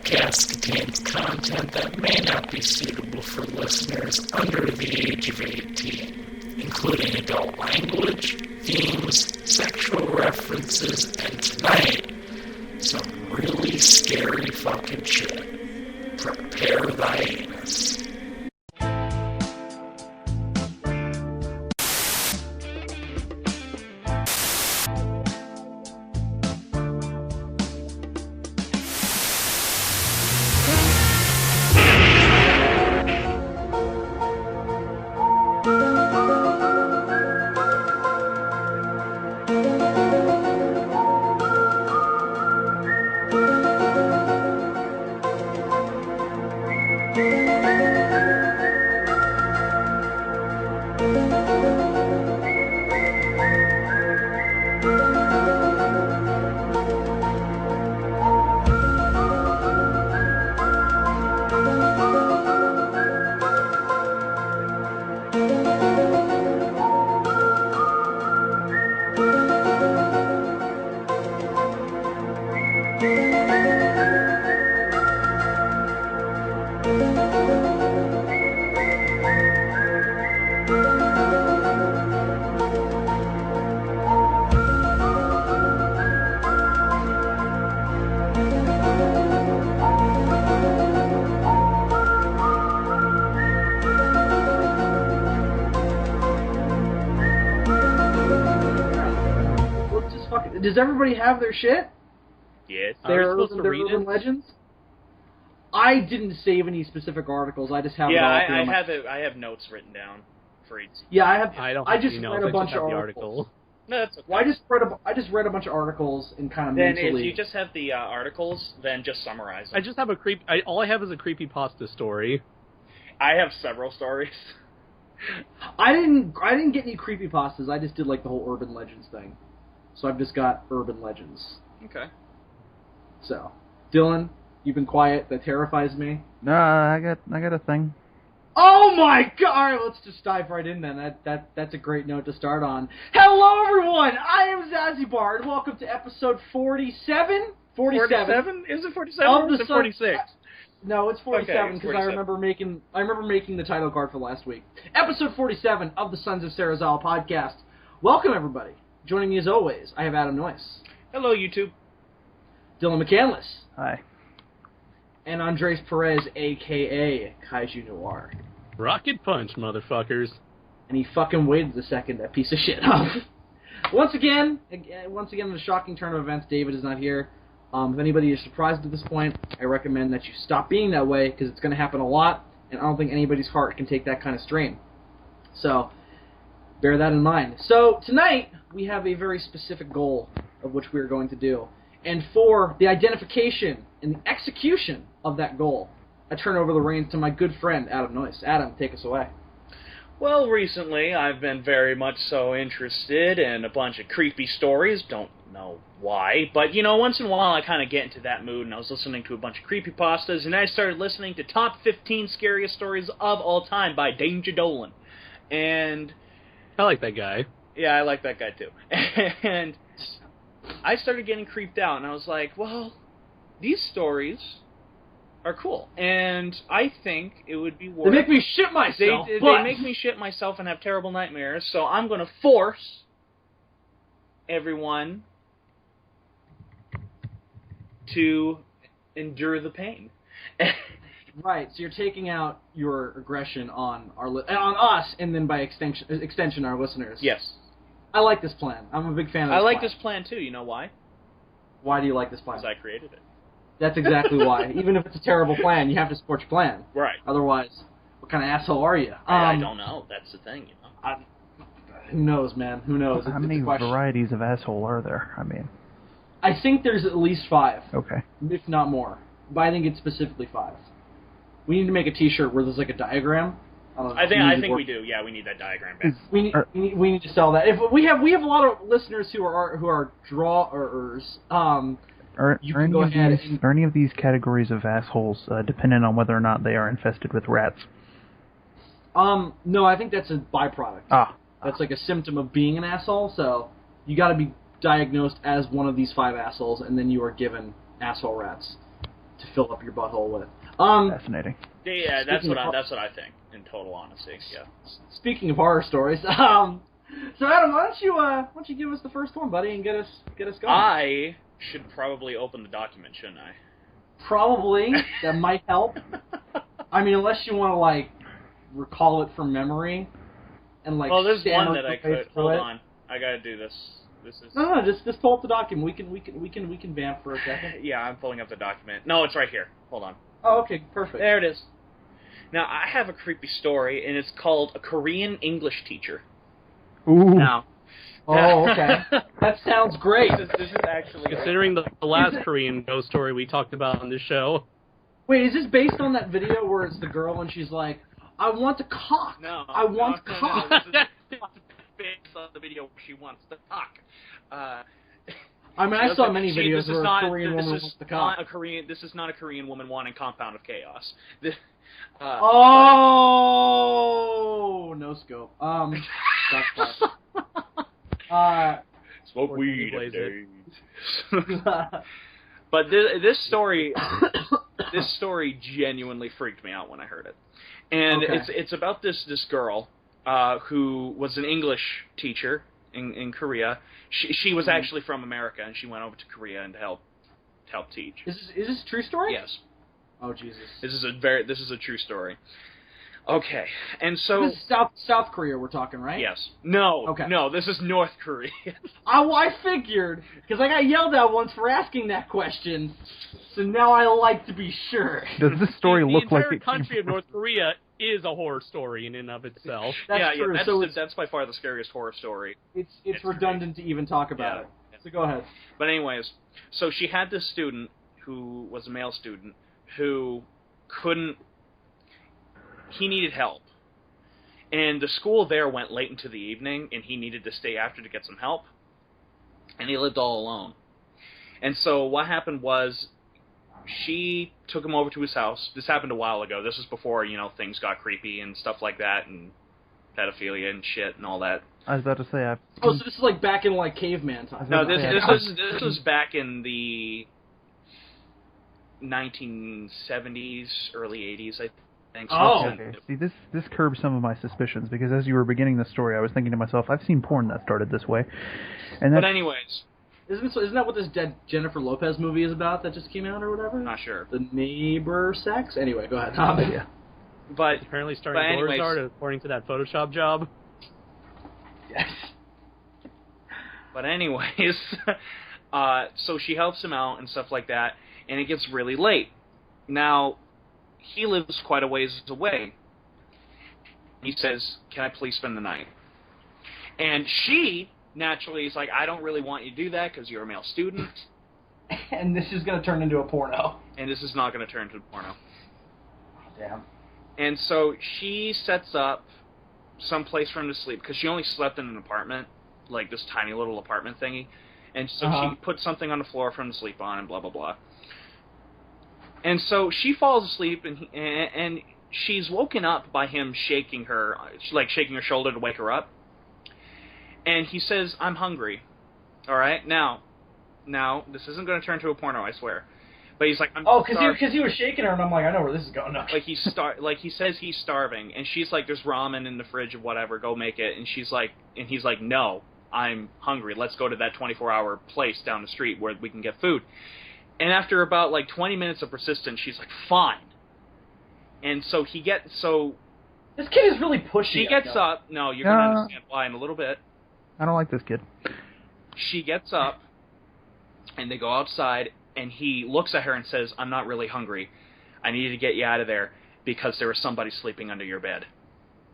podcast contains content that may not be suitable for listeners under the age of 18, including adult language, themes, sexual references, and tonight, some really scary fucking shit. Prepare thy anus. Does everybody have their shit? Yes. Their urban legends? I didn't save any specific articles. I just have it all. I have notes written down for each. Yeah, I have. I just read a bunch of articles. No, that's okay. Well, I just read a bunch of articles and kind of then mentally. If you just have the articles, then just summarize them. I just have all I have is a creepypasta story. I have several stories. I didn't get any creepypastas. I just did like the whole urban legends thing. So I've just got urban legends. Okay. So, Dylan, you've been quiet. That terrifies me. No, I got a thing. Oh my god! Alright, let's just dive right in then. That's a great note to start on. Hello everyone! I am Zazubaar, and welcome to episode 47? 47? Is it 47 or is it 46? No, it's 47 because okay, I remember making the title card for last week. Episode 47 of the Sons of Serizawa podcast. Welcome everybody. Joining me as always, I have Adam Noyce. Hello, YouTube. Dylan McCandless. Hi. And Andres Perez, a.k.a. Kaiju Noir. Rocket punch, motherfuckers. And he fucking waited a second, that piece of shit up. Once again, in a shocking turn of events, David is not here. If anybody is surprised at this point, I recommend that you stop being that way, because it's going to happen a lot, and I don't think anybody's heart can take that kind of strain. So, bear that in mind. So, tonight, we have a very specific goal of which we are going to do. And for the identification and the execution of that goal, I turn over the reins to my good friend, Adam Noyce. Adam, take us away. Well, recently, I've been very much so interested in a bunch of creepy stories. Don't know why, but, once in a while I kind of get into that mood, and I was listening to a bunch of creepypastas, and I started listening to Top 15 Scariest Stories of All Time by Danger Dolan. And I like that guy. Yeah, I like that guy too. And I started getting creeped out, and I was like, well, these stories are cool, and I think it would be worth... They make me shit myself, They make me shit myself and have terrible nightmares, so I'm going to force everyone to endure the pain. Right, so you're taking out your aggression on on us, and then by extension our listeners. Yes. I like this plan. I'm a big fan of this I like plan. this plan, too. You know why? Why do you like this plan? Because I created it. That's exactly why. Even if it's a terrible plan, you have to support your plan. Right. Otherwise, what kind of asshole are you? I don't know. That's the thing, Who knows, man? Who knows? How many varieties of asshole are there? I think there's at least 5. Okay. If not more. But I think it's specifically 5. We need to make a T-shirt where there's like a diagram. I think we do. Yeah, we need that diagram back. We need to sell that. If we have a lot of listeners who are drawers. You can go ahead. Are any of these categories of assholes dependent on whether or not they are infested with rats? No, I think that's a byproduct. That's like a symptom of being an asshole. So you got to be diagnosed as one of these 5 assholes, and then you are given asshole rats. to fill up your butthole with. Fascinating. Yeah, that's Speaking what of- I think. In total honesty, yeah. Speaking of horror stories, so Adam, why don't you give us the first one, buddy, and get us going? I should probably open the document, shouldn't I? Probably that might help. I mean, unless you want to like recall it from memory and like. Well, there's stammer one that I your way could. through Hold it. on, I gotta do this. This is. No, just pull up the document. We can vamp for a second. Yeah, I'm pulling up the document. No, it's right here. Hold on. Oh, okay, perfect. There it is. Now, I have a creepy story, and it's called A Korean English Teacher. Ooh. Now. Oh, okay. That sounds great. This is actually... Considering the last Korean ghost story we talked about on this show. Wait, is this based on that video where it's the girl and she's like, "I want a cock. No. I want cock." No, this is based on the video where she wants the cock. I mean, I saw many videos where a Korean woman wants the cock. This is not a Korean woman wanting Compound of Chaos. Oh, no scope. That's fine. Smoke weed weed every But this story genuinely freaked me out when I heard it, and Okay. it's about this girl who was an English teacher in Korea. She was actually from America, and she went over to Korea and to help teach. Is this a true story? Yes, Oh Jesus. this is a true story. Okay, and so This is South Korea we're talking, right? yes, no, Okay. no, this is North Korea. I figured, because I got yelled at once for asking that question, so now I like to be sure. Does this story the look like entire it country of North Korea is a horror story in and of itself. That's true. That's, So that's by far the scariest horror story. it's it's redundant to even talk about Yeah. it. So go ahead. But anyways, so she had this student who was a male student who he needed help. And the school there went late into the evening, and he needed to stay after to get some help. And he lived all alone. And so what happened was, she took him over to his house. This happened a while ago. This was before, things got creepy and stuff like that, and pedophilia and shit and all that. I was about to say, Oh, so this is like back in like caveman times. No, Okay. this was back in the 1970s, early 80s, I think. Oh. okay. See, this curbs some of my suspicions, because as you were beginning the story, I was thinking to myself, I've seen porn that started this way. And But that's, anyways, Isn't that what this dead Jennifer Lopez movie is about that just came out or whatever? not sure. The neighbor sex? Anyway, go ahead. yeah. But Apparently starting But doors anyways- are, according to that Photoshop job. Yes. But anyways, so she helps him out and stuff like that, and it gets really late. Now, he lives quite a ways away. He says, "Can I please spend the night?" And she, naturally, is like, "I don't really want you to do that because you're a male student, And this is going to turn into a porno. and this is not going to turn into a porno." Damn. And so she sets up some place for him to sleep, because she only slept in an apartment, like this tiny little apartment thingy. And so Uh-huh. she put something on the floor for him to sleep on, and blah, blah, blah. And so she falls asleep, and she's woken up by him shaking her, shaking her shoulder to wake her up. And he says, "I'm hungry." All right? Now, this isn't going to turn to a porno, I swear. But he's like, "I'm Oh, starving." because he was shaking her, and I'm like, I know where this is going. No. Like he says he's starving, and she's like, "There's ramen in the fridge or whatever. Go make it." And he's like, "No, I'm hungry. Let's go to that 24-hour place down the street where we can get food." And after about 20 minutes of persistence, she's like, "Fine." And so this kid is really pushy. She gets up. No, you're Yeah. gonna understand why in a little bit. I don't like this kid. She gets up, and they go outside, and he looks at her and says, "I'm not really hungry. I need to get you out of there because there was somebody sleeping under your bed."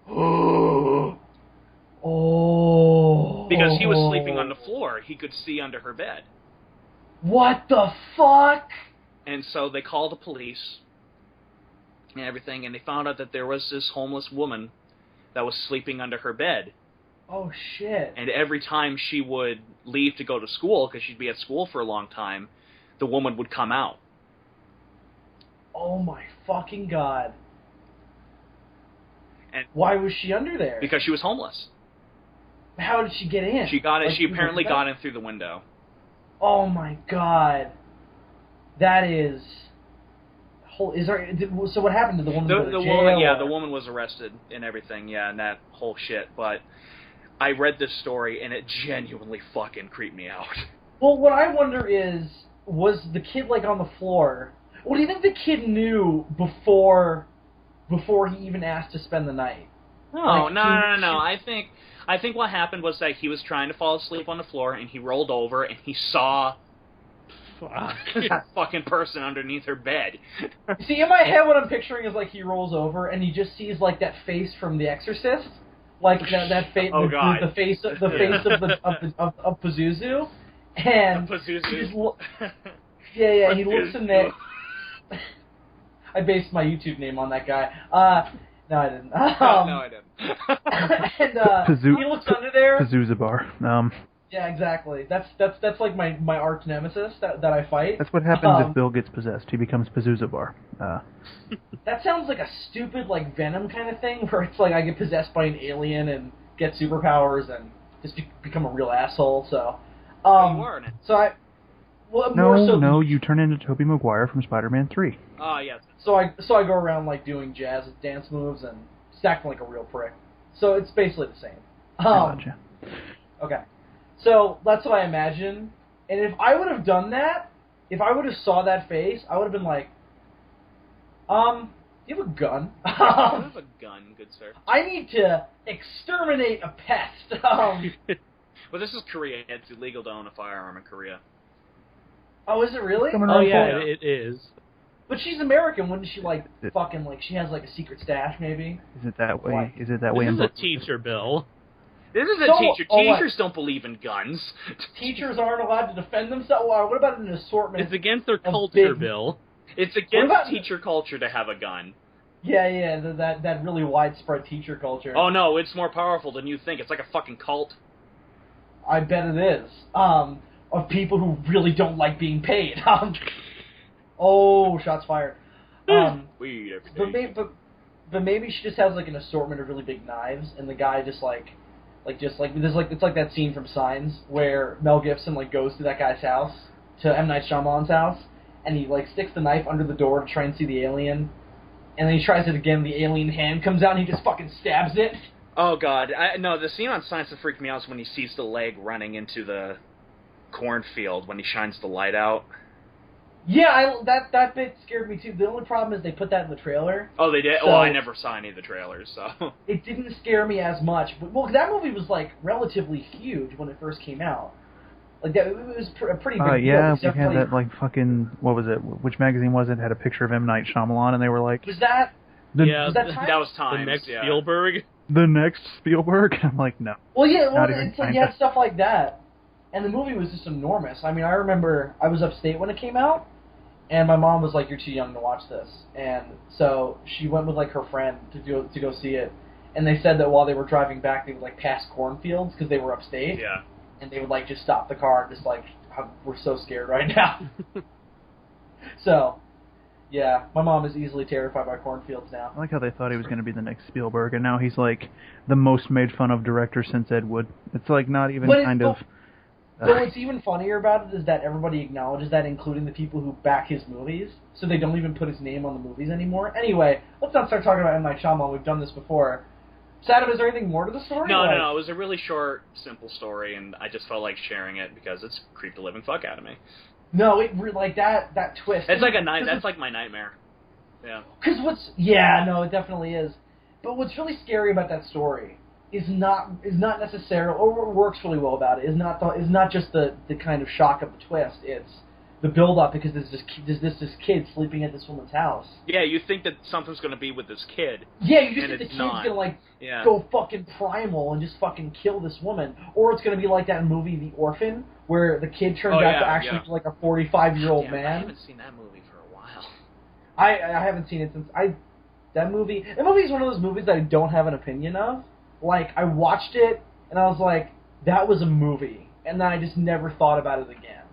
Oh. Because he was sleeping on the floor, he could see under her bed. What the fuck? And so they called the police and everything, and they found out that there was this homeless woman that was sleeping under her bed. Oh shit. And every time she would leave to go to school, because she'd be at school for a long time, the woman would come out. Oh my fucking god. And why was she under there? because she was homeless. How did she get in? She got it. Like, She apparently through the got in through the window. Oh my god. That is So what happened to the woman? Go to jail, woman, or? the woman was arrested and everything, and that whole shit. But I read this story, and it genuinely fucking creeped me out. Well, what I wonder is, was the kid like on the floor? What do you think the kid knew before he even asked to spend the night? No. I think what happened was that he was trying to fall asleep on the floor, and he rolled over, and he saw that fucking person underneath her bed. See, in my head, what I'm picturing is like he rolls over, and he just sees like that face from The Exorcist, like that face, the face of Pazuzu, and Pazuzu. He looks in there. I based my YouTube name on that guy. No, I didn't. No, I didn't. And he looks under there. Zazubaar. Yeah, exactly. That's like my arch nemesis that I fight. That's what happens if Bill gets possessed. He becomes Zazubaar. That sounds like a stupid like Venom kind of thing, where it's like I get possessed by an alien and get superpowers and just become a real asshole. So, you are in it. So I. Well, no, you turn into Tobey Maguire from Spider-Man 3. Oh, yes. So I go around like doing jazz dance moves and acting like a real prick. So it's basically the same. Gotcha. Okay. So that's what I imagine. And if I would have done that, if I would have saw that face, I would have been like, do you have a gun? I have a gun, good sir. I need to exterminate a pest. Well, this is Korea. It's illegal to own a firearm in Korea. Oh, is it really? Oh, yeah, it is. But she's American, wouldn't she, like, fucking, like, she has, like, a secret stash, maybe? Is it that way? What? Is it that way? This is a teacher, Bill. This is a teacher. Teachers don't believe in guns. Teachers aren't allowed to defend themselves? What about an assortment? It's against their culture, Bill. It's against teacher culture to have a gun. Yeah, that really widespread teacher culture. Oh, no, it's more powerful than you think. It's like a fucking cult. I bet it is. Of people who really don't like being paid. Oh, shots fired. Weed every day. But maybe she just has like an assortment of really big knives, and the guy just it's like that scene from Signs where Mel Gibson like goes to that guy's house, to M. Night Shyamalan's house, and he like sticks the knife under the door to try and see the alien, and then he tries it again. The alien hand comes out, and he just fucking stabs it. Oh god, no! The scene on Signs that freaked me out is when he sees the leg running into the cornfield when he shines the light out. Yeah, that bit scared me too. The only problem is they put that in the trailer. Oh, they did? So well, I never saw any of the trailers, so... It didn't scare me as much. Well, that movie was, like, relatively huge when it first came out. Like, it was a pretty big deal. Yeah, we had that, like, fucking... What was it? Which magazine was it? Had a picture of M. Night Shyamalan, and they were like... Was that... Yeah, was that Times? That was Times, the next yeah. Spielberg? The next Spielberg? I'm like, no. Well, yeah, it's like you had stuff like that. And the movie was just enormous. I mean, I remember I was upstate when it came out, and my mom was like, "You're too young to watch this." And so she went with like her friend to go see it. And they said that while they were driving back, they would like pass cornfields because they were upstate. Yeah. And they would like just stop the car and just like, "We're so scared right now." So, yeah, my mom is easily terrified by cornfields now. I like how they thought he was going to be the next Spielberg, and now he's like the most made fun of director since Ed Wood. It's like not even But what's even funnier about it is that everybody acknowledges that, including the people who back his movies, so they don't even put his name on the movies anymore. Anyway, let's not start talking about M. Night Shyamalan. We've done this before. Sadam, is there anything more to the story? No. It was a really short, simple story, and I just felt like sharing it because it's creeped the living fuck out of me. No, like that twist. It's like that's like my nightmare. Yeah. It definitely is. But what's really scary about that story is not necessarily, or what works really well about it is not just the kind of shock of the twist. It's the build up because there's this kid sleeping at this woman's house. Yeah, you think that something's going to be with this kid. Yeah, you just think the kid's not. gonna go fucking primal and just fucking kill this woman, or it's gonna be like that movie The Orphan where the kid turns out to actually be like a 45-year-old man. I haven't seen that movie for a while. I haven't seen it since that movie is one of those movies that I don't have an opinion of. Like, I watched it, and I was like, that was a movie. And then I just never thought about it again.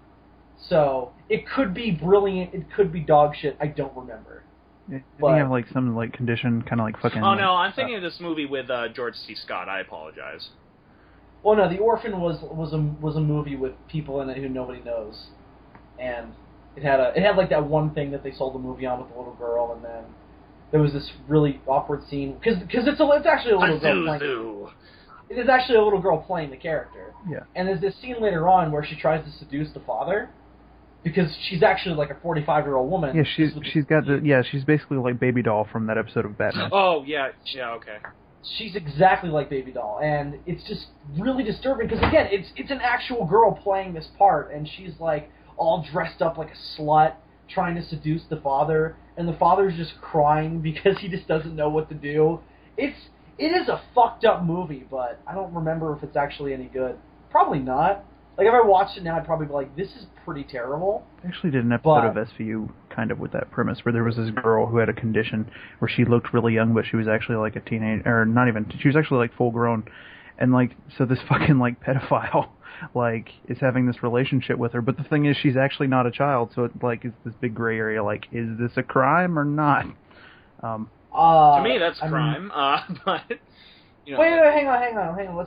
So, it could be brilliant, it could be dog shit, I don't remember. Did you have, like, some, like, condition, kind of like fucking... Oh, no, I'm thinking of this movie with George C. Scott, I apologize. Well, no, The Orphan was a movie with people in it who nobody knows. And It had like that one thing that they sold the movie on with the little girl, and then there was this really awkward scene because it's actually a little girl playing. It is actually a little girl playing the character. Yeah. And there's this scene later on where she tries to seduce the father because she's actually like a 45-year-old woman. Yeah, she's basically like Baby Doll from that episode of Batman. Oh yeah, okay. She's exactly like Baby Doll, and it's just really disturbing because again, it's an actual girl playing this part, and she's like all dressed up like a slut trying to seduce the father, and the father's just crying because he just doesn't know what to do. It is a fucked up movie, but I don't remember if it's actually any good. Probably not. Like, if I watched it now, I'd probably be like, this is pretty terrible. I actually did an episode of SVU kind of with that premise, where there was this girl who had a condition where she looked really young, but she was actually like a teenager, or not even, she was actually like full grown. And like, so this fucking like pedophile, like, is having this relationship with her, but the thing is, she's actually not a child, so it like, it's this big gray area, like, is this a crime or not? To me, that's crime. But you know. Wait, hang on.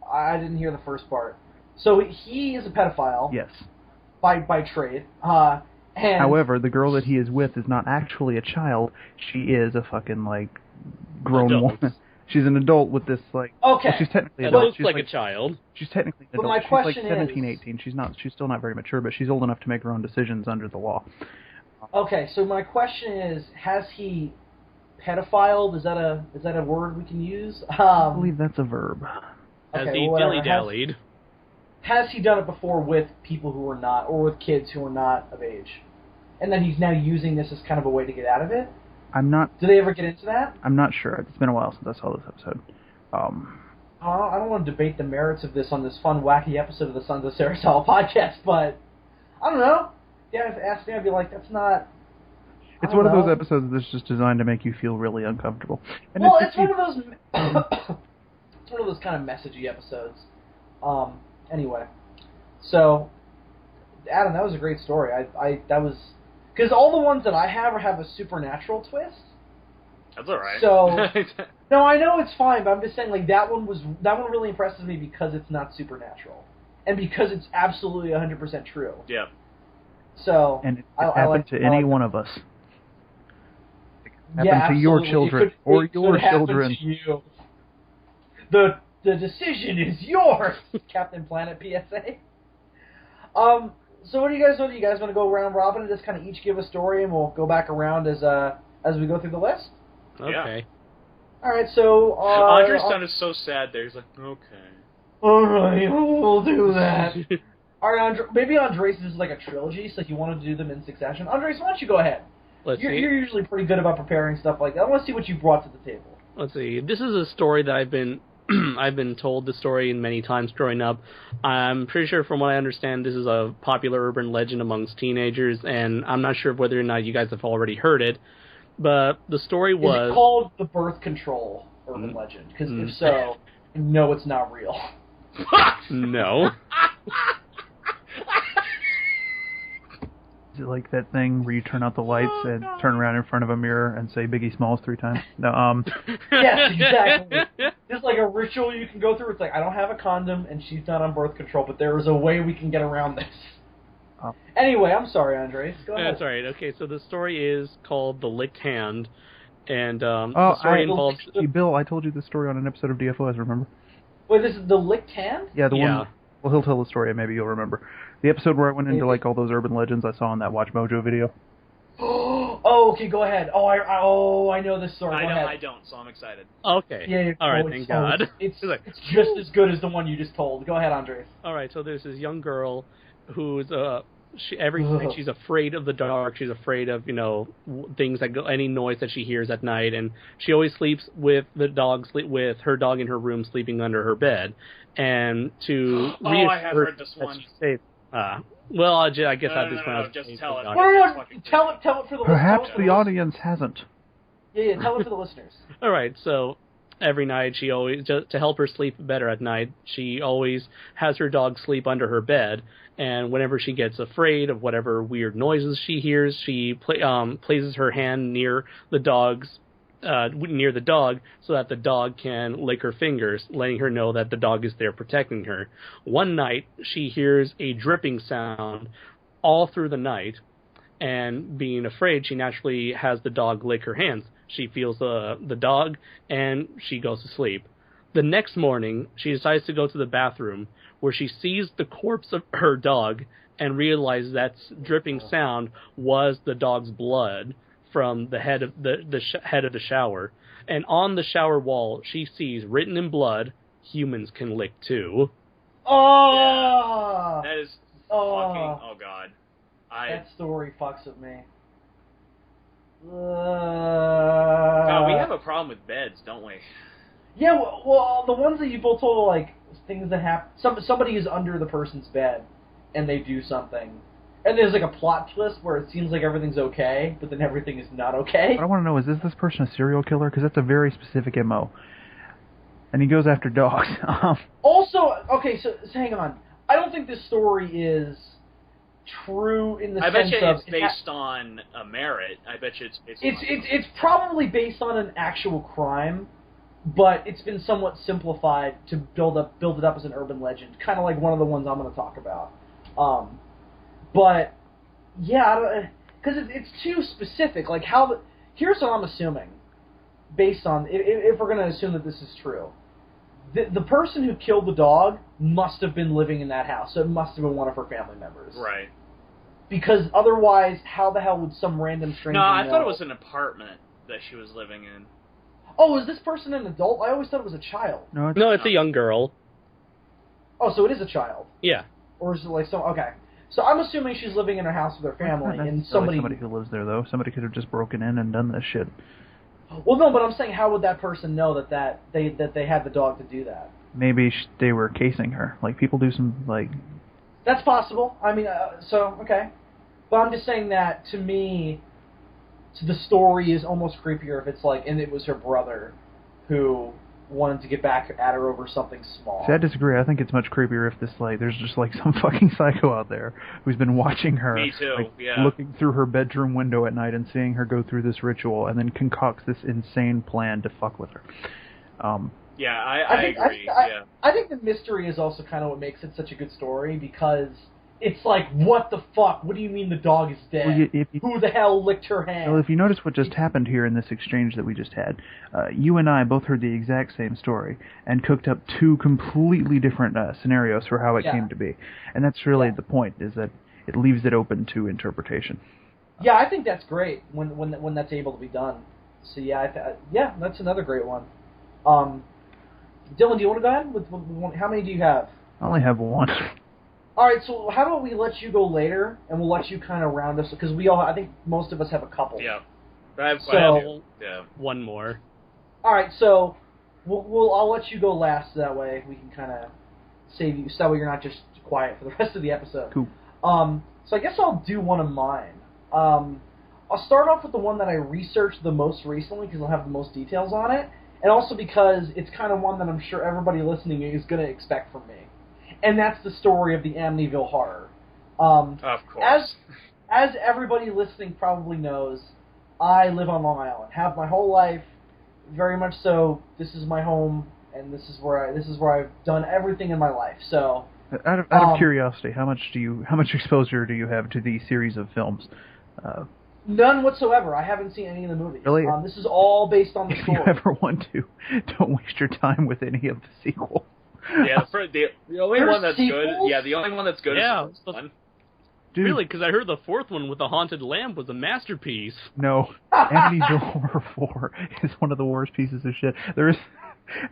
I didn't hear the first part. So he is a pedophile. Yes. By trade. And however, the girl that he is with is not actually a child. She is a fucking like grown woman. She's an adult with this like. Okay. Well, she's technically It adult. looks She's like a child. She's technically an but adult. my question she's like 17, is, 18. She's still not very mature, but she's old enough to make her own decisions under the law. Okay, so my question is, has he pedophiled? Is that a word we can use? I believe that's a verb. As Okay, he dilly-dallied. Has he done it before with people who are not, or with kids who are not of age? And then he's now using this as kind of a way to get out of it? I'm not. Do they ever get into that? I'm not sure. It's been a while since I saw this episode. I don't want to debate the merits of this on this fun, wacky episode of the Sons of Serizawa podcast, but I don't know. Yeah, if asked me, I'd be like, that's not... It's one of those episodes that's just designed to make you feel really uncomfortable. And well, it's one of those... it's one of those kind of messagey episodes. Anyway. So, Adam, that was a great story. That was... Because all the ones that I have a supernatural twist. That's alright. So... No, I know it's fine, but I'm just saying, like, that one really impresses me because it's not supernatural. And because it's absolutely 100% true. Yeah. So... And it happened to any one of us. Happen to your children or your children. To you. The decision is yours, Captain Planet PSA. So what do you guys want? Do you guys want to go round robin and just kind of each give a story, and we'll go back around as we go through the list? Okay. Yeah. All right. So Andres sounded so sad there. He's like, okay. All right, we'll do that. All right, maybe Andres is like a trilogy, so you wanted to do them in succession. Andres, why don't you go ahead? You're usually pretty good about preparing stuff like that. I want to see what you brought to the table. Let's see. This is a story that I've been told the story many times growing up. I'm pretty sure, from what I understand, this is a popular urban legend amongst teenagers, and I'm not sure whether or not you guys have already heard it. But the story was... Is it called the birth control urban legend? Because if so, no, it's not real. No. Is it like that thing where you turn out the lights and turn around in front of a mirror and say Biggie Smalls 3 times? No, Yes, exactly. There's like a ritual you can go through. It's like, I don't have a condom and she's not on birth control, but there is a way we can get around this. Anyway, I'm sorry, Andres. Go ahead. That's all right. Okay, so the story is called The Licked Hand, and the story involves... Bill, I told you this story on an episode of DFOS, remember? Wait, this is The Licked Hand? Yeah, the one... Well, he'll tell the story, and maybe you'll remember. The episode where I went into, like, all those urban legends I saw in that Watch Mojo video. Oh, okay, go ahead. I know this story. Go ahead. I don't, so I'm excited. Okay. Yeah, all right, thank God. It's just as good as the one you just told. Go ahead, Andres. All right, so there's this young girl who's every night she's afraid of the dark. She's afraid of things that go, any noise that she hears at night, and she always sleeps with with her dog in her room, sleeping under her bed. And to I have heard this one. Well, I guess at this point no, just tell it. No, tell it for the listeners. Perhaps the audience hasn't. Yeah, tell it for the listeners. All right, so every night she always, just to help her sleep better at night, she always has her dog sleep under her bed, and whenever she gets afraid of whatever weird noises she hears, she places her hand near the dog so that the dog can lick her fingers, letting her know that the dog is there protecting her. One night, she hears a dripping sound all through the night, and being afraid, she naturally has the dog lick her hands. She feels the dog, and she goes to sleep. The next morning, she decides to go to the bathroom, where she sees the corpse of her dog and realizes that dripping sound was the dog's blood from the head of the head of the shower. And on the shower wall, she sees written in blood, "Humans can lick too." Oh! Yeah. That is fucking... Oh, God. That story fucks with me. God, we have a problem with beds, don't we? Yeah, well, the ones that you both told are like things that happen. Somebody is under the person's bed, and they do something. And there's like a plot twist where it seems like everything's okay, but then everything is not okay. What I want to know is this person a serial killer? Because that's a very specific MO. And he goes after dogs. Also, okay, so hang on. I don't think this story is true in the sense of... I bet you it's based on a merit. I bet you it's probably based on an actual crime, but it's been somewhat simplified to build it up as an urban legend, kind of like one of the ones I'm going to talk about. But yeah, because it's too specific. Like here's what I'm assuming, based on if we're going to assume that this is true. The person who killed the dog must have been living in that house, so it must have been one of her family members. Right. Because otherwise, how the hell would some random stranger No, I know? thought it was an apartment that she was living in. Oh, is this person an adult? I always thought it was a child. No, it's a young girl. Oh, so it is a child. Yeah. Or is it like some... Okay. So I'm assuming she's living in her house with her family, and somebody who lives there, though. Somebody could have just broken in and done this shit. Well, no, but I'm saying, how would that person know that they had the dog to do that? Maybe they were casing her. Like, people do some, like... That's possible. I mean, okay. But I'm just saying that, to me, the story is almost creepier if it's like, and it was her brother who wanted to get back at her over something small. See, I disagree. I think it's much creepier if there's just like some fucking psycho out there who's been watching her, Me too, like, yeah. looking through her bedroom window at night and seeing her go through this ritual, and then concocts this insane plan to fuck with her. Yeah, I agree. I think the mystery is also kind of what makes it such a good story, because it's like, what the fuck? What do you mean the dog is dead? Well, who the hell licked her hand? Well, if you notice what just happened here in this exchange that we just had, you and I both heard the exact same story and cooked up two completely different scenarios for how it came to be. And that's really the point, is that it leaves it open to interpretation. Yeah, I think that's great when that's able to be done. So yeah, that's another great one. Dylan, do you want to go ahead? With how many do you have? I only have one. All right, so how about we let you go later, and we'll let you kind of round us, because I think most of us have a couple. Yeah. I have one more. All right, so I'll let you go last, so that way we can kind of save you, so that way you're not just quiet for the rest of the episode. Cool. So I guess I'll do one of mine. I'll start off with the one that I researched the most recently, because I'll have the most details on it, and also because it's kind of one that I'm sure everybody listening is going to expect from me. And that's the story of the Amityville Horror. Of course. As everybody listening probably knows, I live on Long Island. Have my whole life, very much so. This is my home, and this is where I've done everything in my life. So, out of curiosity, how much exposure do you have to the series of films? None whatsoever. I haven't seen any of the movies. Really? This is all based on the story. If you ever want to, don't waste your time with any of the sequels. Yeah, the only one that's good. Yeah, the only one that's good is the one. Dude. Really? Because I heard the fourth one with the haunted lamp was a masterpiece. No, Amityville Horror 4 is one of the worst pieces of shit. There is,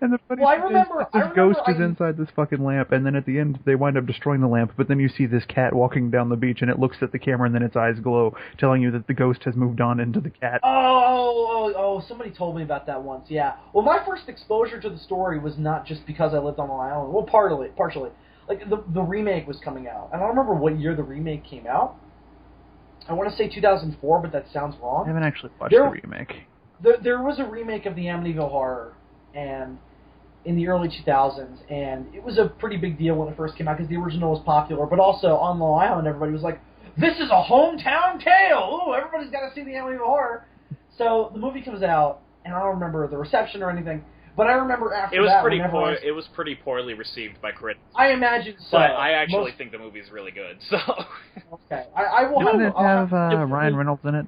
and the funny thing is, this ghost is inside this fucking lamp, and then at the end they wind up destroying the lamp. But then you see this cat walking down the beach, and it looks at the camera, and then its eyes glow, telling you that the ghost has moved on into the cat. Oh! Somebody told me about that once. Yeah. Well, my first exposure to the story was not just because I lived on Long Island. Well, partially. Like, the remake was coming out. I don't remember what year the remake came out. I want to say 2004, but that sounds wrong. I haven't actually watched the remake. There was a remake of the Amityville Horror, and in the early 2000s, and it was a pretty big deal when it first came out, because the original was popular, but also on Long Island, everybody was like, this is a hometown tale! Ooh, everybody's got to see the Amityville Horror! So, the movie comes out, and I don't remember the reception or anything, But I remember after it was that, pretty whenever I was- it was pretty poorly received by critics. I imagine so. But I actually think the movie's really good. So Okay, I will Doesn't have. it have Ryan Reynolds in it?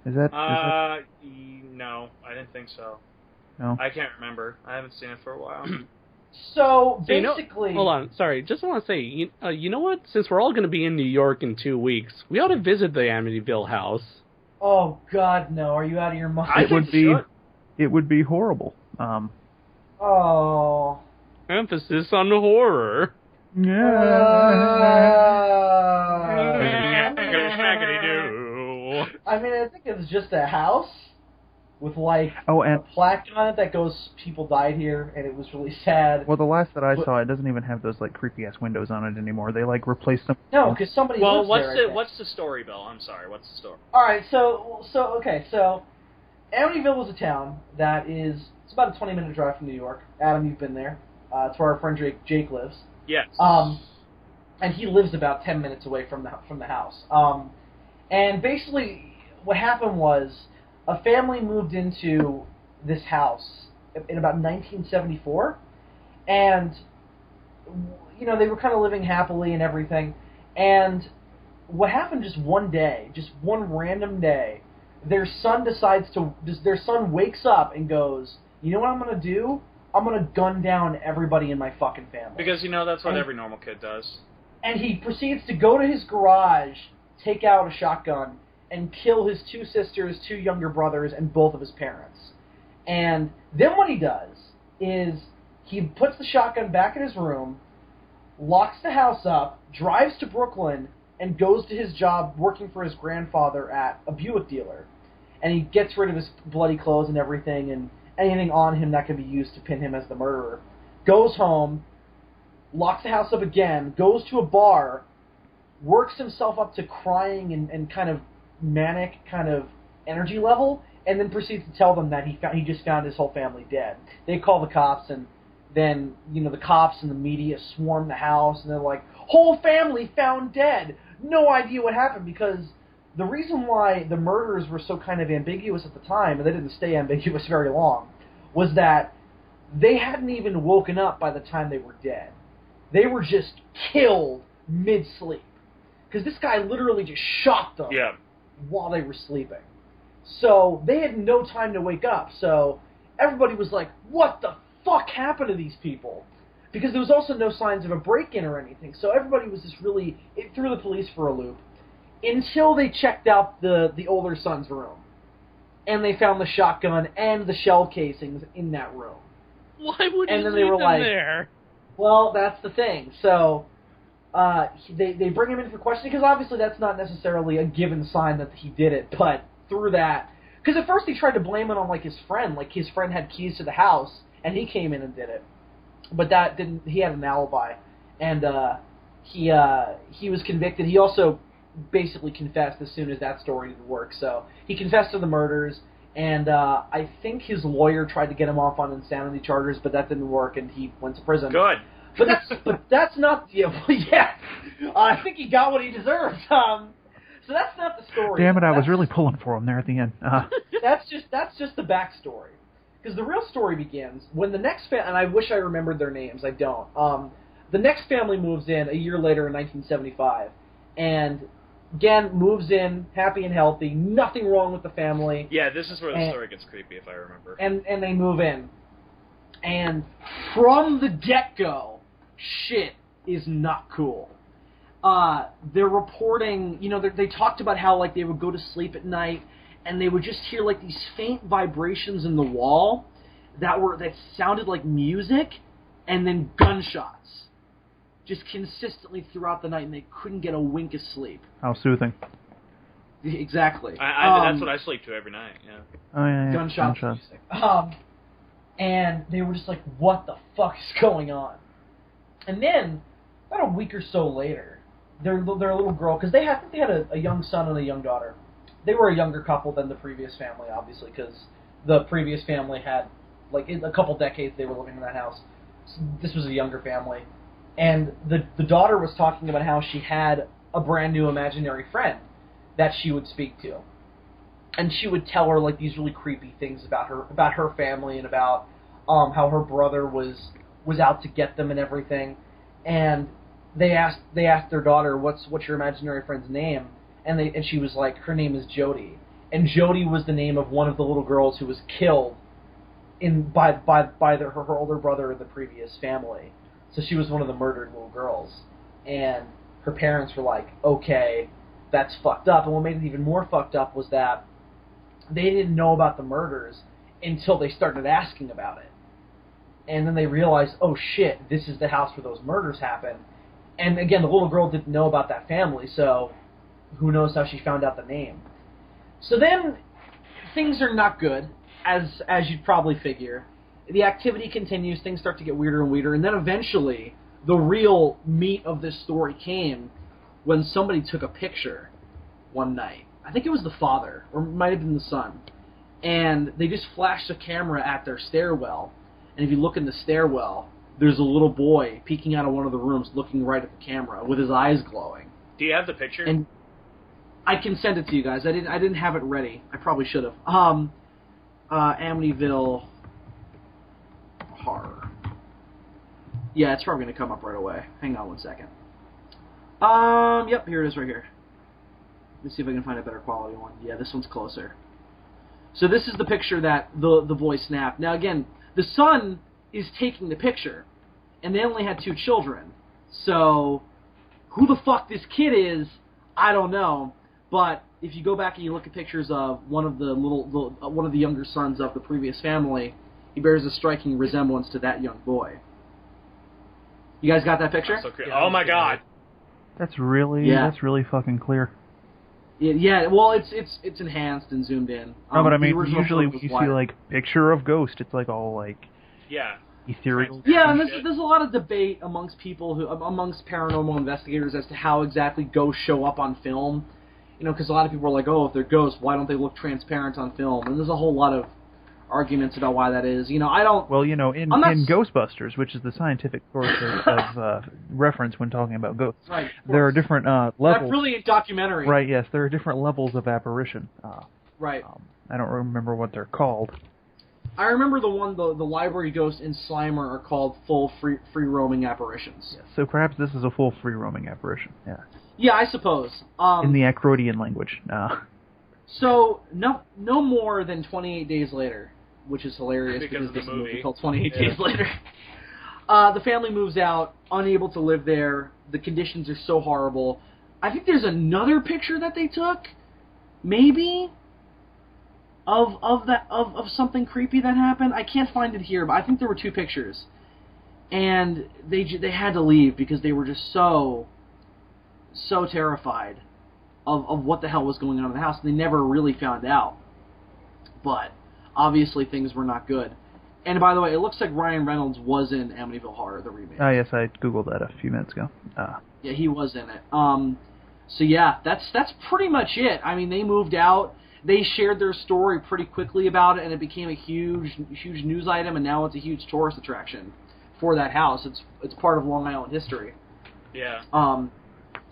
Is that? no, I didn't think so. No. I can't remember. I haven't seen it for a while. So So, you know, basically, hold on, sorry. Just want to say, you know what? Since we're all going to be in New York in 2 weeks, we ought to visit the Amityville house. oh God, no! Are you out of your mind? I It would think be. you should. It would be horrible. Oh. Emphasis on the horror. I mean, I think it's just a house with like Oh, a and plaque on it that goes, "People died here," and it was really sad. well, the last that I But- saw, it doesn't even have those like creepy ass windows on it anymore. They like replaced them. No, because somebody Well, lives there. I think. what's the story, Bill? I'm sorry. What's the story? All right, so Amityville was a town that is it's about a 20-minute drive from New York. Adam, you've been there. It's where our friend Jake lives. Yes. And he lives about 10 minutes away from the house. And basically, what happened was a family moved into this house in about 1974, and you know they were kind of living happily and everything. And what happened just one day, just one random day, their son wakes up and goes, "You know what I'm gonna do? I'm gonna gun down everybody in my fucking family." Because that's what every normal kid does. And he proceeds to go to his garage, take out a shotgun, and kill his 2 sisters, 2 younger brothers, and both of his parents. And then what he does is he puts the shotgun back in his room, locks the house up, drives to Brooklyn, and goes to his job working for his grandfather at a Buick dealer. And he gets rid of his bloody clothes and everything, and anything on him that can be used to pin him as the murderer. Goes home, locks the house up again, goes to a bar, works himself up to crying and kind of manic kind of energy level, and then proceeds to tell them that he just found his whole family dead. They call the cops, and then the cops and the media swarm the house, and they're like, "Whole family found dead." No idea what happened, because the reason why the murders were so kind of ambiguous at the time, and they didn't stay ambiguous very long, was that they hadn't even woken up by the time they were dead. They were just killed mid-sleep. Because this guy literally just shot them while they were sleeping. So they had no time to wake up. So everybody was like, what the fuck happened to these people? Because there was also no signs of a break-in or anything. So everybody was just really... It threw the police for a loop. Until they checked out the older son's room. And they found the shotgun and the shell casings in that room. Why would And you then leave they were them like, there? Well, that's the thing. So they bring him in for questioning, because obviously that's not necessarily a given sign that he did it, but through that... Because at first he tried to blame it on, like, his friend. Like, his friend had keys to the house, and he came in and did it. But that didn't... He had an alibi. And he was convicted. He also basically confessed as soon as that story didn't work. So he confessed to the murders, and I think his lawyer tried to get him off on insanity charges, but that didn't work, and he went to prison. Good. But that's not I think he got what he deserved. So that's not the story. Damn it! I was really pulling for him there at the end. That's just the backstory. Because the real story begins when the next and I wish I remembered their names. I don't. The next family moves in a year later in 1975, and again moves in happy and healthy. Nothing wrong with the family. Yeah, this is where the story gets creepy, if I remember. And they move in, and from the get-go, shit is not cool. They're reporting, they talked about how, like, they would go to sleep at night, and they would just hear, like, these faint vibrations in the wall that sounded like music, and then gunshots, just consistently throughout the night, and they couldn't get a wink of sleep. How soothing. Exactly. That's what I sleep to every night, yeah. Oh, yeah. Gunshots. And they were just like, what the fuck is going on? And then, about a week or so later, their little girl, because they had a young son and a young daughter. They were a younger couple than the previous family, obviously, because the previous family had, like, in a couple decades they were living in that house. So this was a younger family. And the daughter was talking about how she had a brand new imaginary friend that she would speak to. and she would tell her like these really creepy things about her family and about how her brother was out to get them and everything. And they asked their daughter, what's your imaginary friend's name? And she was like, her name is Jody. And Jody was the name of one of the little girls who was killed by her older brother in the previous family. So she was one of the murdered little girls. And her parents were like, okay, that's fucked up. And what made it even more fucked up was that they didn't know about the murders until they started asking about it. And then they realized, oh shit, this is the house where those murders happened. And again, the little girl didn't know about that family, so who knows how she found out the name. So then, things are not good, as you'd probably figure. The activity continues, things start to get weirder and weirder, and then eventually, the real meat of this story came when somebody took a picture one night. I think it was the father, or it might have been the son. And they just flashed a camera at their stairwell, and if you look in the stairwell, there's a little boy peeking out of one of the rooms looking right at the camera with his eyes glowing. Do you have the picture? And I can send it to you guys. I didn't have it ready. I probably should have. Amityville horror. Yeah, it's probably going to come up right away. Hang on one second. Yep, here it is right here. Let me see if I can find a better quality one. Yeah, this one's closer. So this is the picture that the boy snapped. Now again, the son is taking the picture, and they only had 2 children. So who the fuck this kid is, I don't know. But if you go back and you look at pictures of one of the younger sons of the previous family, he bears a striking resemblance to that young boy. You guys got that picture? So oh my god. That's really fucking clear. Yeah, well, it's enhanced and zoomed in. No, but I mean, usually when you see like picture of ghost, it's like all like ethereal. Yeah, and there's a lot of debate amongst paranormal investigators as to how exactly ghosts show up on film. You know, because a lot of people are like, oh, if they're ghosts, why don't they look transparent on film? And there's a whole lot of arguments about why that is. You know, I don't... Well, you know, in Ghostbusters, which is the scientific source of reference when talking about ghosts, right, there are different levels. That brilliant documentary. Right, yes, there are different levels of apparition. Right. I don't remember what they're called. I remember the library ghosts in Slimer are called full free-roaming apparitions. Yeah, so perhaps this is a full free-roaming apparition, yeah. Yeah, I suppose. In the Acrodian language. So, no more than 28 days later, which is hilarious because this is a movie called 28 Days Later. The family moves out, unable to live there. The conditions are so horrible. I think there's another picture that they took, maybe, of something creepy that happened. I can't find it here, but I think there were 2 pictures. And they had to leave because they were just so terrified of what the hell was going on in the house, and they never really found out. But obviously things were not good. And by the way, it looks like Ryan Reynolds was in Amityville Horror, the remake. Oh yes, I googled that a few minutes ago. Yeah, he was in it. So yeah, that's pretty much it. I mean, they moved out. They shared their story pretty quickly about it, and it became a huge news item, and now it's a huge tourist attraction for that house. It's part of Long Island history. Yeah.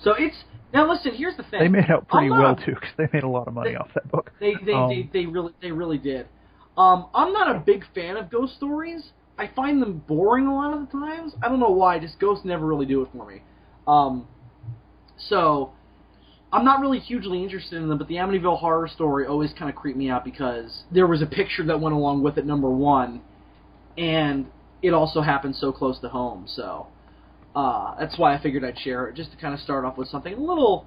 So it's now. Listen, here's the thing. They made out pretty well too, because they made a lot of money off that book. They really did. I'm not a big fan of ghost stories. I find them boring a lot of the times. I don't know why. Just ghosts never really do it for me. So I'm not really hugely interested in them. But the Amityville Horror story always kind of creeped me out because there was a picture that went along with it. Number one, and it also happened so close to home. So. That's why I figured I'd share it, just to kind of start off with something a little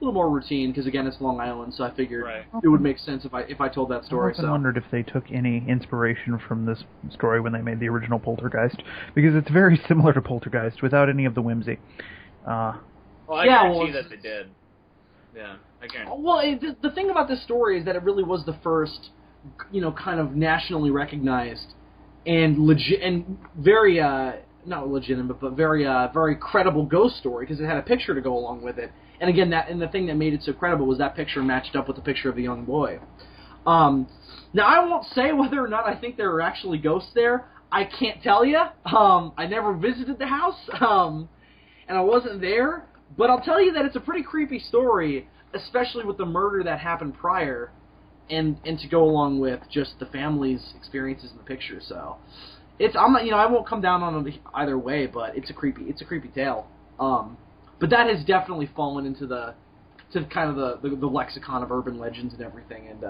more routine, because again, it's Long Island, so I figured it would make sense if I told that story. I wondered if they took any inspiration from this story when they made the original Poltergeist, because it's very similar to Poltergeist without any of the whimsy. I guarantee that they did. Yeah, I guarantee. Well, the thing about this story is that it really was the first, kind of nationally recognized and legit and very. Not legitimate, but very credible ghost story because it had a picture to go along with it. And again, the thing that made it so credible was that picture matched up with the picture of the young boy. Now, I won't say whether or not I think there are actually ghosts there. I can't tell you. I never visited the house, and I wasn't there. But I'll tell you that it's a pretty creepy story, especially with the murder that happened prior. and to go along with just the family's experiences in the picture. So I'm not, I won't come down on it either way, but it's a creepy tale. But that has definitely fallen into the lexicon of urban legends and everything, and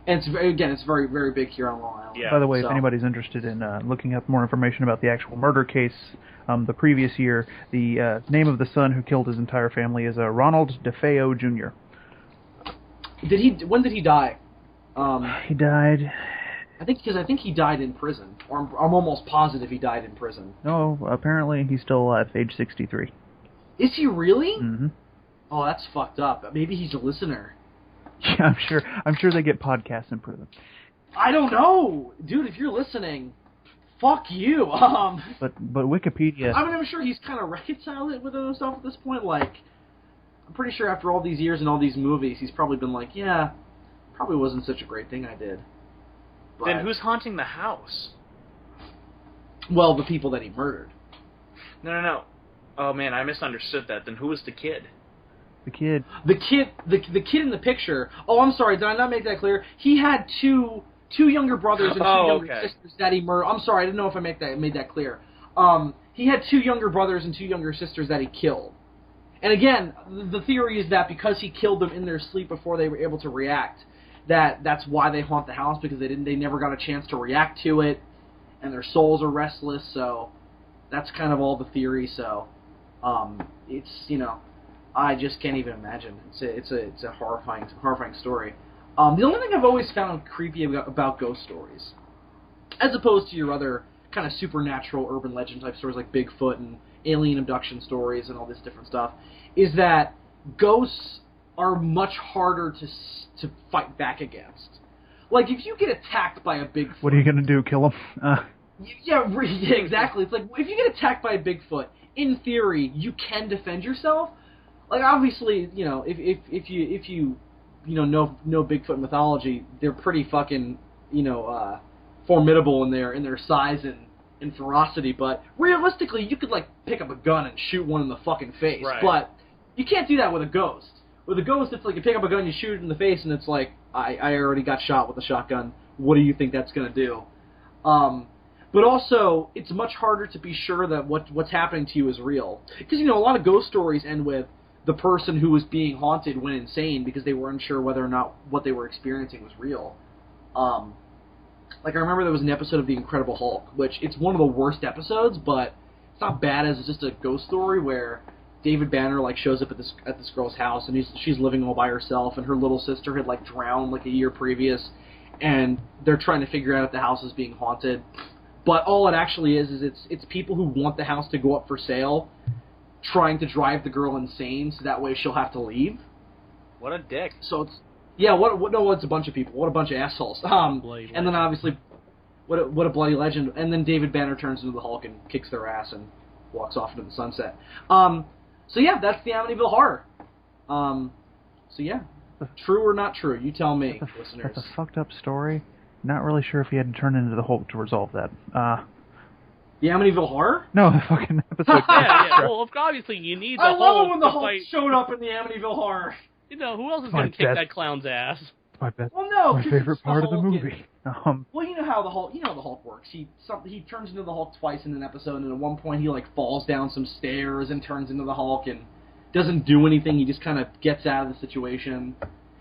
it's very, very big here on Long Island. Yeah. By the way, if anybody's interested in looking up more information about the actual murder case, the previous year, the name of the son who killed his entire family is Ronald DeFeo Jr. When did he die? He died. I think he died in prison, or I'm almost positive he died in prison. No, apparently he's still alive, age 63. Is he really? Mm-hmm. Oh, that's fucked up. Maybe he's a listener. Yeah, I'm sure they get podcasts in prison. I don't know, dude. If you're listening, fuck you. But Wikipedia. I mean, I'm sure he's kind of reconciled it with himself at this point. Like, I'm pretty sure after all these years and all these movies, he's probably been like, yeah, probably wasn't such a great thing I did. But, Then who's haunting the house? well, the people that he murdered. No. Oh man, I misunderstood that. Then who was the kid? The kid. The kid in the picture. Oh, I'm sorry. Did I not make that clear? He had two younger brothers and two younger sisters that he murdered. I'm sorry. I didn't know if I made that clear. He had two younger brothers and two younger sisters that he killed. And again, the theory is that because he killed them in their sleep before they were able to react, that's why they haunt the house, because they never got a chance to react to it, and their souls are restless. So that's kind of all the theory. So it's I just can't even imagine. It's a horrifying story. The only thing I've always found creepy about ghost stories, as opposed to your other kind of supernatural urban legend type stories like Bigfoot and alien abduction stories and all this different stuff, is that ghosts are much harder to fight back against. Like, if you get attacked by a Bigfoot... What are you going to do, kill him? Yeah, exactly. It's like, if you get attacked by a Bigfoot, in theory, you can defend yourself. Like, obviously, if you know Bigfoot mythology, they're pretty fucking, formidable in their size and ferocity, but realistically, you could, like, pick up a gun and shoot one in the fucking face. Right. But you can't do that with a ghost. With a ghost, it's like you pick up a gun, you shoot it in the face, and it's like, I already got shot with a shotgun. What do you think that's going to do? But also, it's much harder to be sure that what's happening to you is real. Because, a lot of ghost stories end with the person who was being haunted went insane because they were unsure whether or not what they were experiencing was real. Like, I remember there was an episode of The Incredible Hulk, which it's one of the worst episodes, but it's not bad as it's just a ghost story where David Banner, like, shows up at this girl's house, and she's living all by herself, and her little sister had, like, drowned, like, a year previous, and they're trying to figure out if the house is being haunted. But all it actually is it's people who want the house to go up for sale, trying to drive the girl insane, so that way she'll have to leave. What a dick. So it's... Yeah, it's a bunch of people. What a bunch of assholes. And then obviously, what a bloody legend. And then David Banner turns into the Hulk and kicks their ass and walks off into the sunset. So yeah, that's the Amityville Horror. So yeah, true or not true? You tell me, listeners. That's a fucked up story. Not really sure if he had to turn into the Hulk to resolve that. The Amityville Horror? No, the fucking episode. Yeah. Well, obviously you need the I love it when the Hulk Hulk to fight. showed up in the Amityville Horror. Who else is going to kick that clown's ass? My best. Well, no, my 'cause favorite it's part of the Hulk movie. Well, you know how the Hulk works. He turns into the Hulk twice in an episode, and at one point he like falls down some stairs and turns into the Hulk and doesn't do anything. He just kind of gets out of the situation.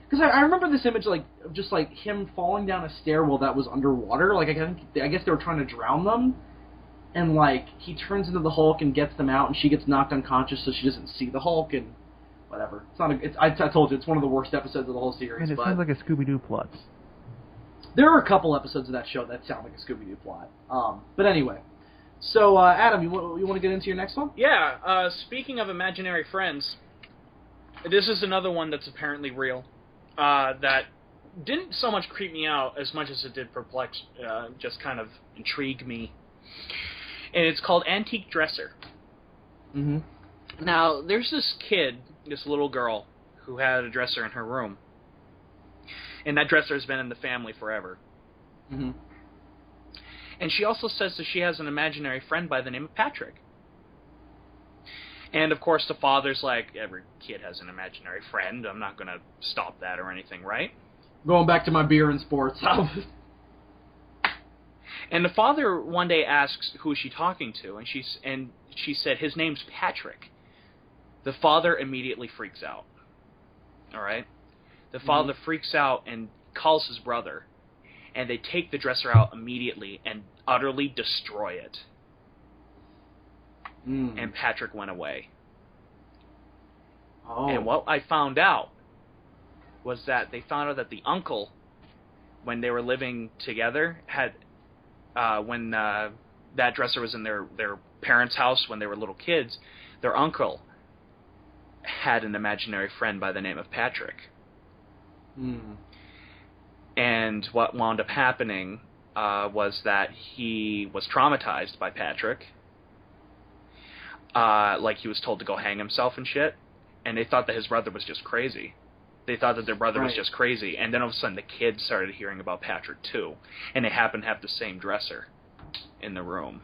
Because I remember this image of just like him falling down a stairwell that was underwater. Like I guess they were trying to drown them, and like he turns into the Hulk and gets them out, and she gets knocked unconscious so she doesn't see the Hulk and. Whatever. I told you, it's one of the worst episodes of the whole series. I mean, it sounds like a Scooby-Doo plot. There are a couple episodes of that show that sound like a Scooby-Doo plot. But anyway. So, Adam, you want to get into your next one? Yeah, speaking of imaginary friends, this is another one that's apparently real. That didn't so much creep me out as much as it did perplex, just kind of intrigue me. And it's called Antique Dresser. Mm-hmm. Now, there's this kid, this little girl, who had a dresser in her room. And that dresser has been in the family forever. Mm-hmm. And she also says that she has an imaginary friend by the name of Patrick. And, of course, the father's like, every kid has an imaginary friend. I'm not going to stop that or anything, right? Going back to my beer and sports. And the father one day asks, who is she talking to? And she said, his name's Patrick. The father immediately freaks out. All right? The father freaks out and calls his brother. And they take the dresser out immediately and utterly destroy it. And Patrick went away. Oh. And what I found out was that they found out that the uncle, when they were living together, had when that dresser was in their parents' house when they were little kids, their uncle had an imaginary friend by the name of Patrick. And what wound up happening was that he was traumatized by Patrick. Like he was told to go hang himself and shit. And they thought that his brother was just crazy. They thought that their brother was just crazy. And then all of a sudden the kids started hearing about Patrick too. And they happened to have the same dresser in the room.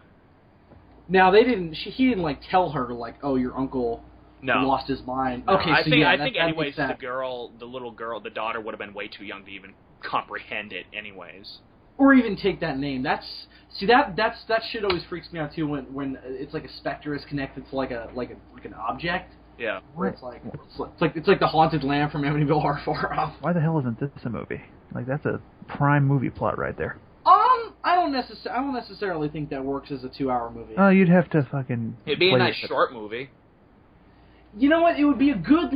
Now, he didn't, like, tell her, like, oh, your uncle lost his mind. No, Okay, I so think anyways, the little girl, the daughter would have been way too young to even comprehend it anyways. Or even take that name. That shit always freaks me out too when it's like a specter is connected to like an object. Yeah. Where it's like the haunted lamb from Amityville Horror Far Off. Why the hell isn't this a movie? Like, that's a prime movie plot right there. I don't necessarily think that works as a 2-hour movie. Oh, you'd have to fucking. It'd be a nice short movie. You know what? It would be a good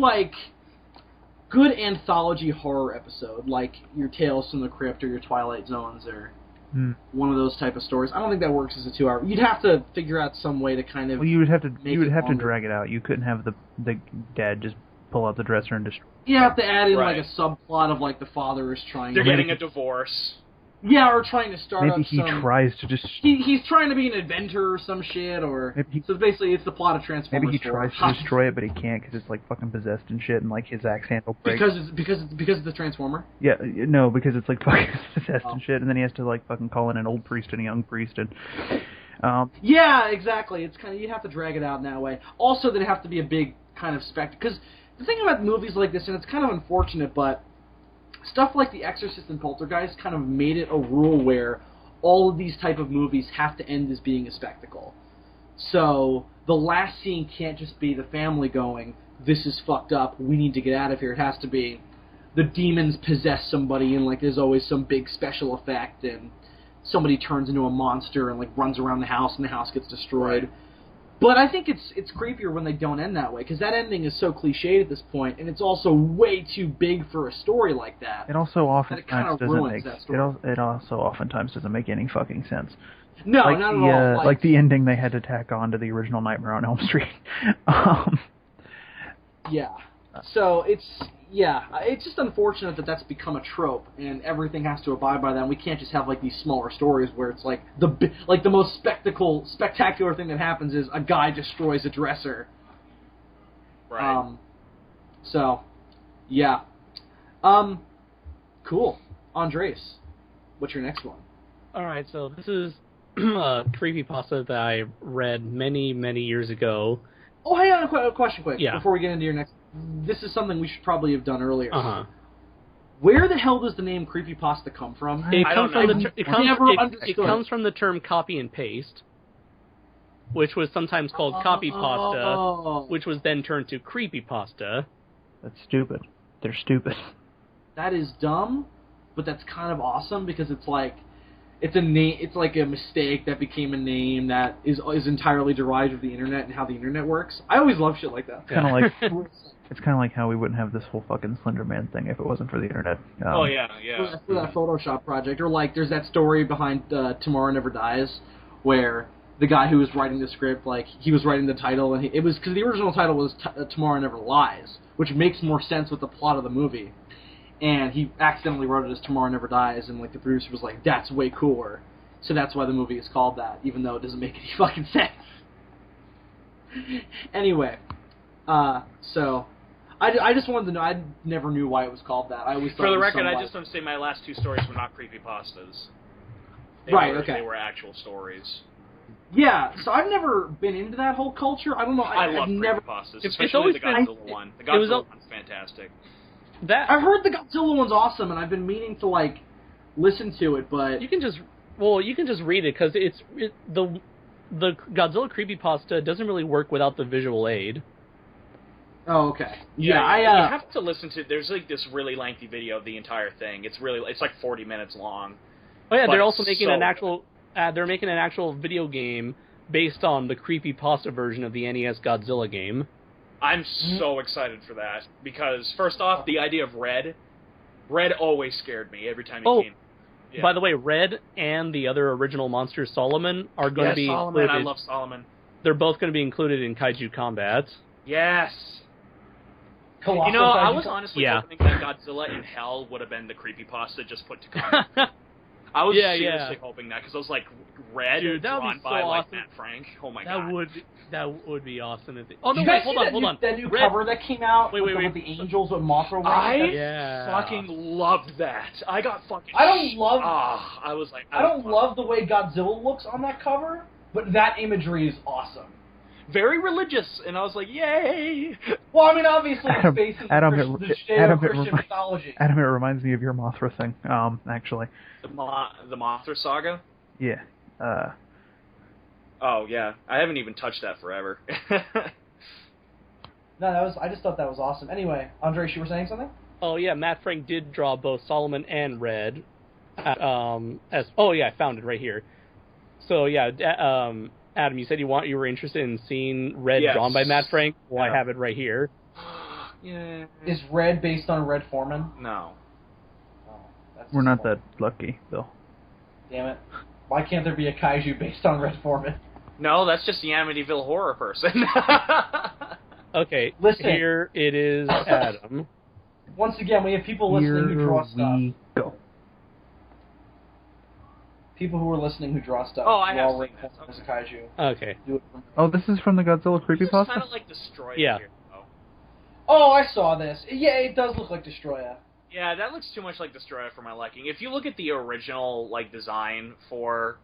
anthology horror episode, like your Tales from the Crypt or your Twilight Zones or one of those type of stories. I don't think that works as a 2-hour. You'd have to figure out some way to kind of. Well, you would have to drag it out. You couldn't have the dad just pull out the dresser and destroy. You have to add in like a subplot of like the father is trying. They're getting a divorce. Yeah, or trying to start up Maybe he tries to just... He's trying to be an inventor or some shit, or... So basically, it's the plot of Transformers. Maybe he tries to destroy it, but he can't because it's, like, fucking possessed and shit, and, like, his axe handle breaks. Because it's the Transformer? Yeah, no, because it's, like, fucking possessed and shit, and then he has to, like, fucking call in an old priest and a young priest, and... Yeah, exactly. It's kind of... You have to drag it out in that way. Also, there'd have to be a big kind of spectacle. Because the thing about movies like this, and it's kind of unfortunate, but... Stuff like The Exorcist and Poltergeist kind of made it a rule where all of these type of movies have to end as being a spectacle. So the last scene can't just be the family going, this is fucked up, we need to get out of here. It has to be the demons possess somebody and like there's always some big special effect and somebody turns into a monster and like runs around the house and the house gets destroyed. Right. But I think it's creepier when they don't end that way, because that ending is so cliched at this point, and it's also way too big for a story like that. It also oftentimes doesn't make any fucking sense. No, not at all. Like the ending they had to tack on to the original Nightmare on Elm Street. Yeah. So it's just unfortunate that that's become a trope, and everything has to abide by that. And we can't just have like these smaller stories where it's like the most spectacular thing that happens is a guy destroys a dresser. Right. So, yeah. Cool. Andres, what's your next one? All right. So this is a creepypasta that I read many, many years ago. Oh, hang on, a question quick before we get into your next. This is something we should probably have done earlier. Uh-huh. Where the hell does the name creepypasta come from? It comes from the term copy and paste, which was sometimes called copypasta, which was then turned to creepypasta. That's stupid. They're stupid. That is dumb, but that's kind of awesome because it's like it's a name. It's like a mistake that became a name that is entirely derived from the internet and how the internet works. I always love shit like that. Kind of like it's kind of like how we wouldn't have this whole fucking Slender Man thing if it wasn't for the internet. For that Photoshop project, or like there's that story behind Tomorrow Never Dies, where the guy who was writing the script, like he was writing the title, and it was because the original title was Tomorrow Never Lies, which makes more sense with the plot of the movie. And he accidentally wrote it as Tomorrow Never Dies, and like the producer was like, "That's way cooler," so that's why the movie is called that, even though it doesn't make any fucking sense. Anyway, so I just wanted to know. I never knew why it was called that. I always thought. For the record, I just want to say my last two stories were not creepypastas. They were actual stories. Yeah, so I've never been into that whole culture. I don't know. I love creepypastas, especially the Godzilla one. The Godzilla one's fantastic. That I've heard the Godzilla one's awesome, and I've been meaning to like listen to it, but you can just read it because the Godzilla creepypasta doesn't really work without the visual aid. oh, okay. You I have to listen to. There's like this really lengthy video of the entire thing. It's like 40 minutes long. Oh yeah, But they're also making so an actual. They're making an actual video game based on the creepypasta version of the NES Godzilla game. I'm so excited for that because first off, the idea of Red always scared me every time he came. Yeah. By the way, Red and the other original monster Solomon are going to be Solomon. included. I love Solomon. They're both going to be included in Kaiju Combat. Yes. Colossal You know, I Kaiju was honestly Yeah. hoping that Godzilla in Hell would have been the creepypasta just put to comic. I was seriously hoping that because I was like, Red Dude, that would drawn be so by like awesome. Matt Frank. Oh my god. That would be awesome. Oh no! Did you Wait, guys hold see on. that new Red- cover that came out Wait, with the angels with Mothra wearing? I fucking loved that. I got fucking. I don't love. I was like. I don't love the way Godzilla looks on that cover, but that imagery is awesome. Very religious, and I was like, yay! Well, I mean, obviously, it's based in the Judeo-Christian mythology. Adam, it reminds me of your Mothra thing. Actually. The Mothra saga. Yeah. Oh yeah, I haven't even touched that forever. No, I just thought that was awesome. Anyway, Andres, you were saying something? Oh yeah, Matt Frank did draw both Solomon and Red. I found it right here. So yeah, Adam, you said you were interested in seeing Red drawn by Matt Frank. Well, Yeah. I have it right here. Yeah. Is Red based on Red Foreman? No. Oh, that's We're not that lucky, Bill. Damn it. Why can't there be a kaiju based on Red Foreman? No, that's just the Amityville horror person. Okay, Listen. here it is, Adam. Once again, we have people listening who draw stuff. We go. People who are listening who draw stuff. Oh, I who have all seen Red this. Foreman as a kaiju. Okay. Do it from- Oh, this is from the Godzilla It's kind creepypasta? of like Destroyer. Yeah. Here, though. Oh, I saw this. Yeah, it does look like Destroyer. Yeah, that looks too much like Destroyer for my liking. If you look at the original like design for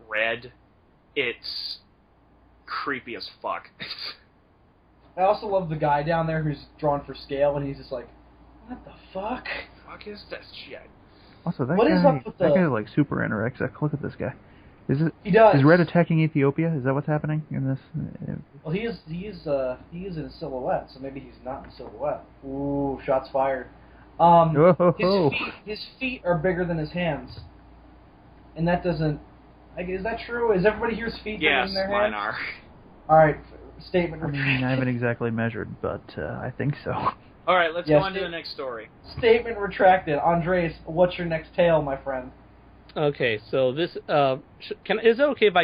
Red, it's creepy as fuck. I also love the guy down there who's drawn for scale, and he's just like, what the fuck? Fuck is that shit? Also, that What guy, is up with that the- guy like super anorexic. Look at this guy. He does. Is Red attacking Ethiopia? Is that what's happening in this? Well, he is in silhouette, so maybe he's not in silhouette. Ooh, shots fired. Whoa. His feet are bigger than his hands, and that doesn't. Is that true? Is everybody here's feet bigger Yes, than their mine hands? are. All right, statement I mean, retracted. I haven't exactly measured, but I think so. All right, let's Yes, go on to it- the next story. Statement retracted. Andres, what's your next tale, my friend? Okay, so this is it okay if I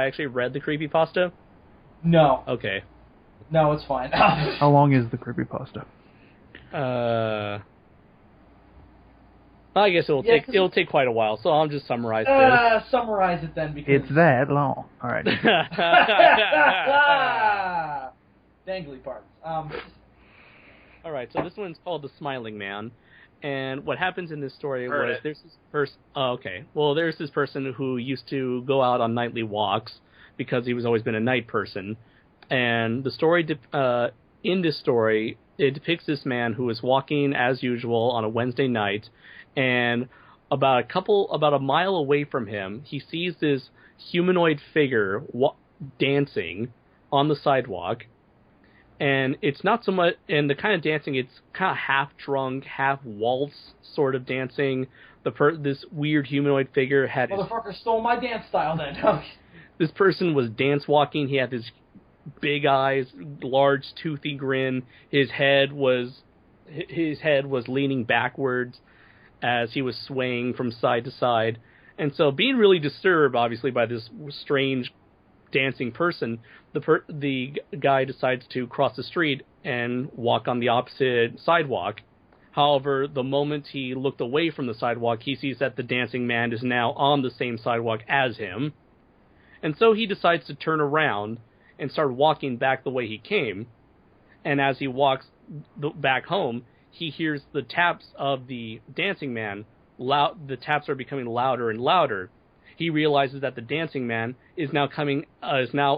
actually read the creepypasta? No, Okay. no, it's fine. How long is the creepypasta? I guess it'll Yeah, 'cause it'll take quite a while, so I'll just summarize this. Summarize it then, because It's that long. All right. dangly parts. All right, so this one's called The Smiling Man, and what happens in this story Heard was it. there's this person. Oh, okay, well, there's this person who used to go out on nightly walks because he was always been a night person, and the story in this story it depicts this man who is walking as usual on a Wednesday night, and about a mile away from him, he sees this humanoid figure dancing on the sidewalk. And it's not so much, and the kind of dancing, it's kind of half drunk, half waltz sort of dancing. This weird humanoid figure had Motherfucker stole my dance style then. this person was dance walking. He had this big eyes, large toothy grin. His head was leaning backwards as he was swaying from side to side. And so being really disturbed, obviously, by this strange dancing person, the guy decides to cross the street and walk on the opposite sidewalk. However, the moment he looked away from the sidewalk, he sees that the dancing man is now on the same sidewalk as him. And so he decides to turn around and start walking back the way he came. And as he walks back home, he hears the taps of the dancing man. The taps are becoming louder and louder. He realizes that the dancing man is now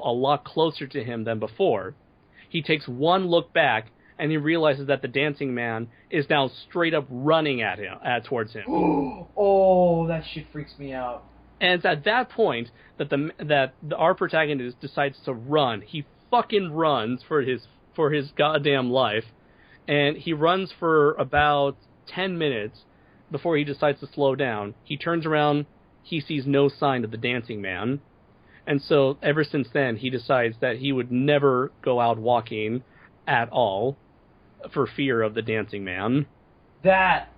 a lot closer to him than before. He takes one look back, and he realizes that the dancing man is now straight up running at him, towards him. Oh, that shit freaks me out. And it's at that point that our protagonist decides to run. He fucking runs for his goddamn life, and he runs for about 10 minutes before he decides to slow down. He turns around, he sees no sign of the dancing man, and so ever since then he decides that he would never go out walking at all for fear of the dancing man. That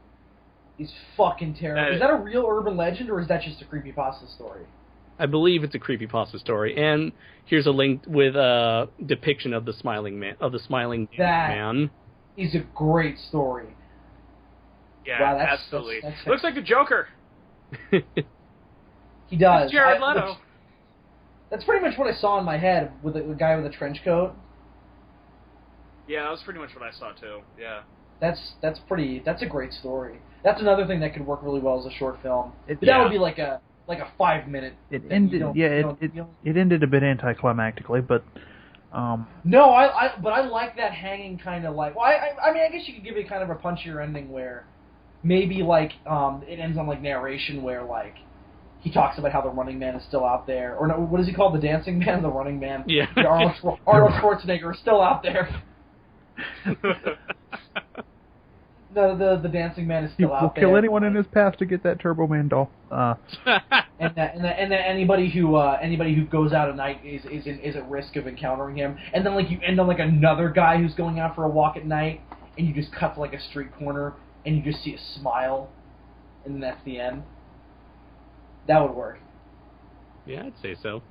is fucking terrible. Is that a real urban legend, or is that just a creepypasta story? I believe it's a creepypasta story, and here's a link with a depiction of the smiling man, man. Is a great story. Yeah, wow, absolutely. Looks like the Joker. He does. It's Jared Leto. That's pretty much what I saw in my head with the guy with the trench coat. Yeah, that was pretty much what I saw too. Yeah. That's a great story. That's another thing that could work really well as a short film. That would be like a 5-minute. It ended. It ended a bit anticlimactically, but. No, I like that hanging kind of like. Well, I mean, I guess you could give it kind of a punchier ending where maybe like it ends on like narration where like he talks about how the Running Man is still out there, or no, what is he called, the Dancing Man, the Running Man? Yeah. Arnold Schwarzenegger is still out there. The Dancing Man is still out there. He'll kill anyone in his path to get that Turbo Man doll. And that anybody who goes out at night is at risk of encountering him. And then like you end on like another guy who's going out for a walk at night, and you just cut to like a street corner, and you just see a smile, and that's the end. That would work. Yeah, I'd say so.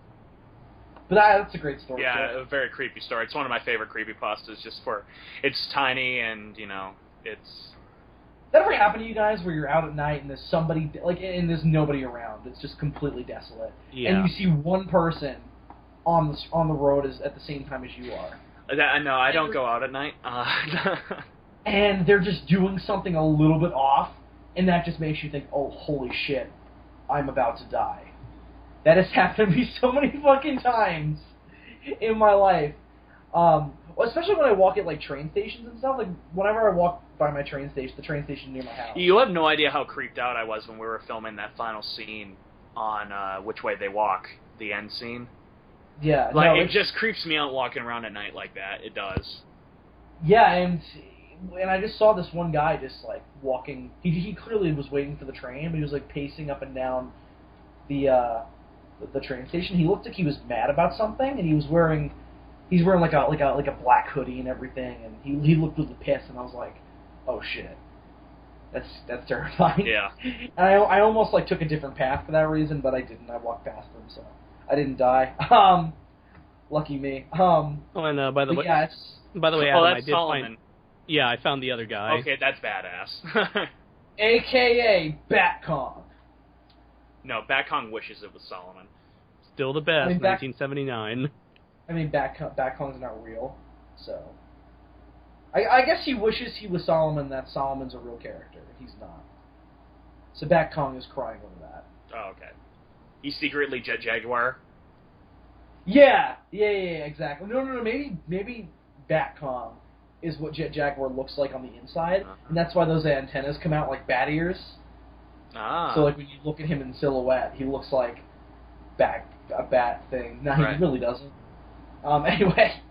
But that's a great story. Yeah, a very creepy story. It's one of my favorite creepypastas, just for it's tiny and it's. That ever happen to you guys where you're out at night and there's somebody and there's nobody around? It's just completely desolate. Yeah. And you see one person on the road at the same time as you are. No, I don't go out at night. And they're just doing something a little bit off, and that just makes you think, oh, holy shit, I'm about to die. That has happened to me so many fucking times in my life. Especially when I walk at like train stations and stuff. Like whenever I walk by my train station, the train station near my house. You have no idea how creeped out I was when we were filming that final scene on Which Way They Walk, the end scene. Yeah, like it just creeps me out walking around at night like that. It does. Yeah, and I just saw this one guy just like walking. He clearly was waiting for the train, but he was like pacing up and down the train station. He looked like he was mad about something, and he's wearing like a black hoodie and everything, and he looked really pissed, and I was like, oh shit, that's terrifying. Yeah. And I almost like took a different path for that reason, but I didn't. I walked past him, so I didn't die. Lucky me. And by the way, yeah, Adam, that's I did Solomon. find. Yeah, I found the other guy. Okay, that's badass. AKA Batcon. No, Batcon wishes it was Solomon. Still the best, I mean, 1979. I mean, Batcon's not real, so... I guess he wishes he was Solomon, that Solomon's a real character. He's not. So Batcon is crying over that. Oh, okay. He's secretly Jet Jaguar? Yeah, exactly. No, maybe Batcon is what Jet Jaguar looks like on the inside, and that's why those antennas come out like bat ears. Ah. So, like, when you look at him in silhouette, he looks like a bat thing. No, right. He really doesn't. Anyway.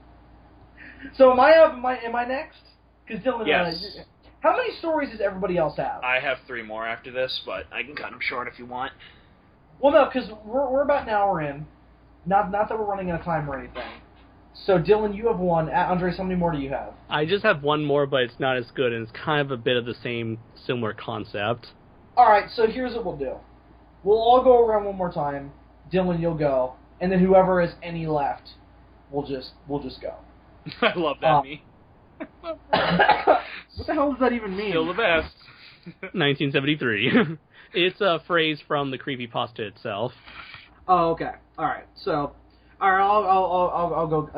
So, am I next? Because Dylan, yes. How many stories does everybody else have? I have 3 more after this, but I can cut them short if you want. Well, no, because we're about an hour in. Not that we're running out of time or anything. So, Dylan, you have 1. Andres, how many more do you have? I just have 1 more, but it's not as good, and it's kind of a bit of the same, similar concept. Alright, so here's what we'll do. We'll all go around one more time. Dylan, you'll go. And then whoever has any left, we'll just go. I love that me. What the hell does that even mean? Still the best. 1973. It's a phrase from the creepypasta itself. Oh, okay. Alright, so... Alright, I'll go...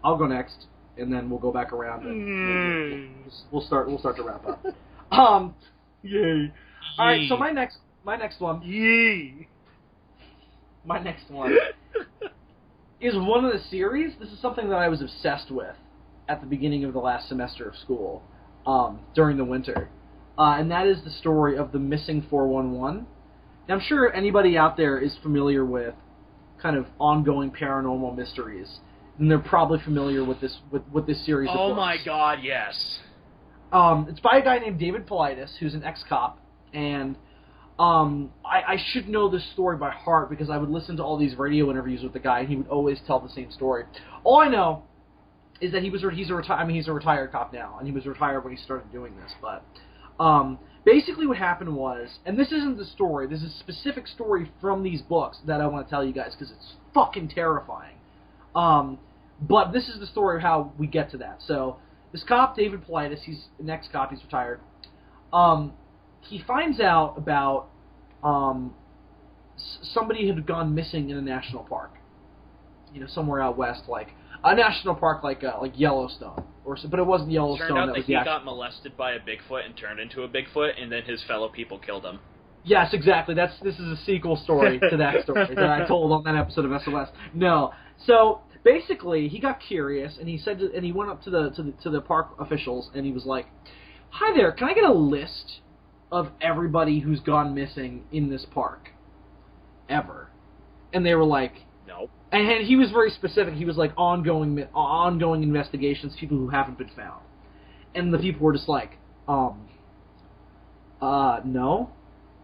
I'll go next, and then we'll go back around, and we'll start to wrap up. Yay. Alright, so my next one... Yay. My next one is one of the series. This is something that I was obsessed with at the beginning of the last semester of school during the winter. And that is the story of the missing 411. Now, I'm sure anybody out there is familiar with kind of ongoing paranormal mysteries, and they're probably familiar with this series of books. Oh my god, yes. It's by a guy named David Paulides, who's an ex-cop, and I should know this story by heart because I would listen to all these radio interviews with the guy, and he would always tell the same story. All I know is that he's a retired cop now, and he was retired when he started doing this. But basically, what happened was, and this isn't the story. This is a specific story from these books that I want to tell you guys because it's fucking terrifying. But this is the story of how we get to that. So this cop, David Paulides, he's an ex-cop. He's retired. He finds out about somebody had gone missing in a national park. You know, somewhere out west, like a national park like Yellowstone, but it wasn't Yellowstone. Turned out that he got molested by a Bigfoot and turned into a Bigfoot, and then his fellow people killed him. Yes, exactly. This is a sequel story to that story that I told on that episode of SOS. No, so basically he got curious and he went up to the park officials and he was like, "Hi there, can I get a list of everybody who's gone missing in this park ever?" And they were like, "No." And he was very specific. He was like, ongoing investigations, people who haven't been found. And the people were just like, no.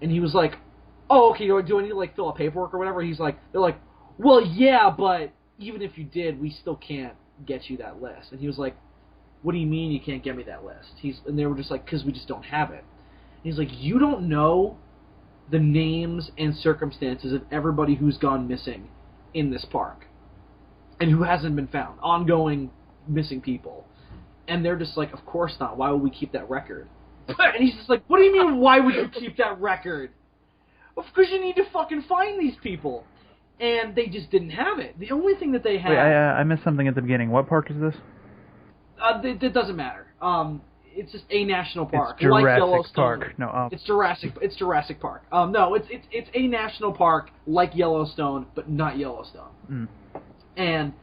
And he was like, "Oh, okay, do I need to like fill out paperwork or whatever?" They're like, "Well, yeah, but even if you did, we still can't get you that list." And he was like, "What do you mean you can't get me that list?" And they were just like, "'Cause we just don't have it." And he's like, "You don't know the names and circumstances of everybody who's gone missing in this park and who hasn't been found, ongoing missing people." And they're just like, "Of course not. Why would we keep that record?" And he's just like, "What do you mean, why would you keep that record?" "Because you need to fucking find these people." And they just didn't have it. The only thing that they had... Wait, I missed something at the beginning. What park is this? It doesn't matter. It's just a national park. It's Jurassic like Yellowstone. Park. No, It's Jurassic Park. No, it's a national park like Yellowstone, but not Yellowstone. Mm. And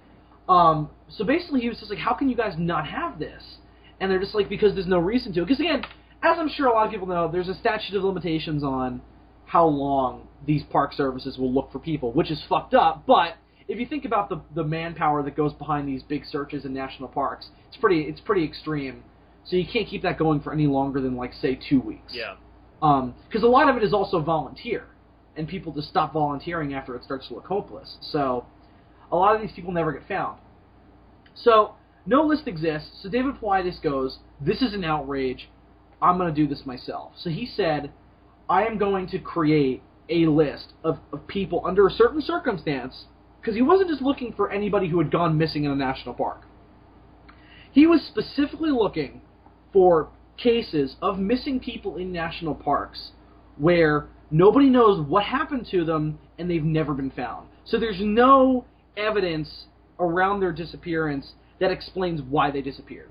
so basically he was just like, "How can you guys not have this?" And they're just like, "Because there's no reason to." Because again, as I'm sure a lot of people know, there's a statute of limitations on how long these park services will look for people, which is fucked up. But if you think about the manpower that goes behind these big searches in national parks, it's pretty extreme. So you can't keep that going for any longer than, like, say, 2 weeks. Yeah. Because a lot of it is also volunteer, and people just stop volunteering after it starts to look hopeless. So a lot of these people never get found. So no list exists. So David Paulides goes, "This is an outrage. I'm going to do this myself." So he said, "I am going to create a list of people under a certain circumstance," because he wasn't just looking for anybody who had gone missing in a national park. He was specifically looking for cases of missing people in national parks where nobody knows what happened to them and they've never been found. So there's no evidence around their disappearance that explains why they disappeared.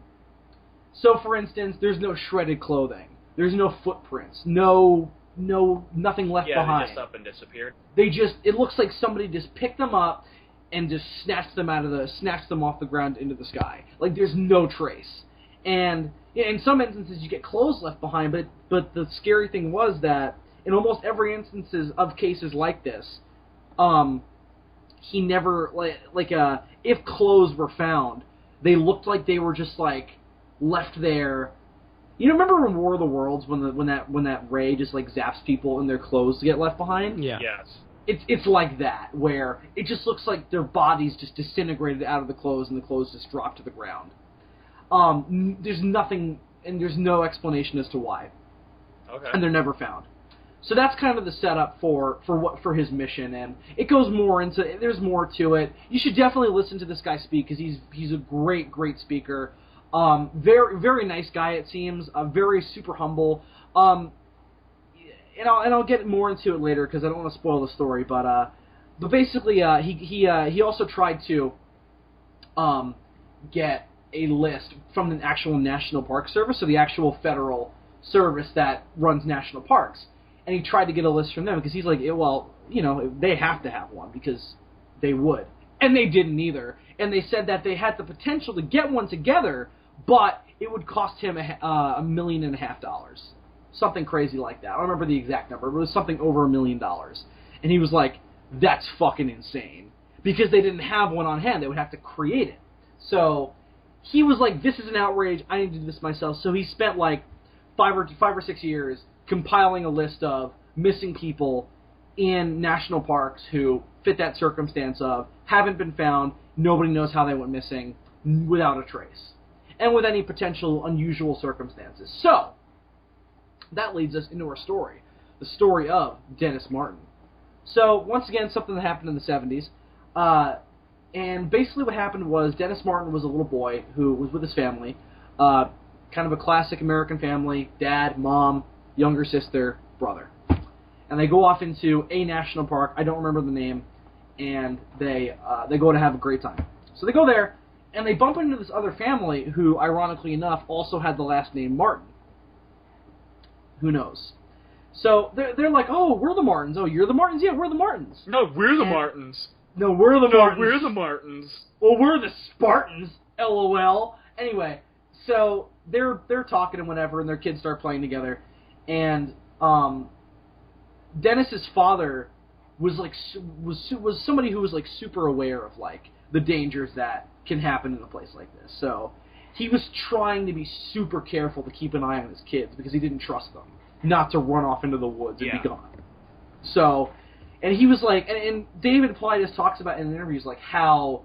So, for instance, there's no shredded clothing. There's no footprints. Nothing left behind. They just up and disappeared. It looks like somebody just picked them up and just snatched them off the ground into the sky. Like, there's no trace. And in some instances, you get clothes left behind, but the scary thing was that in almost every instances of cases like this, he never, if clothes were found, they looked like they were just, like, left there. You remember in War of the Worlds when that ray just, like, zaps people and their clothes get left behind? Yeah. Yes. It's like that, where it just looks like their bodies just disintegrated out of the clothes and the clothes just dropped to the ground. There's nothing, and there's no explanation as to why. Okay. And they're never found. So that's kind of the setup for his mission, and it goes more into, there's more to it. You should definitely listen to this guy speak, because he's a great speaker. Very, very nice guy, it seems. Very super humble. And I'll get more into it later, because I don't want to spoil the story, but basically, he also tried to get a list from the actual National Park Service, so the actual federal service that runs national parks. And he tried to get a list from them, because he's like, well, they have to have one, because they would. And they didn't either. And they said that they had the potential to get one together, but it would cost him $1.5 million. Something crazy like that. I don't remember the exact number, but it was something over $1 million. And he was like, that's fucking insane. Because they didn't have one on hand. They would have to create it. So he was like, this is an outrage. I need to do this myself. So he spent like 5 or 6 years compiling a list of missing people in national parks who fit that circumstance of haven't been found, nobody knows how they went missing, without a trace, and with any potential unusual circumstances. So, that leads us into our story, the story of Dennis Martin. So, once again, something that happened in the 70s, and basically what happened was Dennis Martin was a little boy who was with his family, kind of a classic American family, dad, mom, younger sister, brother. And they go off into a national park, I don't remember the name, and they go to have a great time. So they go there, and they bump into this other family who, ironically enough, also had the last name Martin. Who knows? So they're like, oh, we're the Martins. Oh, you're the Martins? Yeah, we're the Martins. No, we're the Martins. No, we're the Martins. No, we're the Martins. Well, we're the Spartans, LOL. Anyway, so they're talking and whatever, and their kids start playing together, and Dennis's father was somebody who was like super aware of like the dangers that can happen in a place like this. So he was trying to be super careful to keep an eye on his kids because he didn't trust them not to run off into the woods and be gone. So, and he was like, and David Paulides talks about in interviews like how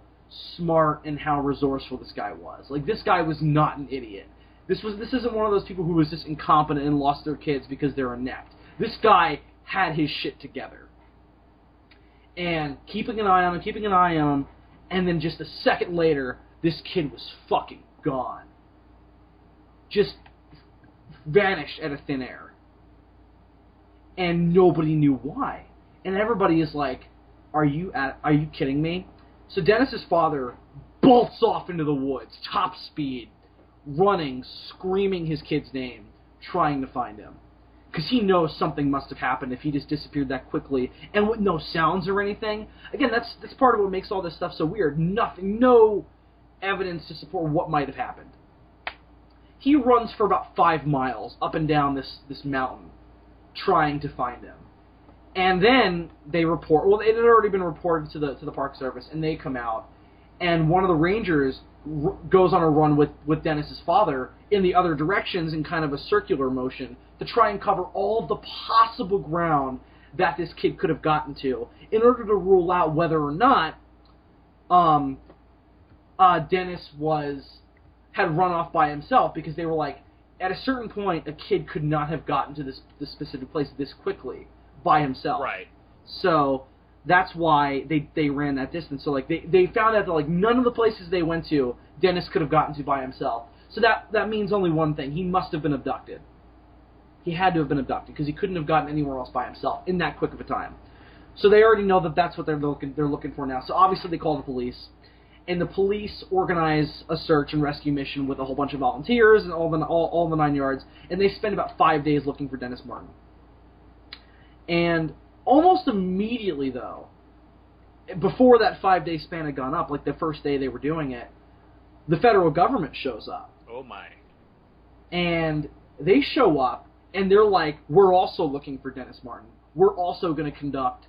smart and how resourceful this guy was. Like, this guy was not an idiot. This isn't one of those people who was just incompetent and lost their kids because they're inept. This guy had his shit together. And keeping an eye on him, and then just a second later, this kid was fucking gone. Just vanished out of thin air. And nobody knew why. And everybody is like, are you kidding me? So Dennis's father bolts off into the woods, top speed, running, screaming his kid's name, trying to find him. Because he knows something must have happened if he just disappeared that quickly, and with no sounds or anything. Again, that's part of what makes all this stuff so weird. No evidence to support what might have happened. He runs for about 5 miles up and down this mountain, trying to find him. And then they report, well, it had already been reported to the Park Service, and they come out, and one of the rangers goes on a run with Dennis's father in the other directions in kind of a circular motion to try and cover all of the possible ground that this kid could have gotten to in order to rule out whether or not Dennis had run off by himself, because they were like, at a certain point, a kid could not have gotten to this specific place this quickly by himself. Right. So that's why they ran that distance. So like they found out that like none of the places they went to, Dennis could have gotten to by himself. So that means only one thing: he must have been abducted. He had to have been abducted because he couldn't have gotten anywhere else by himself in that quick of a time. So they already know that that's what they're looking for now. So obviously they call the police, and the police organize a search and rescue mission with a whole bunch of volunteers and all the 9 yards, and they spend about 5 days looking for Dennis Martin. And almost immediately, though, before that 5-day span had gone up, like the first day they were doing it, the federal government shows up. Oh my. And they show up, and they're like, we're also looking for Dennis Martin. We're also going to conduct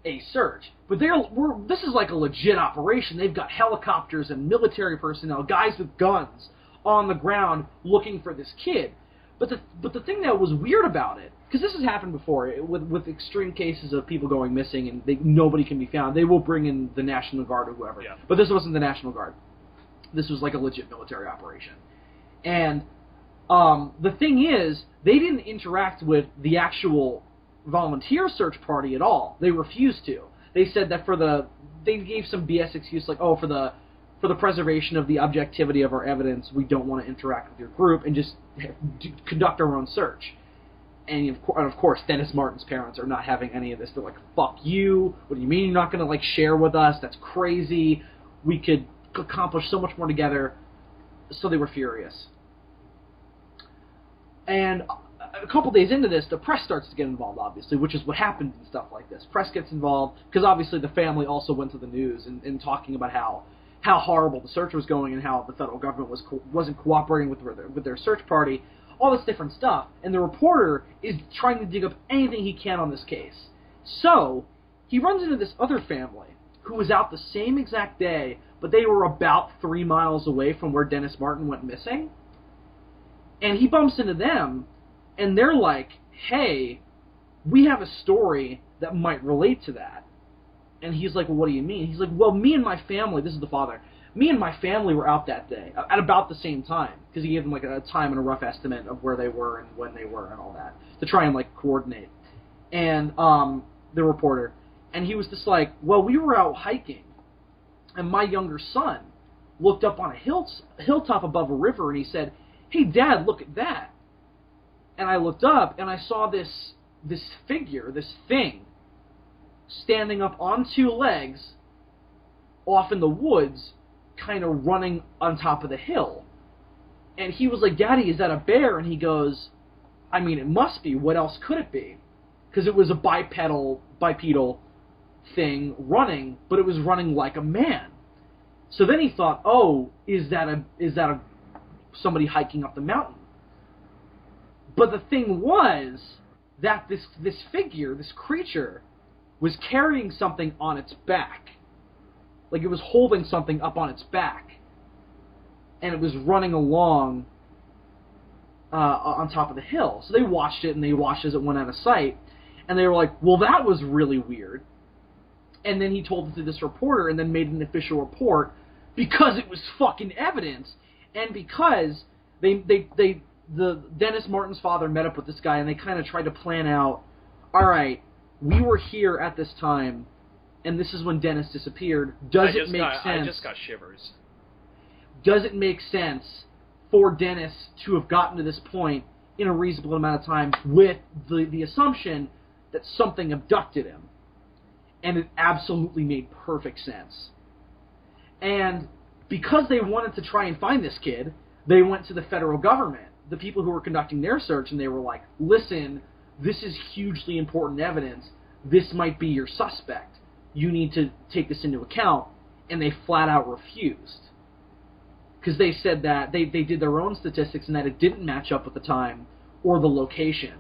a search. But this is like a legit operation. They've got helicopters and military personnel, guys with guns, on the ground looking for this kid. But the thing that was weird about it, because this has happened before with extreme cases of people going missing and nobody can be found, they will bring in the National Guard or whoever. Yeah. But this wasn't the National Guard. This was like a legit military operation. And the thing is, they didn't interact with the actual volunteer search party at all. They refused to. They said that they gave some BS excuse like, oh, for the preservation of the objectivity of our evidence, we don't want to interact with your group and just conduct our own search. And of course, Dennis Martin's parents are not having any of this. They're like, fuck you. What do you mean you're not going to like share with us? That's crazy. We could accomplish so much more together. So they were furious. And a couple days into this, the press starts to get involved, obviously, which is what happens in stuff like this. Press gets involved, because obviously the family also went to the news and talking about how horrible the search was going and how the federal government wasn't cooperating with their search party, all this different stuff. And the reporter is trying to dig up anything he can on this case. So, he runs into this other family who was out the same exact day, but they were about 3 miles away from where Dennis Martin went missing. And he bumps into them, and they're like, hey, we have a story that might relate to that. And he's like, well, what do you mean? He's like, well, me and my family, this is the father, me and my family were out that day at about the same time, because he gave them like a time and a rough estimate of where they were and when they were and all that, to try and like coordinate. And the reporter, and he was just like, well, we were out hiking, and my younger son looked up on a hilltop above a river, and he said, hey, Dad, look at that. And I looked up, and I saw this figure, this thing, standing up on 2 legs off in the woods, kind of running on top of the hill. And he was like, Daddy, is that a bear? And he goes, I mean, it must be. What else could it be? Because it was a bipedal thing running, but it was running like a man. So then he thought, oh, is that somebody hiking up the mountain? But the thing was that this figure, this creature, was carrying something on its back. Like it was holding something up on its back. And it was running along on top of the hill. So they watched it, and they watched as it went out of sight. And they were like, well, that was really weird. And then he told it to this reporter and then made an official report because it was fucking evidence. And because the Dennis Martin's father met up with this guy, and they kind of tried to plan out, all right, we were here at this time, and this is when Dennis disappeared. Does it make sense? I just got shivers. Does it make sense for Dennis to have gotten to this point in a reasonable amount of time with the assumption that something abducted him? And it absolutely made perfect sense. And because they wanted to try and find this kid, they went to the federal government, the people who were conducting their search, and they were like, listen, this is hugely important evidence. This might be your suspect. You need to take this into account. And they flat out refused. Because they said that they did their own statistics and that it didn't match up with the time or the location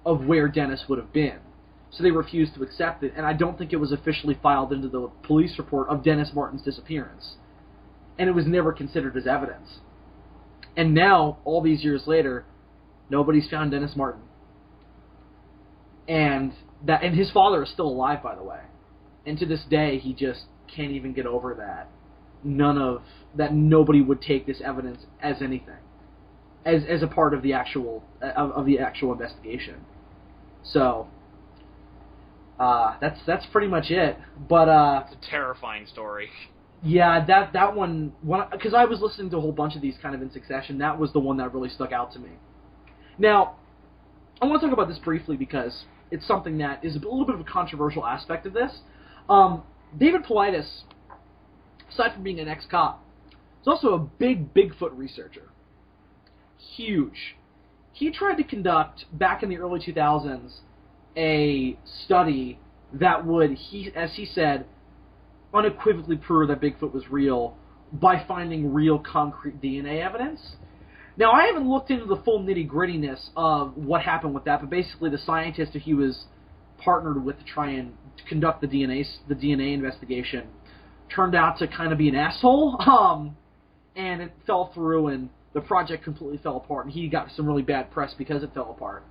of where Dennis would have been. So they refused to accept it, and I don't think it was officially filed into the police report of Dennis Martin's disappearance. And it was never considered as evidence. And now, all these years later, nobody's found Dennis Martin. And his father is still alive, by the way. And to this day, he just can't even get over that. Nobody would take this evidence as anything, as a part of the actual investigation. So that's pretty much it. But it's a terrifying story. Yeah, that one, because I was listening to a whole bunch of these kind of in succession. That was the one that really stuck out to me. Now, I want to talk about this briefly because it's something that is a little bit of a controversial aspect of this. David Paulides, aside from being an ex-cop, is also a big Bigfoot researcher. Huge. He tried to conduct, back in the early 2000s, a study that would, as he said, unequivocally prove that Bigfoot was real by finding real concrete DNA evidence. Now, I haven't looked into the full nitty-grittiness of what happened with that, but basically the scientist who he was partnered with to try and conduct the DNA investigation turned out to kind of be an asshole, and it fell through, and the project completely fell apart, and he got some really bad press because it fell apart.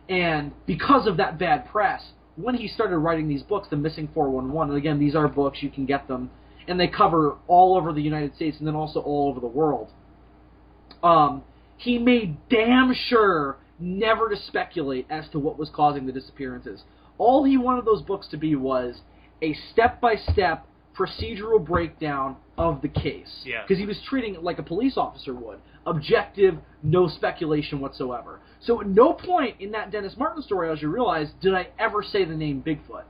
And because of that bad press, when he started writing these books, The Missing 411, and again, these are books, you can get them, and they cover all over the United States and then also all over the world, he made damn sure never to speculate as to what was causing the disappearances. All he wanted those books to be was a step-by-step procedural breakdown of the case. Yeah. Because he was treating it like a police officer would. Objective, no speculation whatsoever. So at no point in that Dennis Martin story, as you realize, did I ever say the name Bigfoot.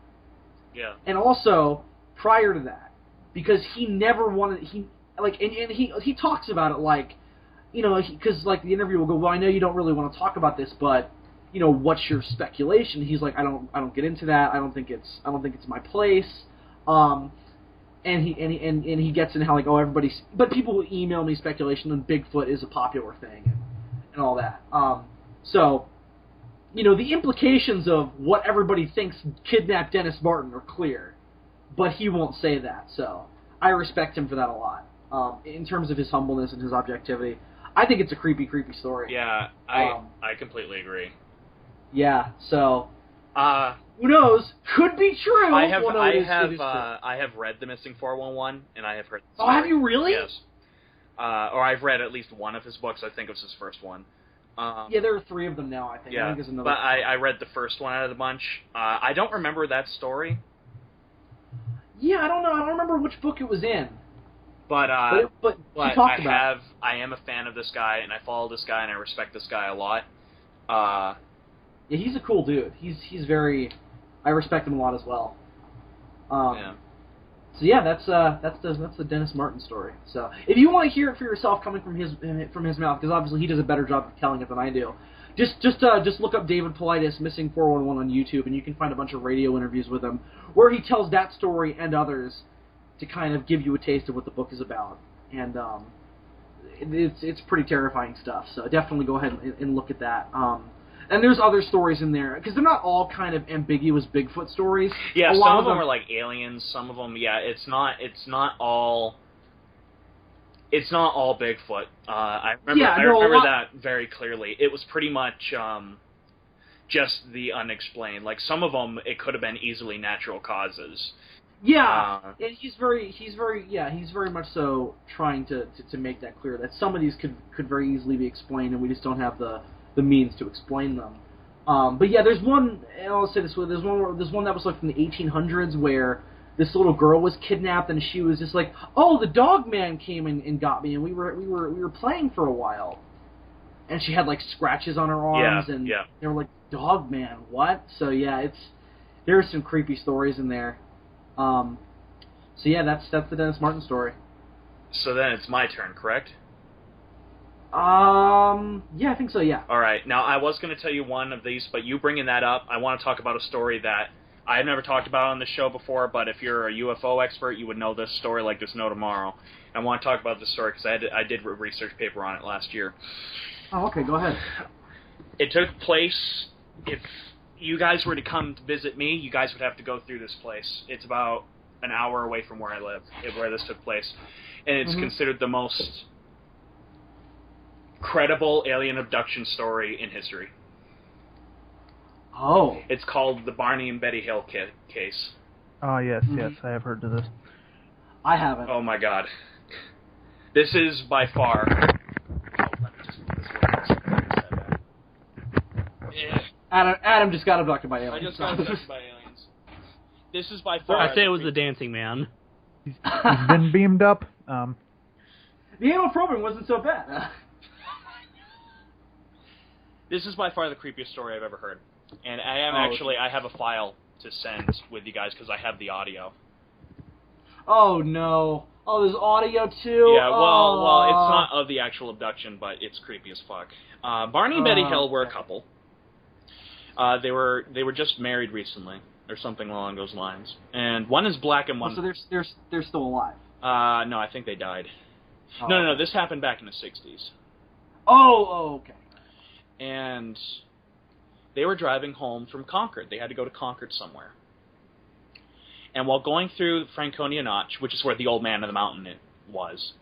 Yeah. And also, prior to that, because he never wanted, he talks about it like, because the interview will go, well, I know you don't really want to talk about this, but, what's your speculation? He's like, I don't get into that. I don't think it's my place. And he gets in how like, oh, but people will email me speculation and Bigfoot is a popular thing and all that. So, the implications of what everybody thinks kidnapped Dennis Martin are clear, but he won't say that. So I respect him for that a lot. In terms of his humbleness and his objectivity, I think it's a creepy story. Yeah, I completely agree. Yeah, so who knows? Could be true. I have read The Missing 411, and I have heard. Oh, have you really? Yes. Or I've read at least one of his books. I think it was his first one. Yeah, there are 3 of them now, I think. Yeah, I think there's another. But I read the first one out of the bunch. I don't remember that story. Yeah, I don't know. I don't remember which book it was in. But she talked about it. I am a fan of this guy, and I follow this guy, and I respect this guy a lot. Yeah, he's a cool dude. He's very. I respect him a lot as well. Yeah. So yeah, that's the Dennis Martin story. So if you want to hear it for yourself, coming from his mouth, because obviously he does a better job of telling it than I do. Just look up David Paulides Missing 411 on YouTube, and you can find a bunch of radio interviews with him where he tells that story and others to kind of give you a taste of what the book is about. And it's pretty terrifying stuff. So definitely go ahead and look at that. And there's other stories in there, because they're not all kind of ambiguous Bigfoot stories. Yeah, some of them are like aliens. Some of them, yeah, it's not all Bigfoot. I remember that very clearly. It was pretty much just the unexplained. Like some of them, it could have been easily natural causes. Yeah, and he's very much so trying to make that clear that some of these could very easily be explained, and we just don't have the means to explain them. But yeah, there's one. And I'll say this way: there's one that was like from the 1800s where this little girl was kidnapped, and she was just like, "Oh, the dog man came and got me, and we were playing for a while." And she had like scratches on her arms, and they were like, "Dog man, what?" So yeah, there are some creepy stories in there. So yeah, that's the Dennis Martin story. So then it's my turn, correct? Yeah, I think so, yeah. All right. Now, I was going to tell you one of these, but you bringing that up, I want to talk about a story that I've never talked about on the show before, but if you're a UFO expert, you would know this story like there's no tomorrow. I want to talk about this story because I did a research paper on it last year. Oh, okay, go ahead. It took place, if you guys were to come to visit me, you guys would have to go through this place. It's about an hour away from where I live, where this took place. And it's considered the most credible alien abduction story in history. Oh. It's called the Barney and Betty Hill case. Oh, yes, I have heard of this. I haven't. Oh my god. This is by far... Oh, let me just move this way. Adam just got abducted by aliens. I just got abducted by aliens. This is by far... I say it was the dancing man. He's been beamed up. The anal probing wasn't so bad. This is by far the creepiest story I've ever heard. And I have a file to send with you guys because I have the audio. Oh, no. Oh, there's audio, too? Yeah, well, it's not of the actual abduction, but it's creepy as fuck. Barney and Betty Hill were a couple. They were just married recently, or something along those lines. And one is black and one... So they're still alive? No, I think they died. Oh. No, this happened back in the 60s. Oh, okay. And they were driving home from Concord. They had to go to Concord somewhere. And while going through Franconia Notch, which is where the Old Man of the Mountain was,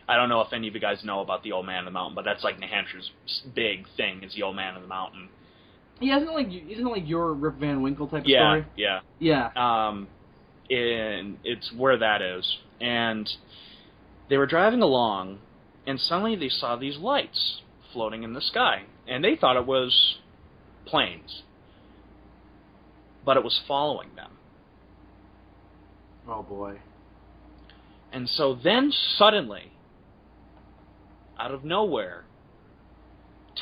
I don't know if any of you guys know about the Old Man of the Mountain, but that's like New Hampshire's big thing, is the Old Man of the Mountain. Yeah, isn't it like your Rip Van Winkle type of story? Yeah. And it's where that is. And they were driving along, and suddenly they saw these lights floating in the sky. And they thought it was planes. But it was following them. Oh, boy. And so then, suddenly, out of nowhere,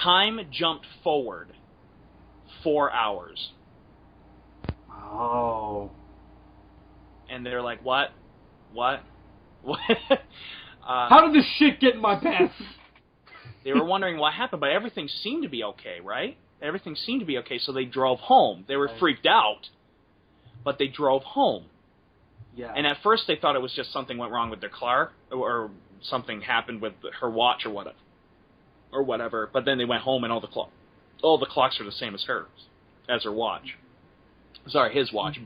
time jumped forward 4 hours. Oh. And they're like, what? How did this shit get in my pants? They were wondering what happened, but everything seemed to be okay, right? Everything seemed to be okay, so they drove home. They were freaked out, but they drove home. Yeah. And at first they thought it was just something went wrong with their car, or something happened with her watch or whatever. But then they went home and all the clocks were the same as her watch. Sorry, his watch,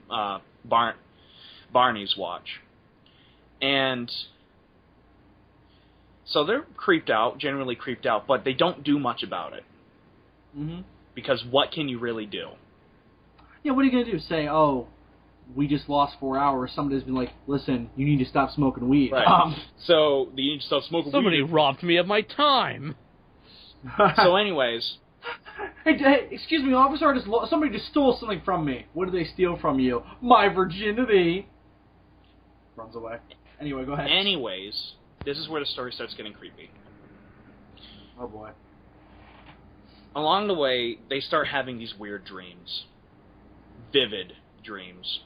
Barney's watch. And so they're generally creeped out, but they don't do much about it. Mm-hmm. Because what can you really do? Yeah, what are you going to do? Say, oh, we just lost 4 hours. Somebody's been like, listen, you need to stop smoking weed. Right. So you need to stop smoking Somebody weed. robbed me of my time. So anyways... Hey, excuse me, officer, somebody just stole something from me. What did they steal from you? My virginity. Runs away. Anyway, go ahead. Anyways, this is where the story starts getting creepy. Oh, boy. Along the way, they start having these weird dreams. Vivid dreams.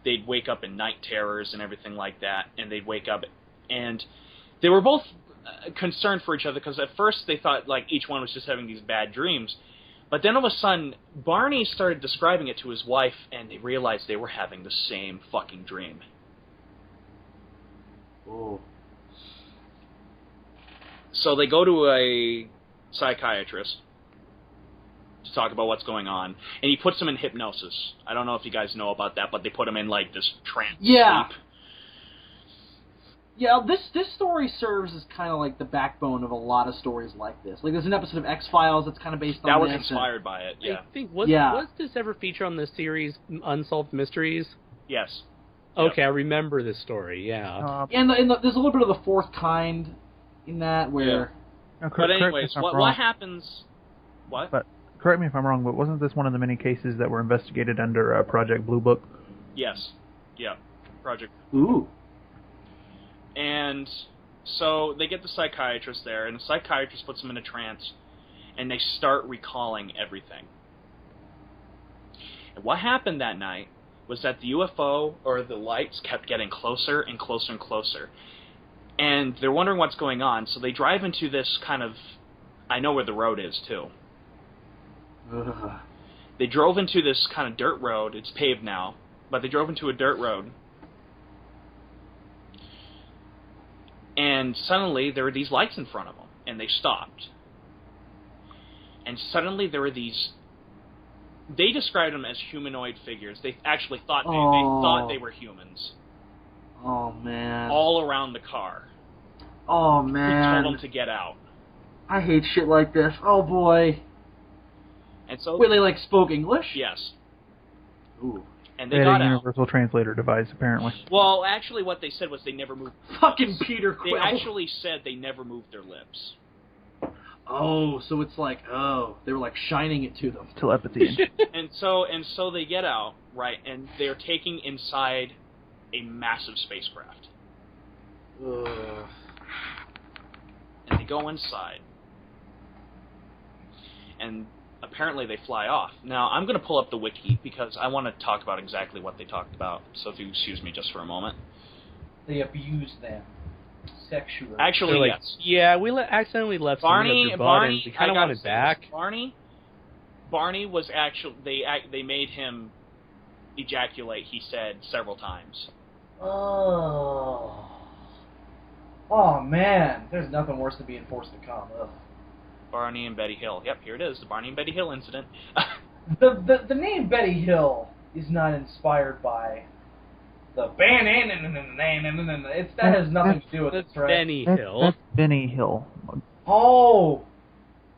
They'd wake up in night terrors and everything like that, and they'd wake up, and they were both concerned for each other, because at first they thought like each one was just having these bad dreams, but then all of a sudden Barney started describing it to his wife, and they realized they were having the same fucking dream. Oh. So they go to a psychiatrist to talk about what's going on, and he puts them in hypnosis. I don't know if you guys know about that, but they put them in like this trance sleep. Yeah, this story serves as kind of like the backbone of a lot of stories like this. Like, there's an episode of X-Files that's kind of based on that this. was inspired by it, yeah. I think, was this ever featured on this series, Unsolved Mysteries? Yes. Okay, I remember this story, yeah. And there's a little bit of the fourth kind in that, where... Yeah. But anyways, what happens... What? But correct me if I'm wrong, but wasn't this one of the many cases that were investigated under Project Blue Book? Yes. Yeah. Project... Ooh. And so they get the psychiatrist there, and the psychiatrist puts them in a trance, and they start recalling everything. And what happened that night was that the UFO, or the lights, kept getting closer and closer and closer. And they're wondering what's going on, so they drive into this kind of... I know where the road is, too. Ugh. They drove into this kind of dirt road. It's paved now, but they drove into a dirt road. And suddenly, there were these lights in front of them, and they stopped. And suddenly, there were these... They described them as humanoid figures. They actually thought they thought they were humans. Oh, man. All around the car. Oh, Who man. told them to get out. I hate shit like this. Oh, boy. And so... Wait, they, like, spoke English? Yes. Ooh. And They they had got a out. universal translator device, apparently. Well, actually, what they said was they never moved... Fucking Peter Quill. They actually said they never moved their lips. Oh, so it's like, they were like shining it to them. Telepathy. And so they get out, right, and they're taking inside a massive spacecraft. Ugh. And they go inside. And apparently they fly off. Now, I'm going to pull up the wiki because I want to talk about exactly what they talked about. So if you excuse me just for a moment. They abused them sexually. Actually, Like, yes. yeah, we accidentally left Barney, something up your butt, and we kind I of gotta want it say back. this. Barney was actually they made him ejaculate. He said several times. Oh. Oh, man. There's nothing worse than being forced to come. Ugh. Barney and Betty Hill. Yep, here it is, the Barney and Betty Hill incident. The name Betty Hill is not inspired by the band. That has nothing to do with it, That's right? Benny Hill. That's Benny Hill. Oh,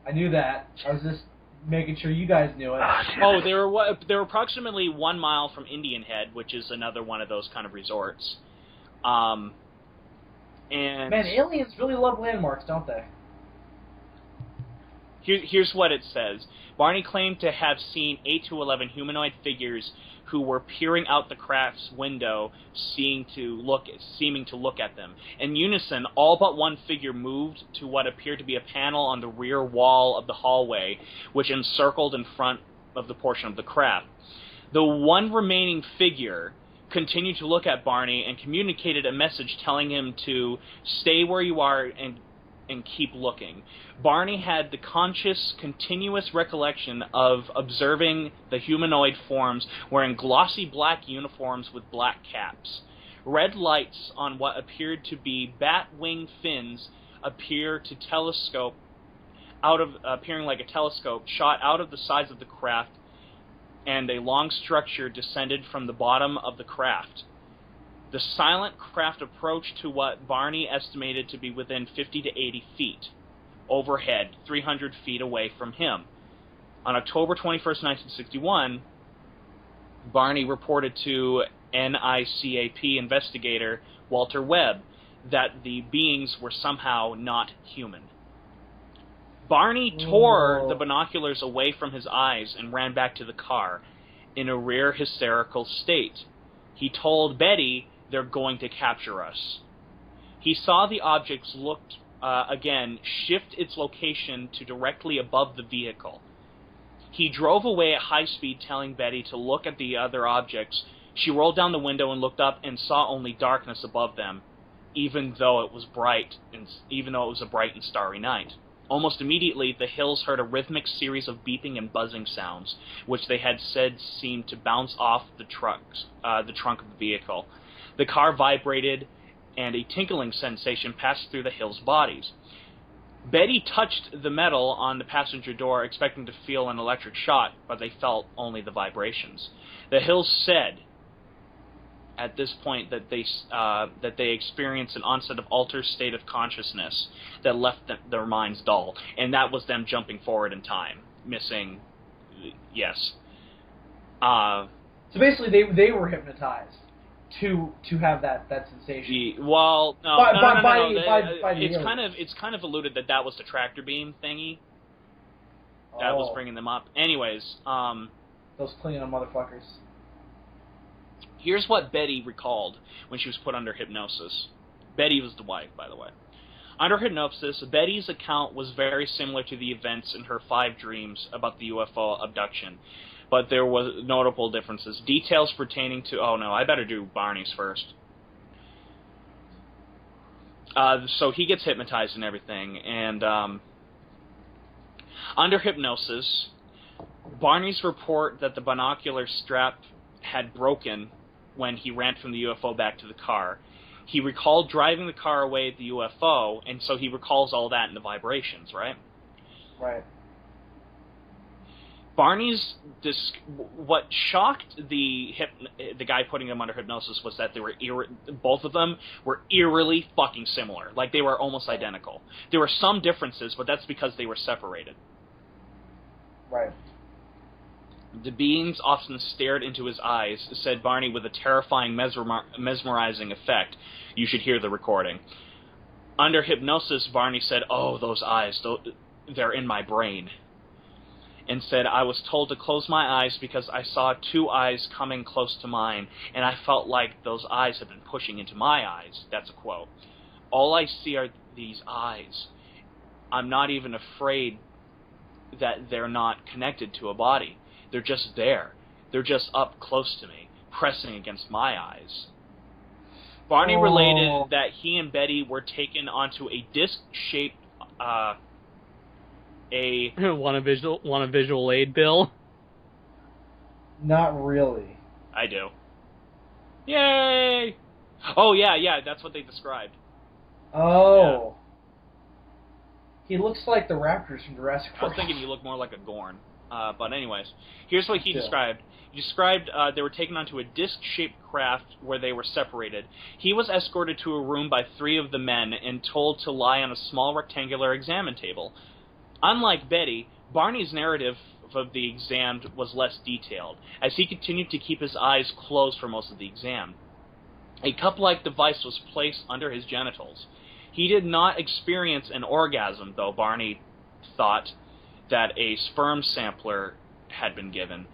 I knew that. I was just making sure you guys knew it. Oh, they were approximately 1 mile from Indian Head, which is another one of those kind of resorts. And Man, aliens really love landmarks, don't they? Here's what it says. Barney claimed to have seen 8 to 11 humanoid figures who were peering out the craft's window, seeming to look at them. In unison, all but one figure moved to what appeared to be a panel on the rear wall of the hallway, which encircled in front of the portion of the craft. The one remaining figure continued to look at Barney and communicated a message telling him to stay where you are and and keep looking. Barney had the conscious, continuous recollection of observing the humanoid forms wearing glossy black uniforms with black caps. Red lights on what appeared to be bat wing fins appearing like a telescope, shot out of the sides of the craft, and a long structure descended from the bottom of the craft. The silent craft approached to what Barney estimated to be within 50 to 80 feet overhead, 300 feet away from him. On October 21st, 1961, Barney reported to NICAP investigator Walter Webb that the beings were somehow not human. Barney tore the binoculars away from his eyes and ran back to the car in a rare hysterical state. He told Betty, "They're going to capture us." He saw the objects shift its location to directly above the vehicle. He drove away at high speed, telling Betty to look at the other objects. She rolled down the window and looked up and saw only darkness above them, even though it was a bright and starry night. Almost immediately, the hills heard a rhythmic series of beeping and buzzing sounds, which they had said seemed to bounce off the trunk of the vehicle. The car vibrated, and a tinkling sensation passed through the hills' bodies. Betty touched the metal on the passenger door, expecting to feel an electric shock, but they felt only the vibrations. The hills said, at this point, that they experienced an onset of altered state of consciousness that left their minds dull, and that was them jumping forward in time, missing. Yes. So basically, they were hypnotized to have that sensation. No. It's kind of alluded that was the tractor beam thingy that was bringing them up. Anyways, those Klingon motherfuckers. Here's what Betty recalled when she was put under hypnosis. Betty was the wife, by the way. Under hypnosis, Betty's account was very similar to the events in her 5 dreams about the UFO abduction, but there was notable differences. Details pertaining to... Oh, no, I better do Barney's first. So he gets hypnotized and everything, and under hypnosis, Barney's report that the binocular strap had broken when he ran from the UFO back to the car. He recalled driving the car away at the UFO, and so he recalls all that in the vibrations, right? Right. Barney's what shocked the guy putting him under hypnosis was that they were both of them were eerily fucking similar. Like, they were almost identical. There were some differences, but that's because they were separated. Right. The beings often stared into his eyes, said Barney with a terrifying, mesmerizing effect. You should hear the recording. Under hypnosis, Barney said, "Oh, those eyes, they're in my brain." And said, "I was told to close my eyes because I saw 2 eyes coming close to mine, and I felt like those eyes had been pushing into my eyes." That's a quote. "All I see are these eyes. I'm not even afraid that they're not connected to a body. They're just there. They're just up close to me, pressing against my eyes." Barney related that he and Betty were taken onto a disc-shaped Want a visual aid, Bill? Not really. I do. Yay! Oh, yeah, that's what they described. Oh. Yeah. He looks like the raptors from Jurassic Park. I was thinking you look more like a Gorn. But anyways, here's what he described. He described they were taken onto a disc-shaped craft where they were separated. He was escorted to a room by 3 of the men and told to lie on a small rectangular examen table. Unlike Betty, Barney's narrative of the exam was less detailed, as he continued to keep his eyes closed for most of the exam. A cup-like device was placed under his genitals. He did not experience an orgasm, though Barney thought that a sperm sampler had been given.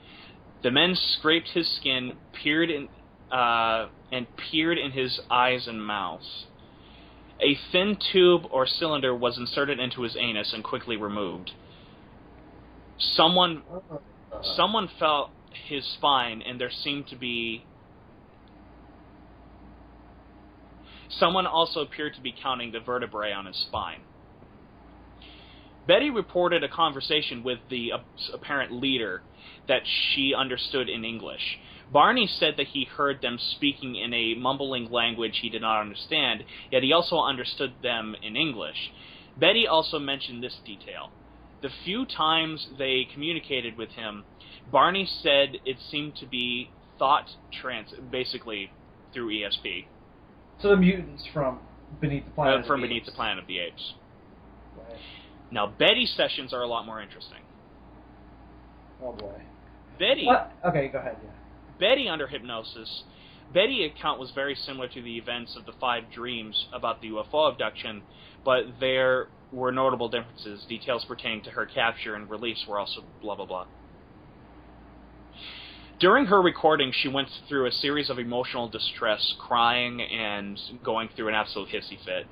The men scraped his skin, peered in his eyes and mouths. A thin tube or cylinder was inserted into his anus and quickly removed. Someone felt his spine, and there seemed to be... Someone also appeared to be counting the vertebrae on his spine. Betty reported a conversation with the apparent leader that she understood in English. Barney said that he heard them speaking in a mumbling language he did not understand, yet he also understood them in English. Betty also mentioned this detail. The few times they communicated with him, Barney said it seemed to be basically through ESP. So the mutants from Beneath the Planet from Beneath the Planet of the Apes. Right. Now, Betty's sessions are a lot more interesting. Oh boy. Betty... What? Okay, go ahead, yeah. Betty under hypnosis... Betty's account was very similar to the events of the 5 dreams about the UFO abduction, but there were notable differences. Details pertaining to her capture and release were also blah blah blah. During her recording, she went through a series of emotional distress, crying and going through an absolute hissy fit.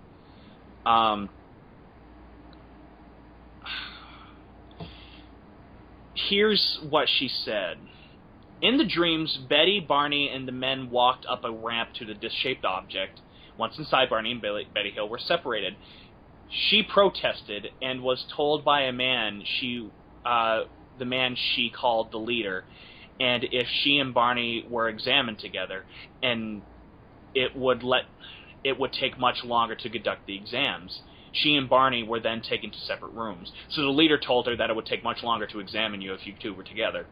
Here's what she said. In the dreams, Betty, Barney, and the men walked up a ramp to the disc-shaped object. Once inside, Barney and Betty Hill were separated. She protested and was told by a man the man she called the leader, and if she and Barney were examined together, and it would take much longer to conduct the exams. She and Barney were then taken to separate rooms. So the leader told her that it would take much longer to examine you if you two were together.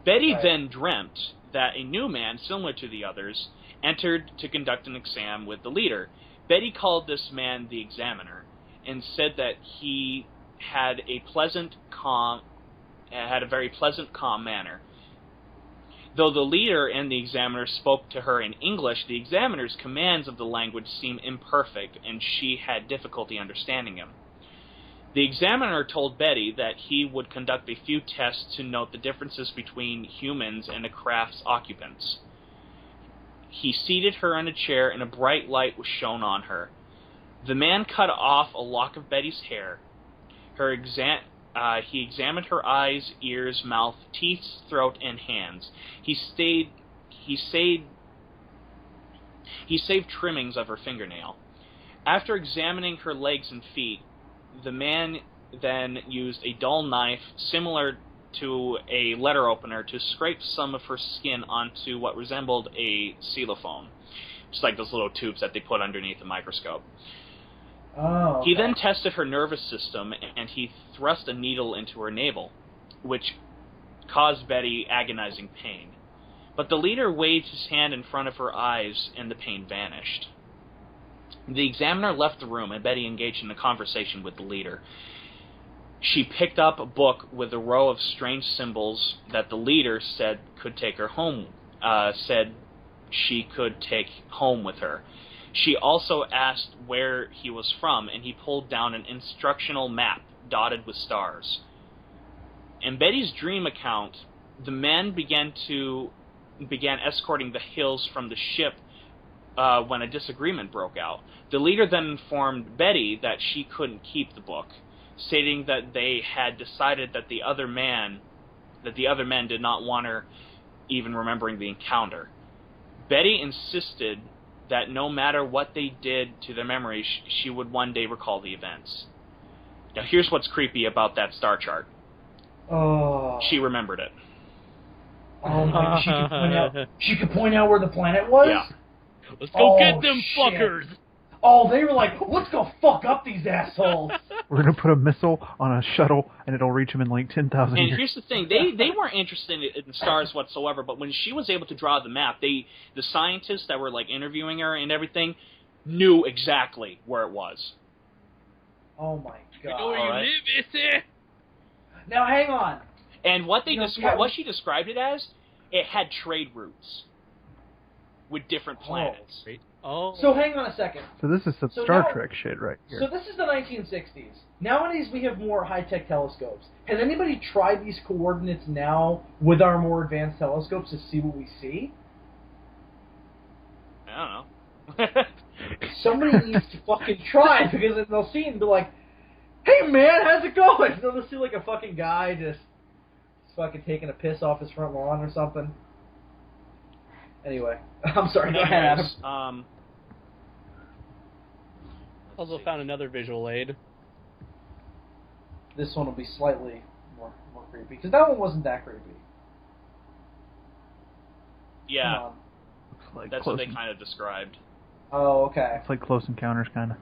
Betty then dreamt that a new man, similar to the others, entered to conduct an exam with the leader. Betty called this man the examiner and said that he had a very pleasant, calm manner. Though the leader and the examiner spoke to her in English, the examiner's commands of the language seemed imperfect, and she had difficulty understanding him. The examiner told Betty that he would conduct a few tests to note the differences between humans and the craft's occupants. He seated her in a chair, and a bright light was shone on her. The man cut off a lock of Betty's hair. He examined her eyes, ears, mouth, teeth, throat, and hands. He saved trimmings of her fingernail. After examining her legs and feet, the man then used a dull knife similar to a letter opener to scrape some of her skin onto what resembled a cellophane. Just like those little tubes that they put underneath the microscope. Oh, okay. He then tested her nervous system, and he thrust a needle into her navel, which caused Betty agonizing pain. But the leader waved his hand in front of her eyes, and the pain vanished. The examiner left the room, and Betty engaged in a conversation with the leader. She picked up a book with a row of strange symbols that the leader said could take her home. Said she could take home with her. She also asked where he was from, and he pulled down an instructional map dotted with stars. In Betty's dream account, the men began escorting the Hills from the ship when a disagreement broke out. The leader then informed Betty that she couldn't keep the book, stating that they had decided that the other men did not want her even remembering the encounter. Betty insisted that no matter what they did to their memories, she would one day recall the events. Now here's what's creepy about that star chart. Oh. She remembered it. Oh my! She could point out where the planet was. Yeah. Let's go get them fuckers. Oh, they were like, let's go fuck up these assholes. We're gonna put a missile on a shuttle, and it'll reach them in like 10,000 years. And here's the thing: they weren't interested in the stars whatsoever. But when she was able to draw the map, the scientists that were like interviewing her and everything knew exactly where it was. Oh my god! We know where you live, Issy. Now hang on. And what she described it as, it had trade routes with different planets. Oh. So hang on a second. So this is some Star Trek shit right here. So this is the 1960s. Nowadays we have more high-tech telescopes. Has anybody tried these coordinates now with our more advanced telescopes to see what we see? I don't know. Somebody needs to fucking try it, because they'll see it and be like, hey man, how's it going? And they'll see like a fucking guy just fucking taking a piss off his front lawn or something. Anyway, I'm sorry, go ahead, Adam. Also found another visual aid. this one will be slightly more creepy. Because that one wasn't that creepy. Yeah, Looks like that's what they kind of described. Oh, okay. It's like Close Encounters, kind of.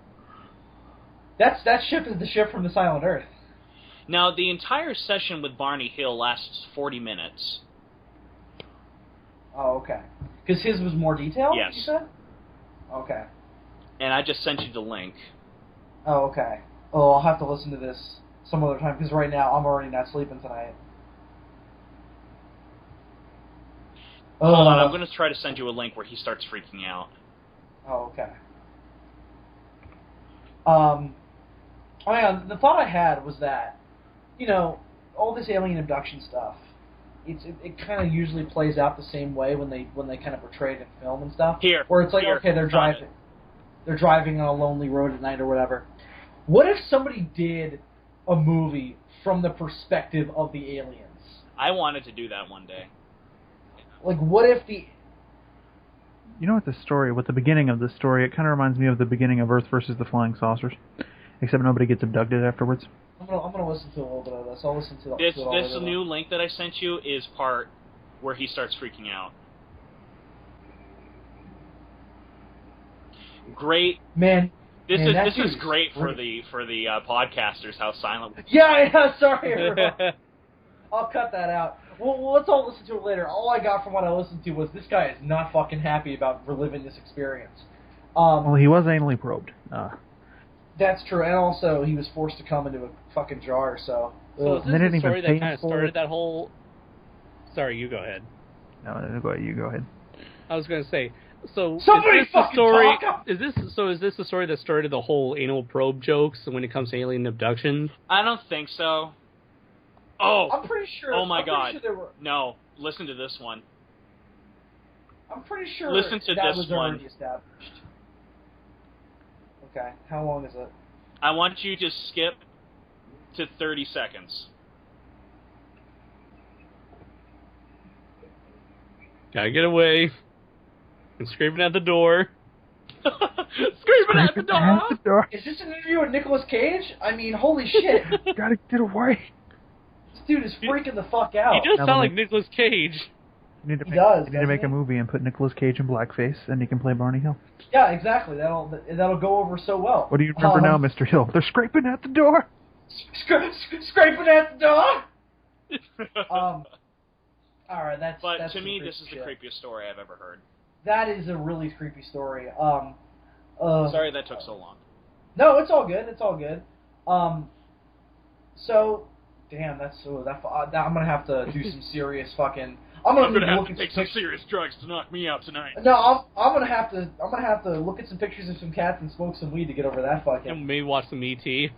That ship is the ship from the Silent Earth. Now, the entire session with Barney Hill lasts 40 minutes. Oh, okay. Because his was more detailed, Yes. you said? Okay. And I just sent you the link. Oh, okay. Oh, I'll have to listen to this some other time, because right now I'm already not sleeping tonight. Hold on, I'm going to try to send you a link where he starts freaking out. Oh, okay. Oh, yeah, the thought I had was that, you know, all this alien abduction stuff, it kind of usually plays out the same way when they kind of portray it in film and stuff. Here. Where it's like, here, okay, they're driving on a lonely road at night or whatever. What if somebody did a movie from the perspective of the aliens? I wanted to do that one day. Like, what if the... You know what the beginning of the story, it kind of reminds me of the beginning of Earth versus the Flying Saucers. Except nobody gets abducted afterwards. I'm gonna listen to a little bit of this. I'll listen to This new link that I sent you is part where he starts freaking out. Great. Man, This man, is great for the podcasters. How silent. Yeah, sorry, everyone. I'll cut that out. Well, let's all listen to it later. All I got from what I listened to was this guy is not fucking happy about reliving this experience. Well, he was anally probed. That's true, and also he was forced to come into a fucking jar. So So is They didn't this the even story pay that kind of for started it. that whole... Sorry, you go ahead. No, you go ahead. I was going to say, so Somebody is this the fucking story? talk! Is this the story that started the whole anal probe jokes when it comes to alien abduction? I don't think so. Oh. I'm pretty sure. Oh my God. Sure there were, No. Listen to this one. I'm pretty sure Listen to that this was one. already established. Okay, how long is it? I want you to skip to 30 seconds. Gotta get away. I'm screaming at the door. Screaming at the door! Is this an interview with Nicolas Cage? I mean, holy shit. Gotta get away. This dude is freaking the fuck out. He does Now sound let like me- Nicolas Cage. You need to He make, does, you need to make doesn't a he? movie and put Nicolas Cage in blackface, and he can play Barney Hill. Yeah, exactly. That'll go over so well. What do you remember now, Mr. Hill? They're scraping at the door. Scraping at the door. All right, that's. But that's to me, some this is the creepy shit. creepiest story I've ever heard. That is a really creepy story. Sorry that took so long. No, it's all good. It's all good. So, damn, that's I'm gonna have to do some serious fucking. I'm gonna have look to at take some serious drugs to knock me out tonight. No, I'm gonna have to look at some pictures of some cats and smoke some weed to get over that fucking. And maybe watch some E.T.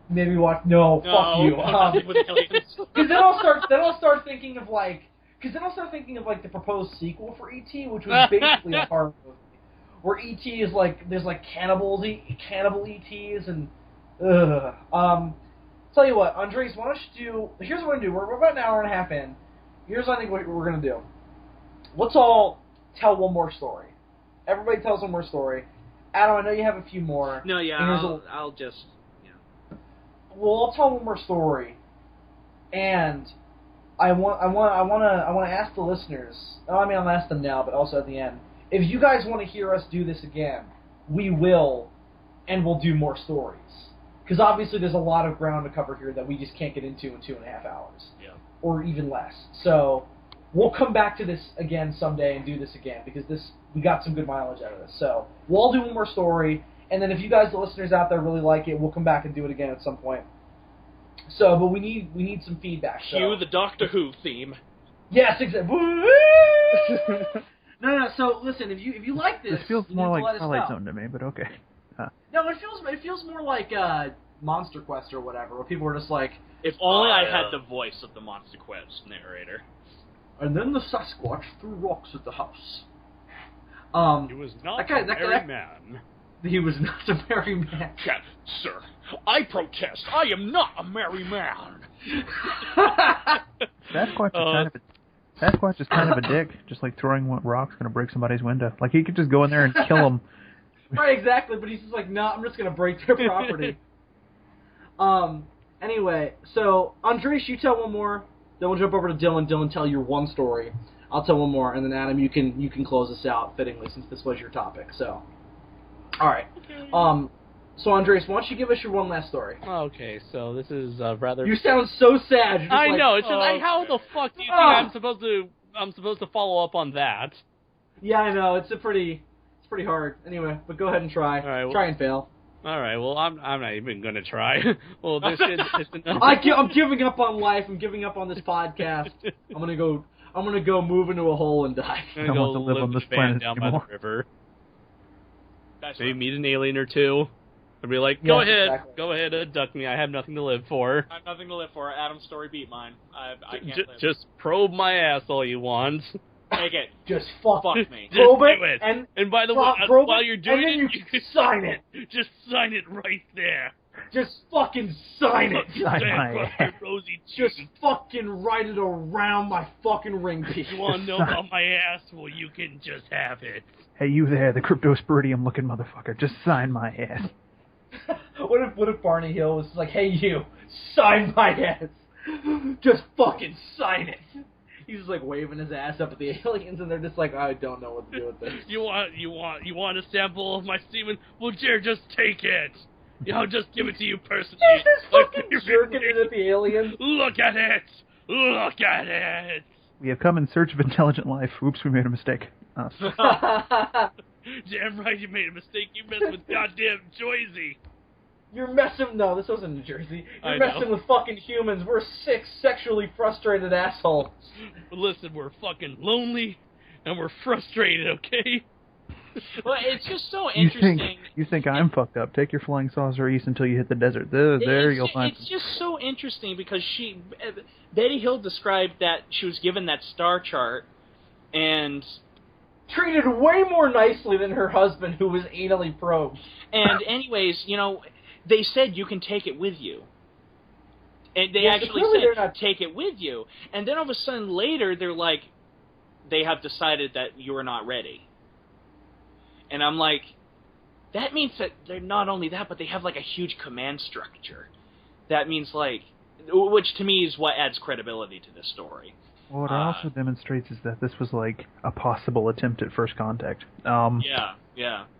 Maybe watch. No, fuck you. With aliens. Because then I'll start thinking of like the proposed sequel for E.T., which was basically a horror movie, where E.T. is like there's like cannibal E.T.s and tell you what, Andres, why don't you do? Here's what we're gonna do. We're about an hour and a half in. Here's what I think what we're gonna do. Let's all tell one more story. Everybody tells one more story. Adam, I know you have a few more. No, yeah, And I'll just. Yeah. Well, I'll tell one more story, and I want to ask the listeners. I mean, I'll ask them now, but also at the end. If you guys want to hear us do this again, we will, and we'll do more stories. Because obviously, there's a lot of ground to cover here that we just can't get into in 2.5 hours, Yeah. or even less. So we'll come back to this again someday and do this again because we got some good mileage out of this. So we'll all do one more story. And then if you guys, the listeners out there, really like it, we'll come back and do it again at some point. So, but we need some feedback. Cue the Doctor Who theme. Yes, exactly. No. So listen, if you like this, This feels you more need to like let us Twilight know. Zone to me, but okay. No, it feels more like Monster Quest or whatever, where people are just like. If only I had the voice of the Monster Quest narrator. And then the Sasquatch threw rocks at the house. He was not that guy- a that merry guy- man. He was not a merry man. Sir, I protest. I am not a merry man. Sasquatch is kind of a dick. Just like throwing one rock's gonna break somebody's window. Like he could just go in there and kill them. Right, exactly. But he's just like, no, I'm just gonna break their property. Anyway, so, Andres, you tell one more, then we'll jump over to Dylan. Dylan, tell your one story. I'll tell one more, and then Adam, you can close us out fittingly since this was your topic. So, all right. So Andres, why don't you give us your one last story? Okay, so this is rather. You sound so sad. You're just I like, know. It's just how the fuck do you think I'm supposed to follow up on that? Yeah, I know. It's pretty hard. Anyway, but go ahead and try. All right, well, try and fail. All right. Well, I'm not even gonna try. Well, this is. I'm giving up on life. I'm giving up on this podcast. I'm gonna go move into a hole and die. I'm gonna go live on this planet down by the river. Maybe meet an alien or two. I'd be like, go ahead, abduct me. I have nothing to live for. I have nothing to live for. Adam's story beat mine. I can't live. Just probe my ass all you want. Take it. Just fuck me. Probe it. And by the way, while you're doing it, you can sign it. Just sign it right there. Just fucking sign it. Sign my ass. Just fucking write it around my fucking ring piece. You want to know about my ass? Well, you can just have it. Hey, you there, the cryptosporidium looking motherfucker. Just sign my ass. What if Barney Hill was like, hey you, sign my ass. Just fucking sign it. He's just like waving his ass up at the aliens, and they're just like, I don't know what to do with this. You want a sample of my semen? Well, just take it. I'll just give it to you personally. He's just fucking jerking it at the aliens. Look at it. Look at it. We have come in search of intelligent life. Oops, we made a mistake. Damn right you made a mistake. You messed with goddamn Jersey. You're messing... No, this wasn't New Jersey. You're messing with fucking humans. We're 6 sexually frustrated assholes. Listen, we're fucking lonely, and we're frustrated, okay? Well, it's just so interesting. You think I'm fucked up. Take your flying saucer east until you hit the desert. There you'll find... It's just so interesting because Betty Hill described that she was given that star chart, and... treated way more nicely than her husband, who was anally probed. And anyways, they said you can take it with you. And they actually said, take it with you. And then all of a sudden later, they're like, they have decided that you're not ready. And I'm like, that means that they're not only that, but they have like a huge command structure. That means like, which to me is what adds credibility to this story. Well, what it also demonstrates is that this was like a possible attempt at first contact.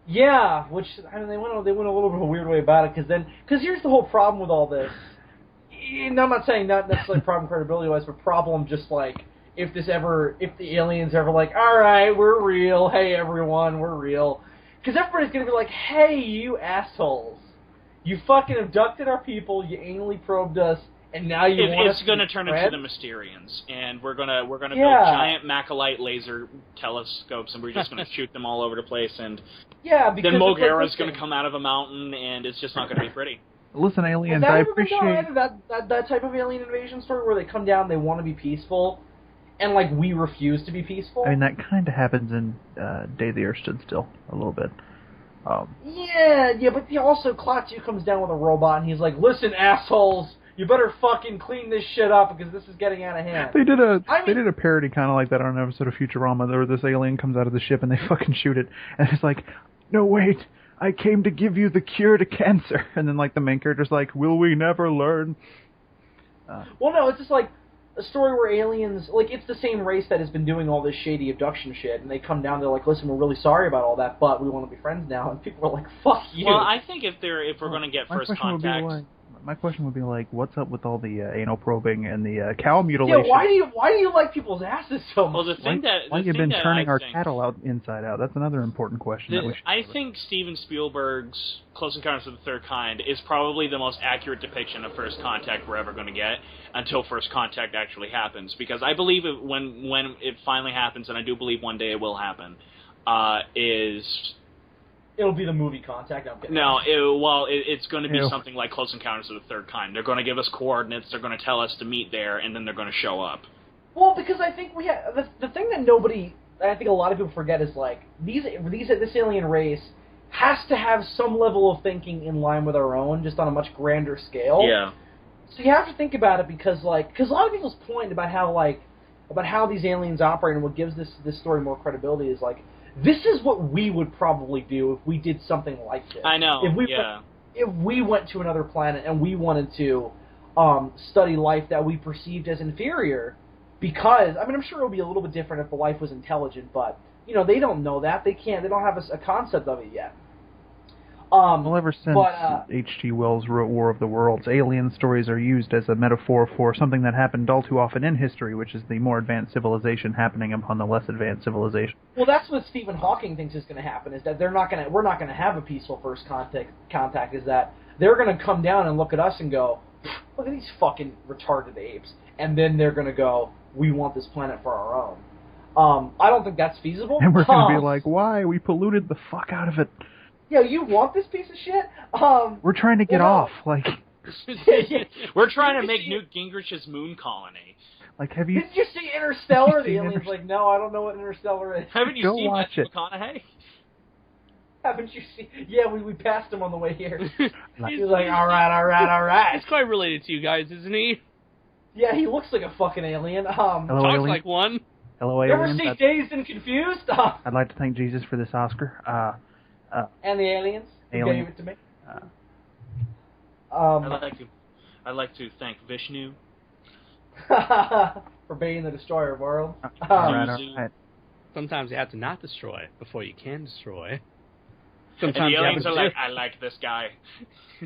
Yeah, which I mean, they went a little bit of a weird way about it because here's the whole problem with all this. And I'm not saying not necessarily problem credibility wise, but problem just like if the aliens ever like, all right, we're real. Hey everyone, we're real. Because everybody's gonna be like, hey you assholes, you fucking abducted our people, you anally probed us. And now it's going to turn into the Mysterians, and we're gonna build giant Macalite laser telescopes, and we're just going to shoot them all over the place, and then Mogera's going to come out of a mountain, and it's just not going to be pretty. Listen, aliens, I appreciate that type of alien invasion story where they come down, they want to be peaceful, and like we refuse to be peaceful. I mean, that kind of happens in Day the Earth Stood Still a little bit. But also Klaatu comes down with a robot, and he's like, "Listen, assholes. You better fucking clean this shit up because this is getting out of hand." They did a parody kind of like that on an episode of Futurama where this alien comes out of the ship and they fucking shoot it. And it's like, no, wait, I came to give you the cure to cancer. And then like the main character's like, will we never learn? Well, no, it's just like a story where aliens, like it's the same race that has been doing all this shady abduction shit. And they come down, they're like, listen, we're really sorry about all that, but we want to be friends now. And people are like, fuck you. Well, I think if we're going to get first contact... My question would be like, what's up with all the anal probing and the cow mutilation? Yeah, why do you like people's asses so much? Well, why have you been turning our cattle out inside out? That's another important question. I think Steven Spielberg's Close Encounters of the Third Kind is probably the most accurate depiction of first contact we're ever going to get until first contact actually happens. Because I believe when it finally happens, and I do believe one day it will happen, it'll be the movie Contact. It's going to be something like Close Encounters of the Third Kind. They're going to give us coordinates. They're going to tell us to meet there, and then they're going to show up. Well, because I think we have the thing that I think a lot of people forget is like this alien race has to have some level of thinking in line with our own, just on a much grander scale. Yeah. So you have to think about it because a lot of people's point about how these aliens operate and what gives this story more credibility is like, this is what we would probably do if we did something like this. I know, If we went to another planet and we wanted to study life that we perceived as inferior, because I mean I'm sure it would be a little bit different if the life was intelligent, but they don't know that. They don't have a concept of it yet. Well, ever since H.G. Wells wrote War of the Worlds, alien stories are used as a metaphor for something that happened all too often in history, which is the more advanced civilization happening upon the less advanced civilization. Well, that's what Stephen Hawking thinks is going to happen, is that we're not going to have a peaceful first contact, is that they're going to come down and look at us and go, look at these fucking retarded apes, and then they're going to go, we want this planet for our own. I don't think that's feasible. And we're going to be like, why? We polluted the fuck out of it. Yeah, you want this piece of shit? We're trying to get off, like... We're trying to make Newt Gingrich's moon colony. Like, have you... Did you see Interstellar? The alien's like, no, I don't know what Interstellar is. Haven't you seen Matthew McConaughey? Haven't you seen... Yeah, we passed him on the way here. He was like, all right. He's quite related to you guys, isn't he? Yeah, he looks like a fucking alien. Hello, talks alien. like one. Hello, you alien. ever see Dazed and Confused? I'd like to thank Jesus for this Oscar. And the aliens who gave it to me. I'd like to thank Vishnu for being the destroyer of worlds. All right. Sometimes you have to not destroy before you can destroy. And the aliens are like, I like this guy.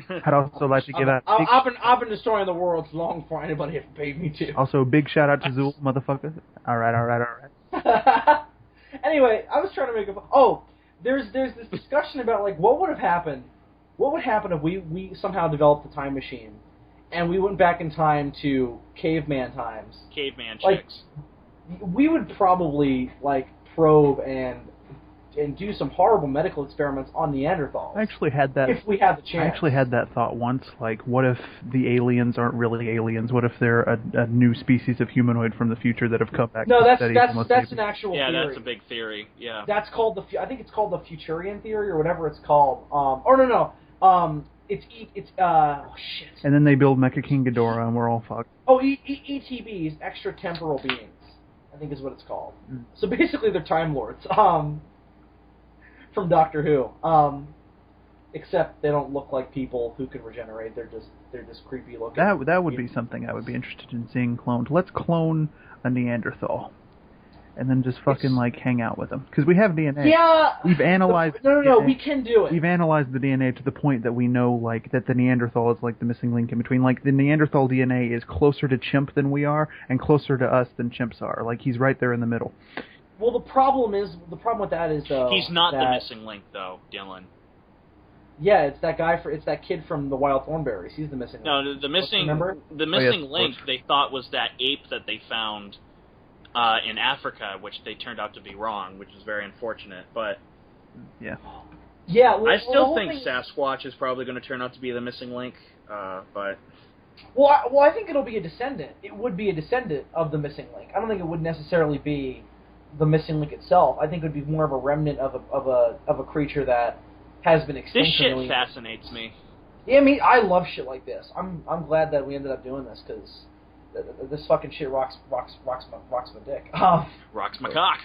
I'd also like to give out... I've been destroying the worlds long before anybody had paid me to. Also, big shout out to Zool, motherfucker. All right. Anyway, I was trying to make a... Oh, there's this discussion about, like, what would happen if we somehow developed a time machine and we went back in time to caveman times. Caveman chicks. We would probably, like, probe and do some horrible medical experiments on Neanderthals. I actually had that. If we had the chance. I actually had that thought once. Like, what if the aliens aren't really aliens? What if they're a new species of humanoid from the future that have come back? No, that's an actual theory. Yeah, that's a big theory. Yeah. That's called I think it's called the Futurian theory or whatever it's called. It's oh shit. And then they build Mecha King Ghidorah, and we're all fucked. Oh, ETBs, extratemporal beings, I think is what it's called. So basically, they're Time Lords. From Doctor Who, except they don't look like people who can regenerate. They're just creepy looking. That would be something I would be interested in seeing cloned. Let's clone a Neanderthal, and then just fucking hang out with them, because we have DNA. Yeah, we've analyzed. No, we can do it. We've analyzed the DNA to the point that we know that the Neanderthal is like the missing link in between. Like the Neanderthal DNA is closer to chimp than we are, and closer to us than chimps are. Like he's right there in the middle. Well, the problem with that is though he's not the missing link though, Dylan. Yeah, it's that guy it's that kid from the Wild Thornberrys. He's the missing link. No, the missing link they thought was that ape that they found in Africa, which they turned out to be wrong, which is very unfortunate. But yeah, well, I still think Sasquatch is probably going to turn out to be the missing link. But I think it'll be a descendant. It would be a descendant of the missing link. I don't think it would necessarily be the missing link itself. I think it would be more of a remnant of a creature that has been extinct. This shit fascinates me. Yeah, I mean, I love shit like this. I'm glad that we ended up doing this because this fucking shit rocks my dick. Rocks my cock.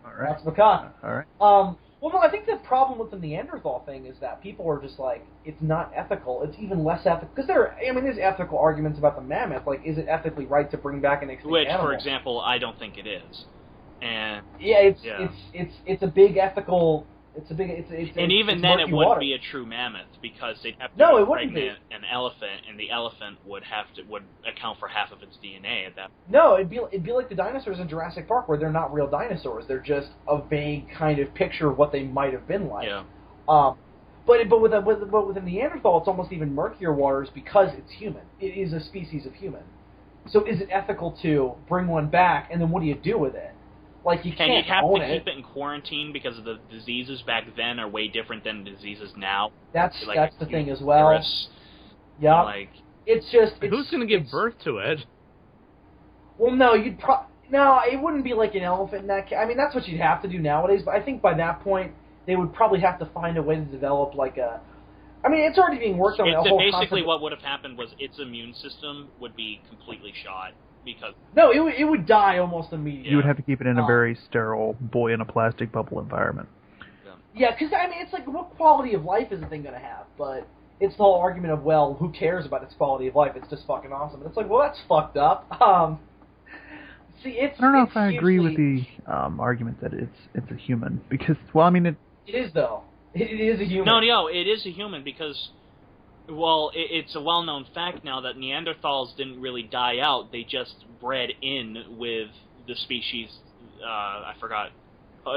All right. Rocks my cock. All right. Well, no, I think the problem with the Neanderthal thing is that people are just like, it's not ethical. It's even less ethical because there's ethical arguments about the mammoth. Like, is it ethically right to bring back an extinct animal? For example, I don't think it is. And it's a big ethical. And even then, it wouldn't be a true mammoth because they'd have to impregnate an elephant, and the elephant would account for half of its DNA at that. No, it'd be like the dinosaurs in Jurassic Park, where they're not real dinosaurs; they're just a vague kind of picture of what they might have been like. Yeah. But with a Neanderthal, it's almost even murkier waters because it's human. It is a species of human. So is it ethical to bring one back, and then what do you do with it? Like, you can't you'd have own to keep it in quarantine because the diseases back then are way different than diseases now. That's the thing as well. Yeah. It's just... Who's going to give birth to it? Well, no, no, it wouldn't be like an elephant in that case. I mean, that's what you'd have to do nowadays, but I think by that point, they would probably have to find a way to develop, like a... I mean, it's already being worked on. Basically, what would have happened was its immune system would be completely shot. No, it would die almost immediately. You would have to keep it in a very sterile, boy in a plastic bubble environment. Yeah, because, I mean, it's like, what quality of life is the thing going to have? But it's the whole argument of, well, who cares about its quality of life? It's just fucking awesome. And it's like, well, that's fucked up. See, it's. I don't know it's if I agree with the argument that it's a human because, well, I mean, it is though. It is a human. No, it is a human because, well, it's a well-known fact now that Neanderthals didn't really die out. They just bred in with the species. I forgot.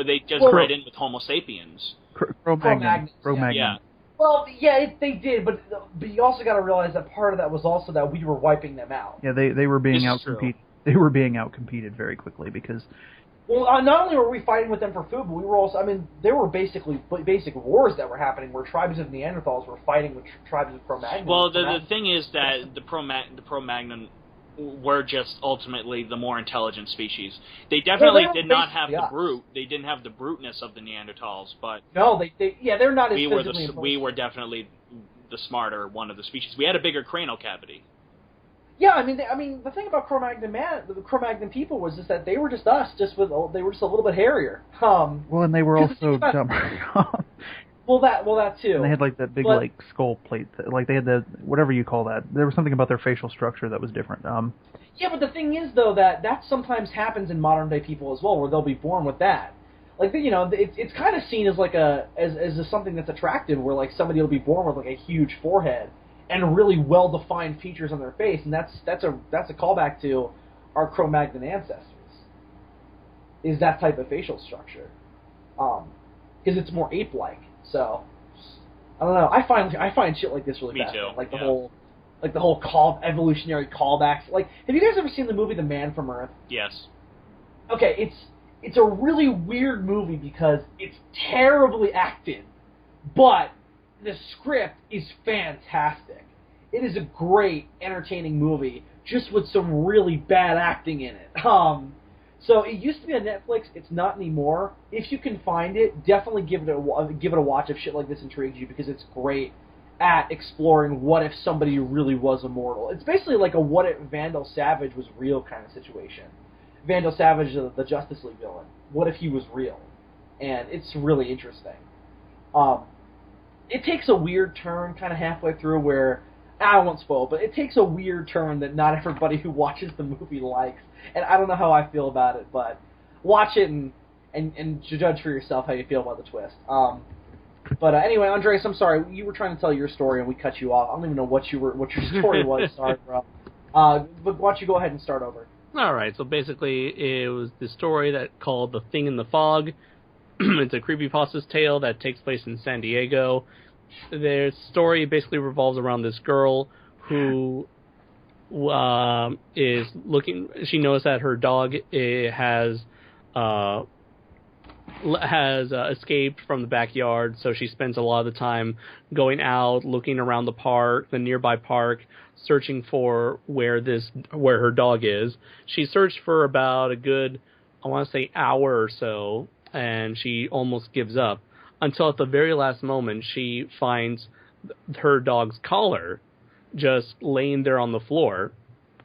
They just bred in with Homo sapiens. Cro-Magnon. Yeah. Well, yeah, they did, but you also got to realize that part of that was also that we were wiping them out. Yeah, they were being outcompeted. They were being outcompeted very quickly because. Well, not only were we fighting with them for food, but we were also. I mean, there were basic wars that were happening where tribes of Neanderthals were fighting with tribes of Cro-Magnon. Well, the thing is that the Cro-Magnon were just ultimately the more intelligent species. They definitely did not have the brute. They didn't have the bruteness of the Neanderthals, but no, they're not as we were definitely the smarter one of the species. We had a bigger cranial cavity. Yeah, I mean, the thing about the Cro-Magnon people was just that they were just us, they were just a little bit hairier. Well, and they were also dumber. Well, that too. And they had like that big skull plate. Like they had the whatever you call that. There was something about their facial structure that was different. Yeah, but the thing is though that sometimes happens in modern day people as well, where they'll be born with that. Like it's kind of seen as like as something that's attractive, where like somebody will be born with like a huge forehead and really well defined features on their face, and that's a callback to our Cro-Magnon ancestors. Is that type of facial structure, because it's more ape-like. So, I don't know. I find shit like this really fascinating. Like the whole evolutionary callbacks. Like, have you guys ever seen the movie The Man from Earth? Yes. Okay, it's a really weird movie because it's terribly acted, but the script is fantastic. It is a great, entertaining movie, just with some really bad acting in it. So it used to be on Netflix. It's not anymore. If you can find it, definitely give it a watch if shit like this intrigues you, because it's great at exploring what if somebody really was immortal. It's basically like a what if Vandal Savage was real kind of situation. Vandal Savage, the Justice League villain. What if he was real? And it's really interesting. It takes a weird turn kind of halfway through where, I won't spoil, but it takes a weird turn that not everybody who watches the movie likes. And I don't know how I feel about it, but watch it and judge for yourself how you feel about the twist. But anyway, Andres, I'm sorry. You were trying to tell your story and we cut you off. I don't even know what your story was. Sorry, bro. But why don't you go ahead and start over? All right. So basically, it was the story that called The Thing in the Fog. It's a creepypasta's tale that takes place in San Diego. Their story basically revolves around this girl who is looking. She knows that her dog has escaped from the backyard, so she spends a lot of the time going out, looking around the nearby park, searching for where her dog is. She searched for about a good, I want to say, hour or so, and she almost gives up, until at the very last moment she finds her dog's collar just laying there on the floor.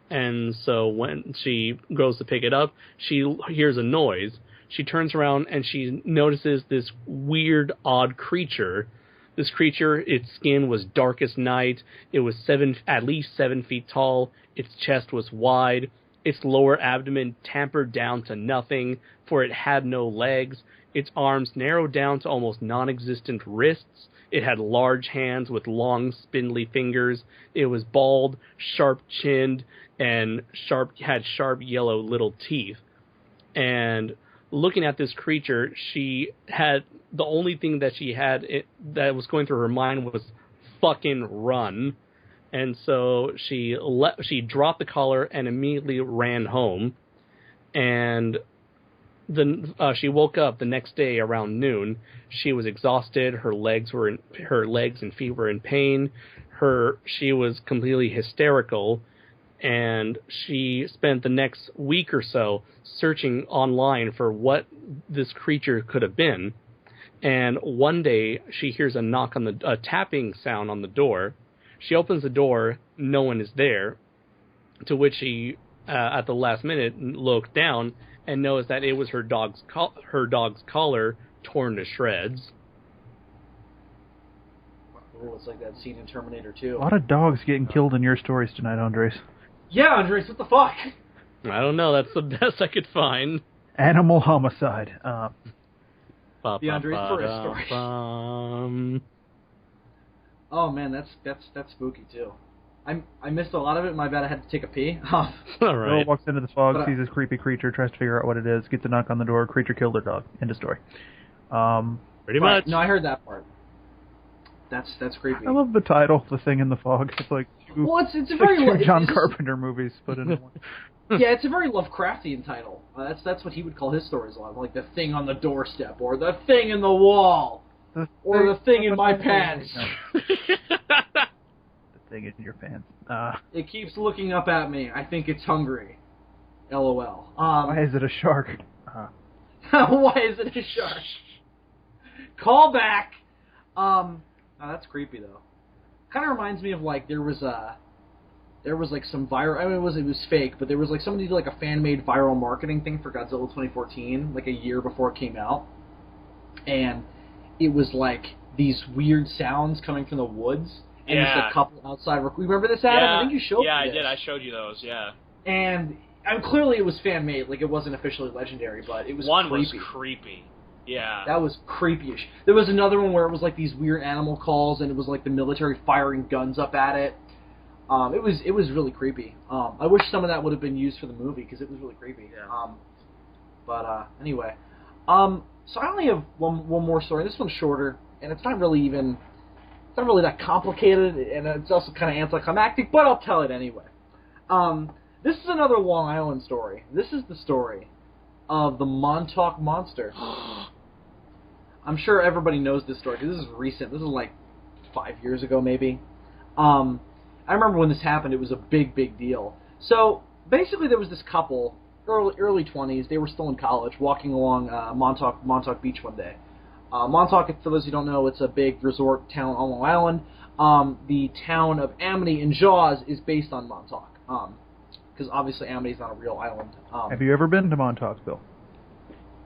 And so when she goes to pick it up, she hears a noise. She turns around and she notices this weird, odd creature. This creature, its skin was dark as night. It was at least 7 feet tall. Its chest was wide. Its lower abdomen tampered down to nothing, for it had no legs. Its arms narrowed down to almost non-existent wrists. It had large hands with long, spindly fingers. It was bald, sharp-chinned, and had sharp yellow little teeth. And looking at this creature, she had the only thing that she had that was going through her mind was fucking run. And so she dropped the collar and immediately ran home. And then she woke up the next day around noon. She was exhausted. Her legs and feet were in pain. She was completely hysterical. And she spent the next week or so searching online for what this creature could have been. And one day she hears a tapping sound on the door. She opens the door. No one is there. To which she, at the last minute, looked down and knows that it was her dog's collar torn to shreds. Oh, it's like that scene in Terminator 2. A lot of dogs getting killed in your stories tonight, Andres. Yeah, Andres, what the fuck? I don't know. That's the best I could find. Animal homicide. The Andres Perez story. Oh man, that's spooky too. I missed a lot of it. My bad. I had to take a pee. All right. Girl walks into the fog, But, sees this creepy creature, tries to figure out what it is, gets a knock on the door. Creature killed her dog. End of story. Pretty right. much. No, I heard that part. That's creepy. I love the title, The Thing in the Fog. It's like two, Well, it's a very like two John it's- Carpenter movies put into one. Yeah, it's a very Lovecraftian title. That's what he would call his stories a lot, like the thing on the doorstep, or the thing in the wall, or the thing in my pants. The thing in your pants. It keeps looking up at me. I think it's hungry. LOL. Why is it a shark? Why is it a shark? Call back. Oh, that's creepy though. Kind of reminds me of like there was like some viral. I mean, it was fake, but there was like somebody did like a fan made viral marketing thing for Godzilla 2014, like a year before it came out, and it was like these weird sounds coming from the woods, and there's a couple outside. Remember this, Adam? Yeah. I think you showed me Yeah, I this. did. I showed you those. Yeah. And clearly it was fan made, like it wasn't officially legendary, but it was One creepy. was creepy. Yeah. That was creepy. There was another one where it was like these weird animal calls, and it was like the military firing guns up at it. It was really creepy. I wish some of that would have been used for the movie because it was really creepy. Yeah. But anyway, so I only have one more story. This one's shorter, and it's not really that complicated, and it's also kind of anticlimactic. But I'll tell it anyway. This is another Long Island story. This is the story of the Montauk Monster. I'm sure everybody knows this story because this is recent. This is like 5 years ago, maybe. I remember when this happened. It was a big deal. So basically, there was this couple, early 20s. They were still in college, walking along Montauk Beach one day. Montauk, for those who don't know, it's a big resort town on Long Island. The town of Amity in Jaws is based on Montauk, because obviously Amity's not a real island. Have you ever been to Montauk, Bill?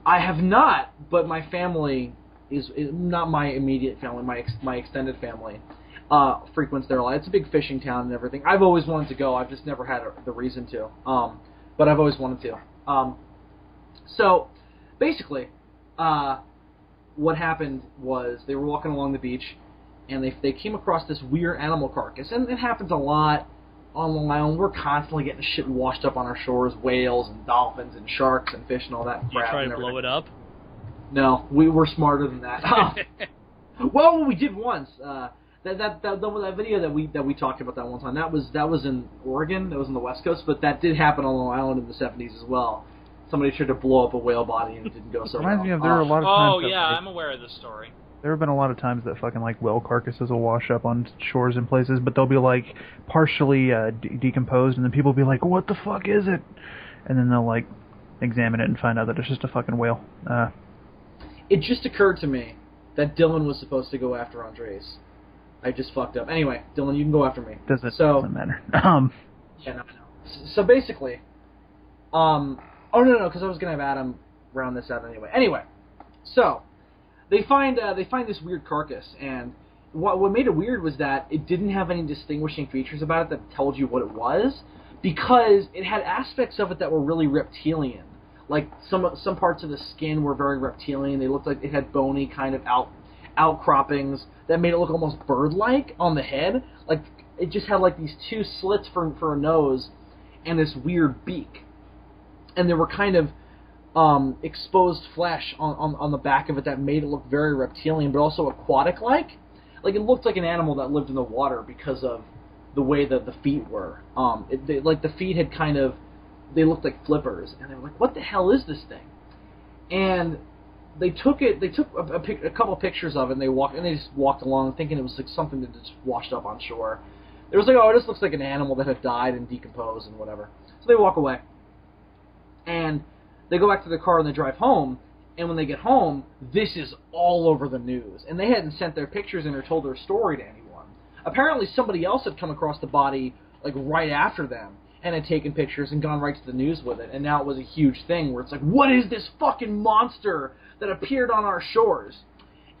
I have not, but my family is not my immediate family. My extended family frequents there a lot. It's a big fishing town and everything. I've always wanted to go. I've just never had the reason to. But I've always wanted to. So basically, what happened was they were walking along the beach, and they came across this weird animal carcass, and it happens a lot on Long Island. We're constantly getting shit washed up on our shores, whales and dolphins and sharks and fish and all that crap. You try to blow it up? No, we were smarter than that. Well, we did once. That video that we talked about that one time, that was in Oregon. That was on the West Coast, but that did happen on Long Island in the 70s as well. Somebody tried to blow up a whale body and it didn't go so well. Reminds me of there are a lot of times. Oh, that, yeah, like, I'm aware of this story. there have been a lot of times that fucking like whale carcasses will wash up on shores and places, but they'll be like partially decomposed, and then people will be like, "What the fuck is it?" And then they'll like examine it and find out that it's just a fucking whale. It just occurred to me that Dylan was supposed to go after Andres. I just fucked up. Anyway, Dylan, you can go after me. Doesn't matter. Yeah, no. So basically, oh no, because I was gonna have Adam round this out anyway. Anyway, so they find this weird carcass, and what made it weird was that it didn't have any distinguishing features about it that told you what it was, because it had aspects of it that were really reptilian. Like some parts of the skin were very reptilian. They looked like it had bony kind of outcroppings that made it look almost bird-like on the head. Like it just had like these two slits for a nose and this weird beak. And there were kind of exposed flesh on the back of it that made it look very reptilian, but also aquatic-like. Like it looked like an animal that lived in the water because of the way that the feet were. Like the feet had kind of, they looked like flippers, and they were like, "What the hell is this thing?" And they took a couple pictures of it, and they just walked along thinking it was like something that just washed up on shore. It was like, "Oh, this looks like an animal that had died and decomposed and whatever." So they walk away, and they go back to their car and they drive home. And when they get home, this is all over the news, and they hadn't sent their pictures in or told their story to anyone. Apparently, somebody else had come across the body like right after them and had taken pictures and gone right to the news with it, and now it was a huge thing where it's like, what is this fucking monster that appeared on our shores?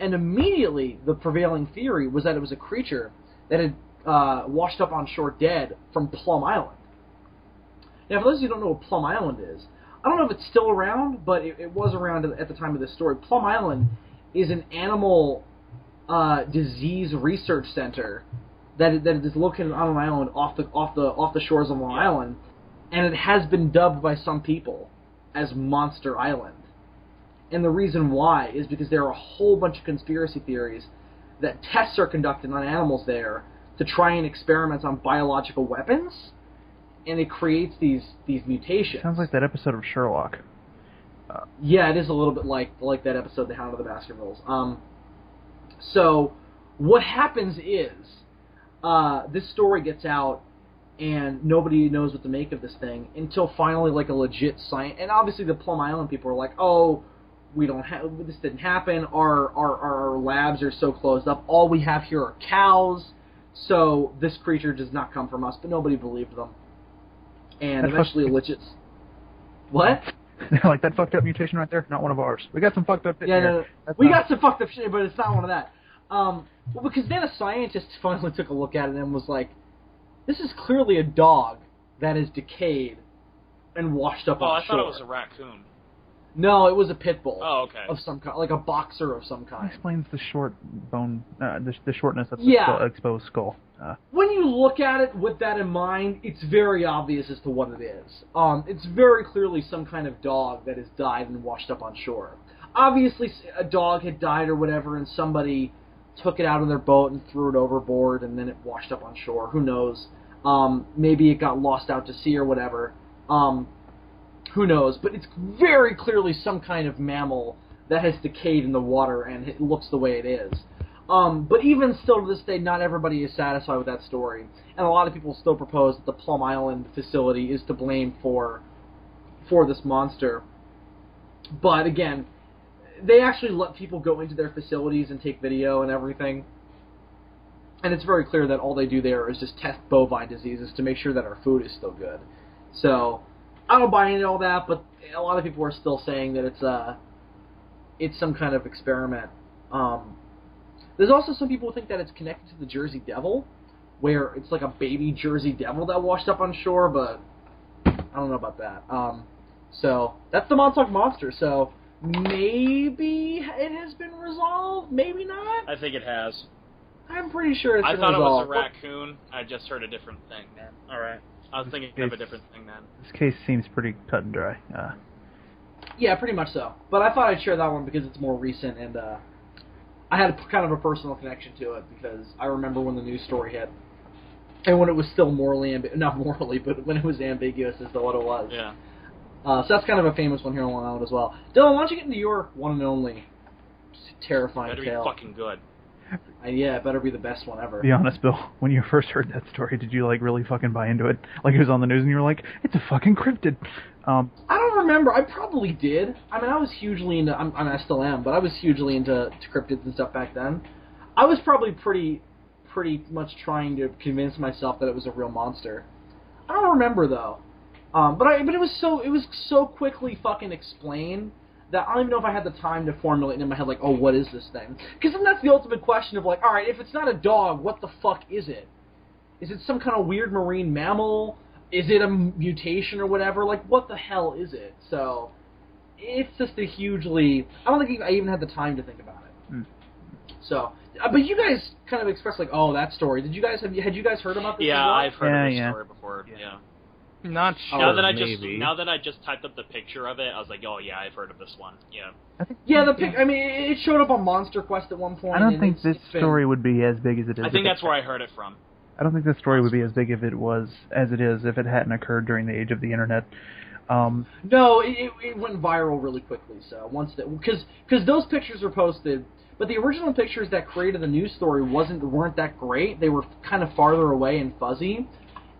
And immediately, the prevailing theory was that it was a creature that had washed up on shore dead from Plum Island. Now, for those of you who don't know what Plum Island is, I don't know if it's still around, but it was around at the time of this story. Plum Island is an animal disease research center that is located on an island off the shores of Long Island, and it has been dubbed by some people as Monster Island. And the reason why is because there are a whole bunch of conspiracy theories that tests are conducted on animals there to try and experiment on biological weapons, and it creates these mutations. Sounds like that episode of Sherlock. Yeah, it is a little bit like that episode, The Hound of the Baskervilles. So what happens is this story gets out, and nobody knows what to make of this thing until finally, like, a legit science. And obviously, the Plum Island people are like, "Oh, this didn't happen. Our labs are so closed up. All we have here are cows. So this creature does not come from us." But nobody believed them. And eventually, a legit. What? Like, that fucked up mutation right there? Not one of ours. We got some fucked up shit here. No. We got some fucked up shit, but it's not one of that. Well, because then a scientist finally took a look at it and was like, "This is clearly a dog that is decayed and washed up on shore." I thought it was a raccoon. No, it was a pit bull. Oh, okay. Of some kind, like a boxer of some kind. That explains the short bone, the shortness of the exposed skull. When you look at it with that in mind, it's very obvious as to what it is. It's very clearly some kind of dog that has died and washed up on shore. Obviously, a dog had died or whatever, and somebody took it out of their boat and threw it overboard, and then it washed up on shore. Who knows? Maybe it got lost out to sea or whatever. Who knows? But it's very clearly some kind of mammal that has decayed in the water, and it looks the way it is. But even still to this day, not everybody is satisfied with that story. And a lot of people still propose that the Plum Island facility is to blame for this monster. But again, they actually let people go into their facilities and take video and everything. And it's very clear that all they do there is just test bovine diseases to make sure that our food is still good. So I don't buy into all that, but a lot of people are still saying that it's some kind of experiment. There's also some people who think that it's connected to the Jersey Devil, where it's like a baby Jersey Devil that washed up on shore, but I don't know about that. So that's the Montauk Monster. So maybe it has been resolved, maybe not. I think it has. I'm pretty sure it's been resolved. I thought it was a raccoon. I just heard a different thing, man. All right. I was thinking of a different thing, man. This case seems pretty cut and dry. Yeah, pretty much so. But I thought I'd share that one because it's more recent, and I had kind of a personal connection to it because I remember when the news story hit, and when it was still not morally, but when it was ambiguous as to what it was. Yeah. So that's kind of a famous one here on Long Island as well. Dylan, why don't you get into your one and only terrifying tale? tale? Better be fucking good. Yeah, it better be the best one ever. Be honest, Bill, when you first heard that story, did you, like, really fucking buy into it? Like, it was on the news and you were like, it's a fucking cryptid. I don't remember. I probably did. I mean, I was hugely into, I still am, but I was hugely into cryptids and stuff back then. I was probably pretty much trying to convince myself that it was a real monster. I don't remember, though. But it was so quickly fucking explained that I don't even know if I had the time to formulate in my head, like, oh, what is this thing? Because then that's the ultimate question of, like, alright, if it's not a dog, what the fuck is it? Is it some kind of weird marine mammal? Is it a mutation or whatever? Like, what the hell is it? So, it's just a hugely... I don't think I even had the time to think about it. Mm. So, but you guys kind of expressed, like, oh, that story. Had you guys heard about this? Yeah, as well? I've heard of this story before, yeah. Not sure. Now that I just typed up the picture of it, I was like, oh yeah, I've heard of this one. Yeah. I mean, it showed up on Monster Quest at one point. I don't think this story would be as big as it is. I think that's where I heard it from. I don't think this story would be as big if it hadn't occurred during the age of the internet. No, it went viral really quickly. So because those pictures were posted, but the original pictures that created the news story weren't that great. They were kind of farther away and fuzzy.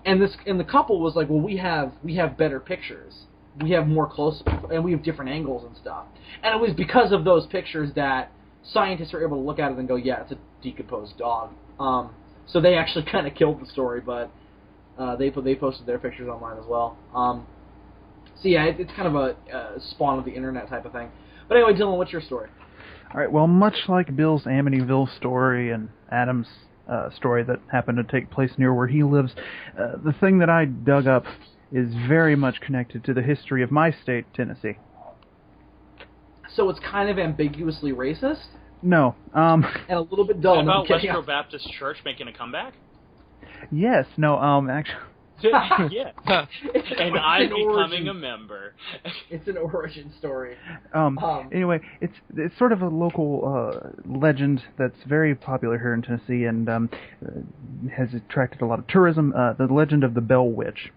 And the couple was like, well, we have better pictures. We have more close, and we have different angles and stuff. And it was because of those pictures that scientists were able to look at it and go, yeah, it's a decomposed dog. So they actually kind of killed the story, but they posted their pictures online as well. So yeah, it's kind of a spawn of the internet type of thing. But anyway, Dylan, what's your story? All right, well, much like Bill's Amityville story and Adam's story that happened to take place near where he lives, the thing that I dug up is very much connected to the history of my state, Tennessee. So it's kind of ambiguously racist? No. And a little bit dull. About Westboro Baptist Church making a comeback? Yes, no, actually... Yeah. And I'm becoming a member. It's an origin story. Anyway, it's sort of a local legend that's very popular here in Tennessee and has attracted a lot of tourism. The legend of the Bell Witch.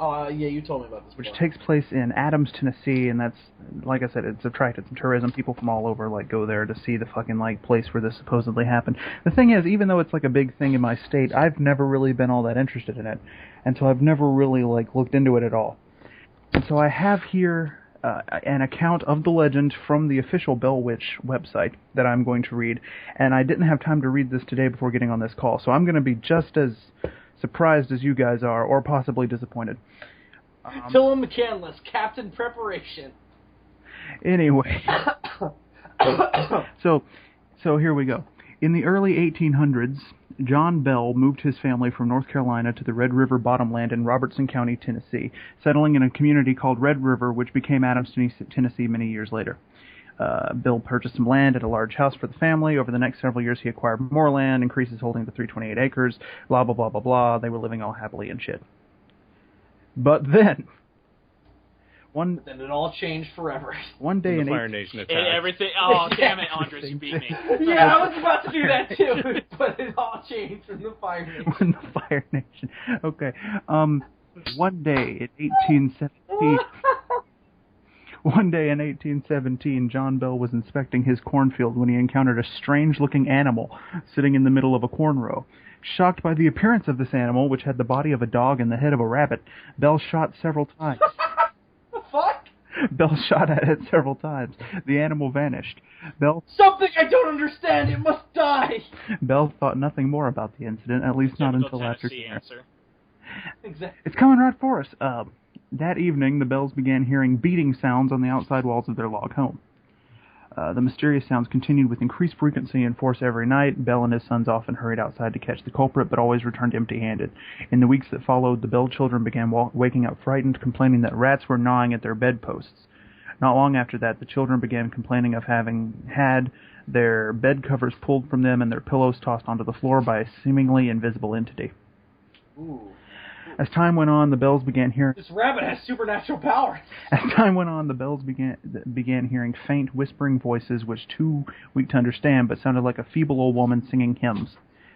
Yeah, you told me about this Which before. takes place in Adams, Tennessee, and that's, like I said, it's attracted some tourism. People from all over, go there to see the fucking, place where this supposedly happened. The thing is, even though it's, a big thing in my state, I've never really been all that interested in it. And so I've never really, looked into it at all. And so I have here an account of the legend from the official Bell Witch website that I'm going to read. And I didn't have time to read this today before getting on this call, so I'm going to be just as surprised as you guys are, or possibly disappointed. Philip McCandless, Captain Preparation. Anyway. So here we go. In the early 1800s, John Bell moved his family from North Carolina to the Red River bottomland in Robertson County, Tennessee, settling in a community called Red River, which became Adams, Tennessee many years later. Bill purchased some land at a large house for the family. Over the next several years, he acquired more land, increased his holding to 328 acres, blah, blah, blah, blah, blah. They were living all happily and shit. But then it all changed forever. One day in Fire Nation attack. Everything. Oh, damn it, Andres, you beat me. Yeah, I was about to do that too, but it all changed from the Fire Nation. When the Fire Nation. Okay. One day in 1817... One day in 1817, John Bell was inspecting his cornfield when he encountered a strange-looking animal sitting in the middle of a corn row. Shocked by the appearance of this animal, which had the body of a dog and the head of a rabbit, Bell shot several times. The fuck? Bell shot at it several times. The animal vanished. Something I don't understand! It must die! Bell thought nothing more about the incident, at least not until after dinner. Exactly. It's coming right for us. That evening, the Bells began hearing beating sounds on the outside walls of their log home. The mysterious sounds continued with increased frequency and force every night. Bell and his sons often hurried outside to catch the culprit, but always returned empty-handed. In the weeks that followed, the Bell children began waking up frightened, complaining that rats were gnawing at their bedposts. Not long after that, the children began complaining of having had their bed covers pulled from them and their pillows tossed onto the floor by a seemingly invisible entity. Ooh. As time went on, the Bells began hearing... This rabbit has supernatural powers! As time went on, the Bells began hearing faint, whispering voices which too weak to understand, but sounded like a feeble old woman singing hymns.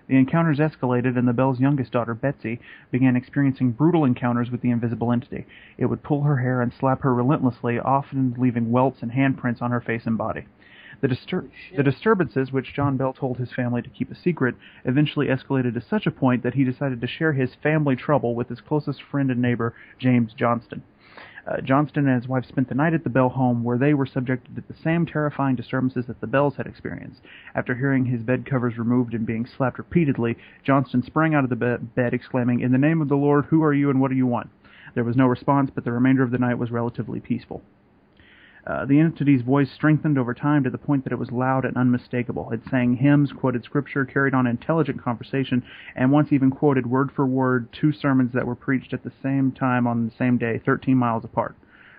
The encounters escalated, and the Bells' youngest daughter, Betsy, began experiencing brutal encounters with the invisible entity. It would pull her hair and slap her relentlessly, often leaving welts and handprints on her face and body. The disturbances, which John Bell told his family to keep a secret, eventually escalated to such a point that he decided to share his family trouble with his closest friend and neighbor, James Johnston. Johnston and his wife spent the night at the Bell home, where they were subjected to the same terrifying disturbances that the Bells had experienced. After hearing his bed covers removed and being slapped repeatedly, Johnston sprang out of the bed, exclaiming, "In the name of the Lord, who are you and what do you want?" There was no response, but the remainder of the night was relatively peaceful. The entity's voice strengthened over time to the point that it was loud and unmistakable. It sang hymns, quoted scripture, carried on intelligent conversation, and once even quoted word for word 2 sermons that were preached at the same time on the same day, 13 miles apart.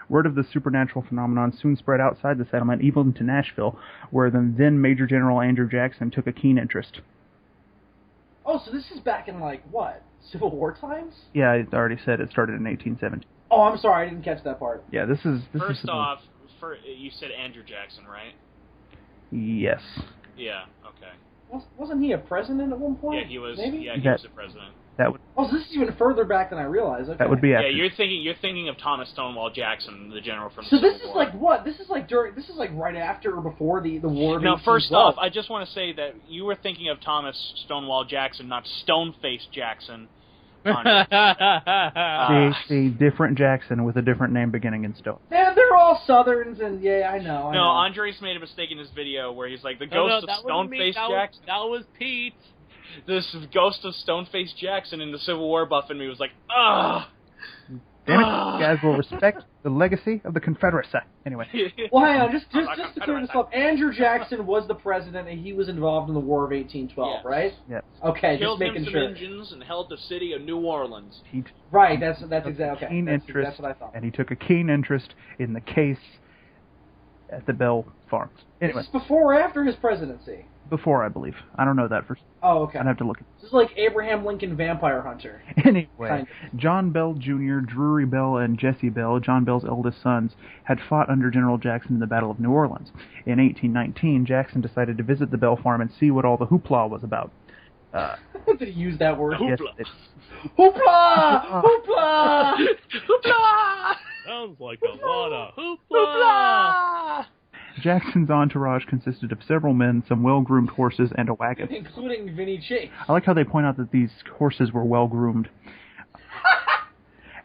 Word of the supernatural phenomenon soon spread outside the settlement, even to Nashville, where the then Major General Andrew Jackson took a keen interest. Oh, so this is back in, what? Civil War times? Yeah, I already said it started in 1817. Oh, I'm sorry, I didn't catch that part. Yeah, this is... First off, you said Andrew Jackson, right? Yes. Yeah, okay. Wasn't he a president at one point? Yeah, he was. Maybe? Yeah, he was a president. That would. Oh, so this is even further back than I realized. Okay. That would be after. Yeah, you're thinking of Thomas Stonewall Jackson, the general from. So the this Civil is War. like what? This is like right after or before the war. Now, first off, I just want to say that you were thinking of Thomas Stonewall Jackson, not Stoneface Jackson. See, different Jackson with a different name beginning in Stone. They're all Southerns, and yeah, I know. No, Andres made a mistake in his video where he's like, the ghost of Stoneface Jackson. That was Pete. This ghost of Stoneface Jackson in the Civil War buff in me was like, ugh. Damn it, you guys will respect the legacy of the Confederacy. Anyway. Well, hang on, just to clear this up, Andrew Jackson was the president, and he was involved in the War of 1812, Yes. right? Yes. Okay, Killed just making him some sure. engines and held the city of New Orleans. Right, that's exactly okay. Keen interest, That's what I thought. and he took a keen interest in the case at the Bell Farms. Anyway, Is this before or after his presidency? before, I believe. I don't know that for. Oh, okay. I'd have to look at. This is like Abraham Lincoln Vampire Hunter. Anyway, Kind John Bell Jr., Drury Bell, and Jesse Bell, John Bell's eldest sons, had fought under General Jackson in the Battle of New Orleans. In 1819, Jackson decided to visit the Bell Farm and see what all the hoopla was about. Did he use that word? Yes, Hoopla! Hoopla! Hoopla! Sounds like a lot of hoopla! Jackson's entourage consisted of several men, some well-groomed horses, and a wagon. Including Vinny Chase. I like how they point out that these horses were well-groomed.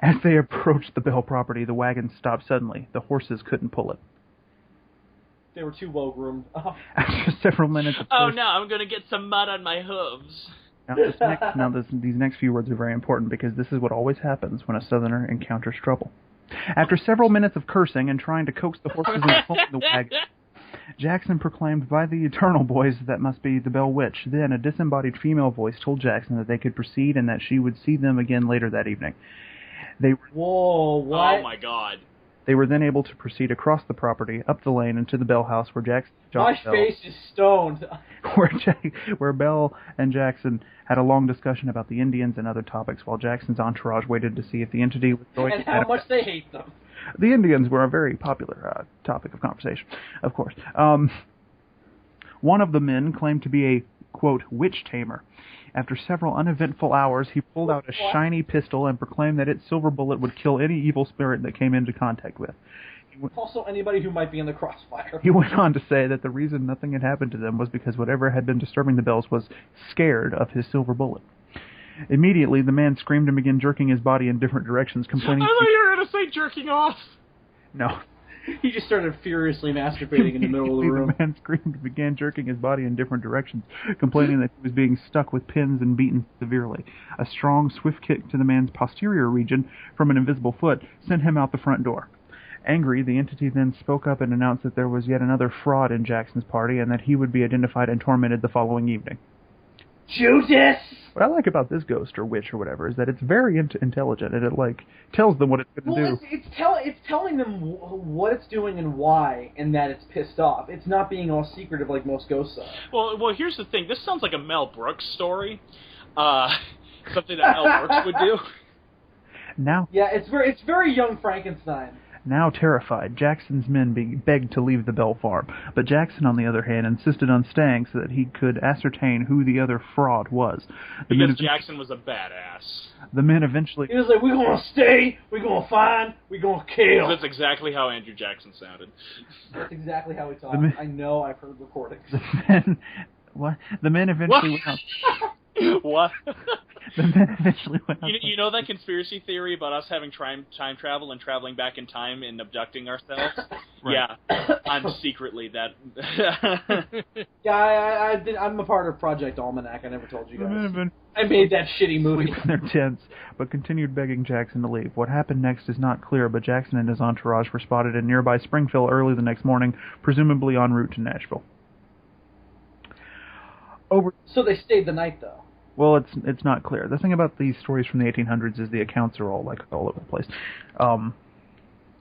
As they approached the Bell property, the wagon stopped suddenly. The horses couldn't pull it. They were too well groomed. Oh. After several minutes of Oh no, I'm gonna get some mud on my hooves. These next few words are very important because this is what always happens when a Southerner encounters trouble. After several minutes of cursing and trying to coax the horses into pulling the wagon, Jackson proclaimed, "By the eternal, boys, that must be the Bell Witch." Then a disembodied female voice told Jackson that they could proceed and that she would see them again later that evening. Whoa, what? Oh my god. They were then able to proceed across the property, up the lane, and to the Bell house where My face is stoned. where Bell and Jackson had a long discussion about the Indians and other topics, while Jackson's entourage waited to see if the entity was going And how much they hate them. The Indians were a very popular topic of conversation, of course. One of the men claimed to be a, quote, witch tamer. After several uneventful hours, he pulled out a shiny pistol and proclaimed that its silver bullet would kill any evil spirit that came into contact with. Also, anybody who might be in the crossfire. He went on to say that the reason nothing had happened to them was because whatever had been disturbing the Bells was scared of his silver bullet. Immediately, the man screamed and began jerking his body in different directions, complaining... I thought you were going to say jerking off. No. He just started furiously masturbating in the middle of the room. The man screamed and began jerking his body in different directions, complaining that he was being stuck with pins and beaten severely. A strong, swift kick to the man's posterior region from an invisible foot sent him out the front door. Angry, the entity then spoke up and announced that there was yet another fraud in Jackson's party and that he would be identified and tormented the following evening. Judas! What I like about this ghost or witch or whatever is that it's very intelligent and it tells them what it's going to do. It's telling them what it's doing and why, and that it's pissed off. It's not being all secretive like most ghosts are. Well, here's the thing. This sounds like a Mel Brooks story. Something that Mel Brooks would do. Now, yeah, it's very Young Frankenstein. Now terrified, Jackson's men begged to leave the Bell Farm, but Jackson, on the other hand, insisted on staying so that he could ascertain who the other fraud was. Because Jackson was a badass. The men eventually... He was like, we're going to stay, we're going to find, we're going to kill. That's exactly how Andrew Jackson sounded. That's exactly how he talked. I know, I've heard recordings. The men eventually went out. What? The men eventually went out. You know that conspiracy theory about us having time travel and traveling back in time and abducting ourselves? Right. Yeah, I'm secretly that. Yeah, I'm a part of Project Almanac. I never told you guys. I made that shitty movie. In their tents, but continued begging Jackson to leave. What happened next is not clear, but Jackson and his entourage were spotted in nearby Springfield early the next morning, presumably en route to Nashville. So they stayed the night, though. Well, it's not clear. The thing about these stories from the 1800s is the accounts are all all over the place.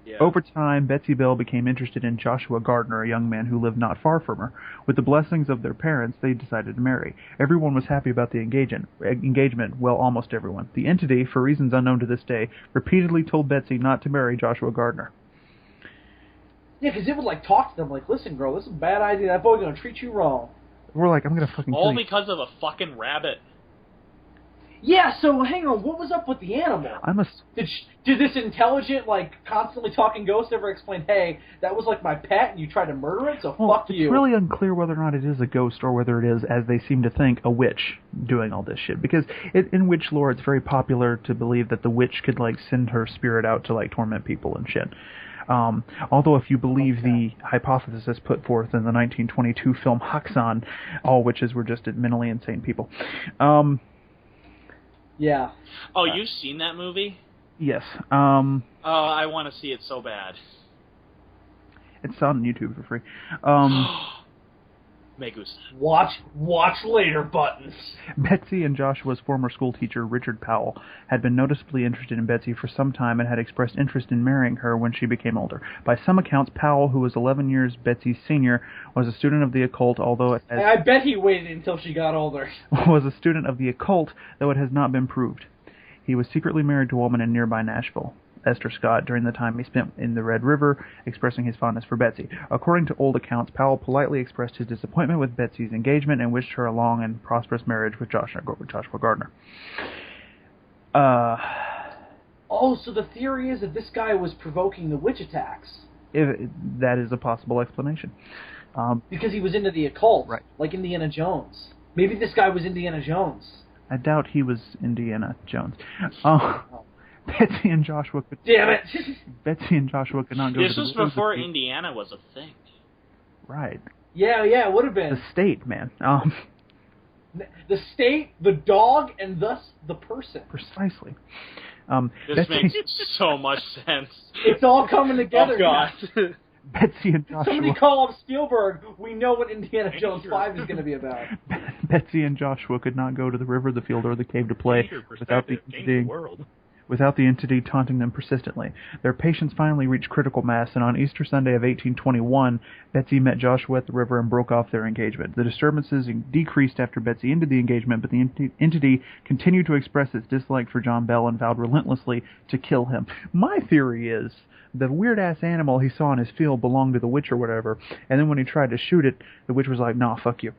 Yeah. Over time, Betsy Bell became interested in Joshua Gardner, a young man who lived not far from her. With the blessings of their parents, they decided to marry. Everyone was happy about the engagement. Well, almost everyone. The entity, for reasons unknown to this day, repeatedly told Betsy not to marry Joshua Gardner. Yeah, because it would talk to them like, listen, girl, this is a bad idea. That boy's going to treat you wrong. We're like, I'm going to fucking kill you. All because of a fucking rabbit. Yeah, so hang on, what was up with the animal? Did this intelligent, constantly talking ghost ever explain, hey, that was my pet and you tried to murder it, so fuck you? It's really unclear whether or not it is a ghost or whether it is, as they seem to think, a witch doing all this shit. Because in witch lore, it's very popular to believe that the witch could, send her spirit out to, torment people and shit. Although if you believe the hypothesis put forth in the 1922 film Haxan, all witches were just mentally insane people. Yeah. Oh, you've seen that movie? Yes. Oh, I want to see it so bad. It's on YouTube for free. Megus. Watch later buttons. Betsy and Joshua's former schoolteacher, Richard Powell, had been noticeably interested in Betsy for some time and had expressed interest in marrying her when she became older. By some accounts, Powell, who was 11 years Betsy's senior, was a student of the occult, although it has... I bet he waited until she got older. was a student of the occult, though it has not been proved. He was secretly married to a woman in nearby Nashville, Esther Scott, during the time he spent in the Red River, expressing his fondness for Betsy. According to old accounts, Powell politely expressed his disappointment with Betsy's engagement and wished her a long and prosperous marriage with Joshua Gardner. Oh, so the theory is that this guy was provoking the witch attacks. That is a possible explanation. Because he was into the occult, right. Like Indiana Jones. Maybe this guy was Indiana Jones. I doubt he was Indiana Jones. Betsy and Joshua could... Damn it! Betsy and Joshua could not go This to was the... before Indiana was a thing. Right. Yeah, it would have been. The state, man. The state, the dog, and thus the person. Precisely. This makes so much sense. It's all coming together. Oh, God. Betsy and Joshua... Somebody call up Spielberg. We know what Indiana Jones 5 is going to be about. Betsy and Joshua could not go to the river, the field, or the cave to play without the entity taunting them persistently. Their patience finally reached critical mass, and on Easter Sunday of 1821, Betsy met Joshua at the river and broke off their engagement. The disturbances decreased after Betsy ended the engagement, but the entity continued to express its dislike for John Bell and vowed relentlessly to kill him. My theory is the weird-ass animal he saw in his field belonged to the witch or whatever, and then when he tried to shoot it, the witch was like, nah, fuck you.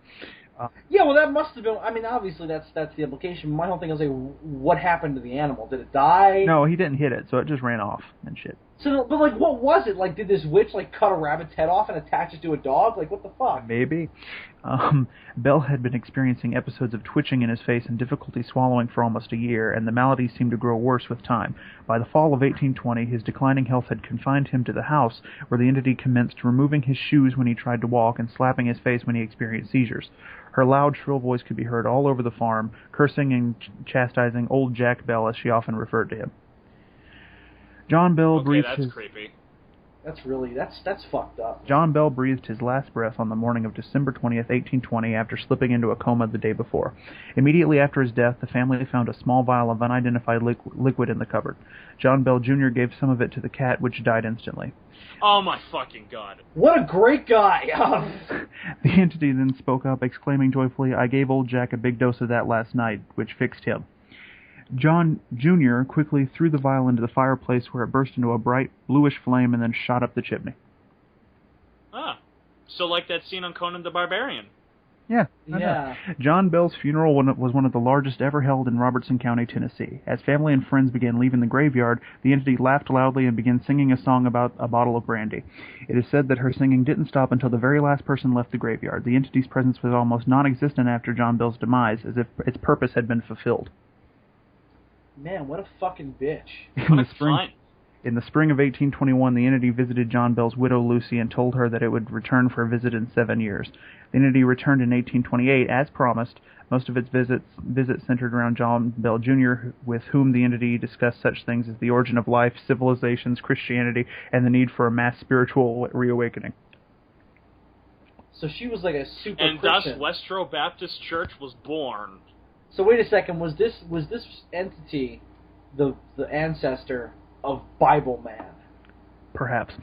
Yeah, well, that must have been... I mean, obviously, that's the implication. My whole thing is, like, what happened to the animal? Did it die? No, he didn't hit it, so it just ran off and shit. So, but, like, what was it? Like, did this witch, like, cut a rabbit's head off and attach it to a dog? Like, what the fuck? Maybe. Bell had been experiencing episodes of twitching in his face and difficulty swallowing for almost a year, and the malady seemed to grow worse with time. By the fall of 1820, his declining health had confined him to the house, where the entity commenced removing his shoes when he tried to walk and slapping his face when he experienced seizures. Her loud, shrill voice could be heard all over the farm, cursing and chastising old Jack Bell, as she often referred to him. John Bell breathed that's creepy. That's fucked up. John Bell breathed his last breath on the morning of December 20th, 1820, after slipping into a coma the day before. Immediately after his death, the family found a small vial of unidentified liquid in the cupboard. John Bell Jr. gave some of it to the cat, which died instantly. Oh my fucking God. What a great guy! The entity then spoke up, exclaiming joyfully, "I gave old Jack a big dose of that last night, which fixed him." John Jr. quickly threw the vial into the fireplace, where it burst into a bright, bluish flame and then shot up the chimney. Ah, so like that scene on Conan the Barbarian. Yeah. Yeah. John Bell's funeral was one of the largest ever held in Robertson County, Tennessee. As family and friends began leaving the graveyard, the entity laughed loudly and began singing a song about a bottle of brandy. It is said that her singing didn't stop until the very last person left the graveyard. The entity's presence was almost non-existent after John Bell's demise, as if its purpose had been fulfilled. Man, what a fucking bitch. In the spring of 1821, the entity visited John Bell's widow, Lucy, and told her that it would return for a visit in 7 years. The entity returned in 1828, as promised. Most of its visits centered around John Bell Jr., with whom the entity discussed such things as the origin of life, civilizations, Christianity, and the need for a mass spiritual reawakening. So she was like a super And Christian. thus Westro Baptist Church was born. So wait a second, was this entity the ancestor of Bible Man? Perhaps.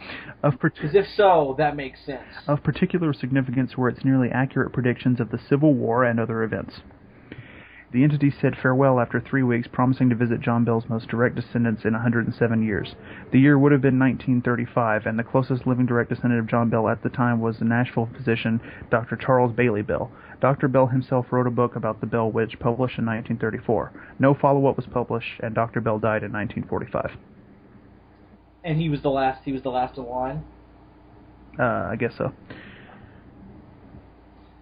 Because if so, that makes sense. Of particular significance were its nearly accurate predictions of the Civil War and other events. The entity said farewell after 3 weeks, promising to visit John Bell's most direct descendants in 107 years. The year would have been 1935, and the closest living direct descendant of John Bell at the time was the Nashville physician, Dr. Charles Bailey Bell. Dr. Bell himself wrote a book about the Bell Witch, published in 1934. No follow-up was published, and Dr. Bell died in 1945. And he was the last in line? I guess so.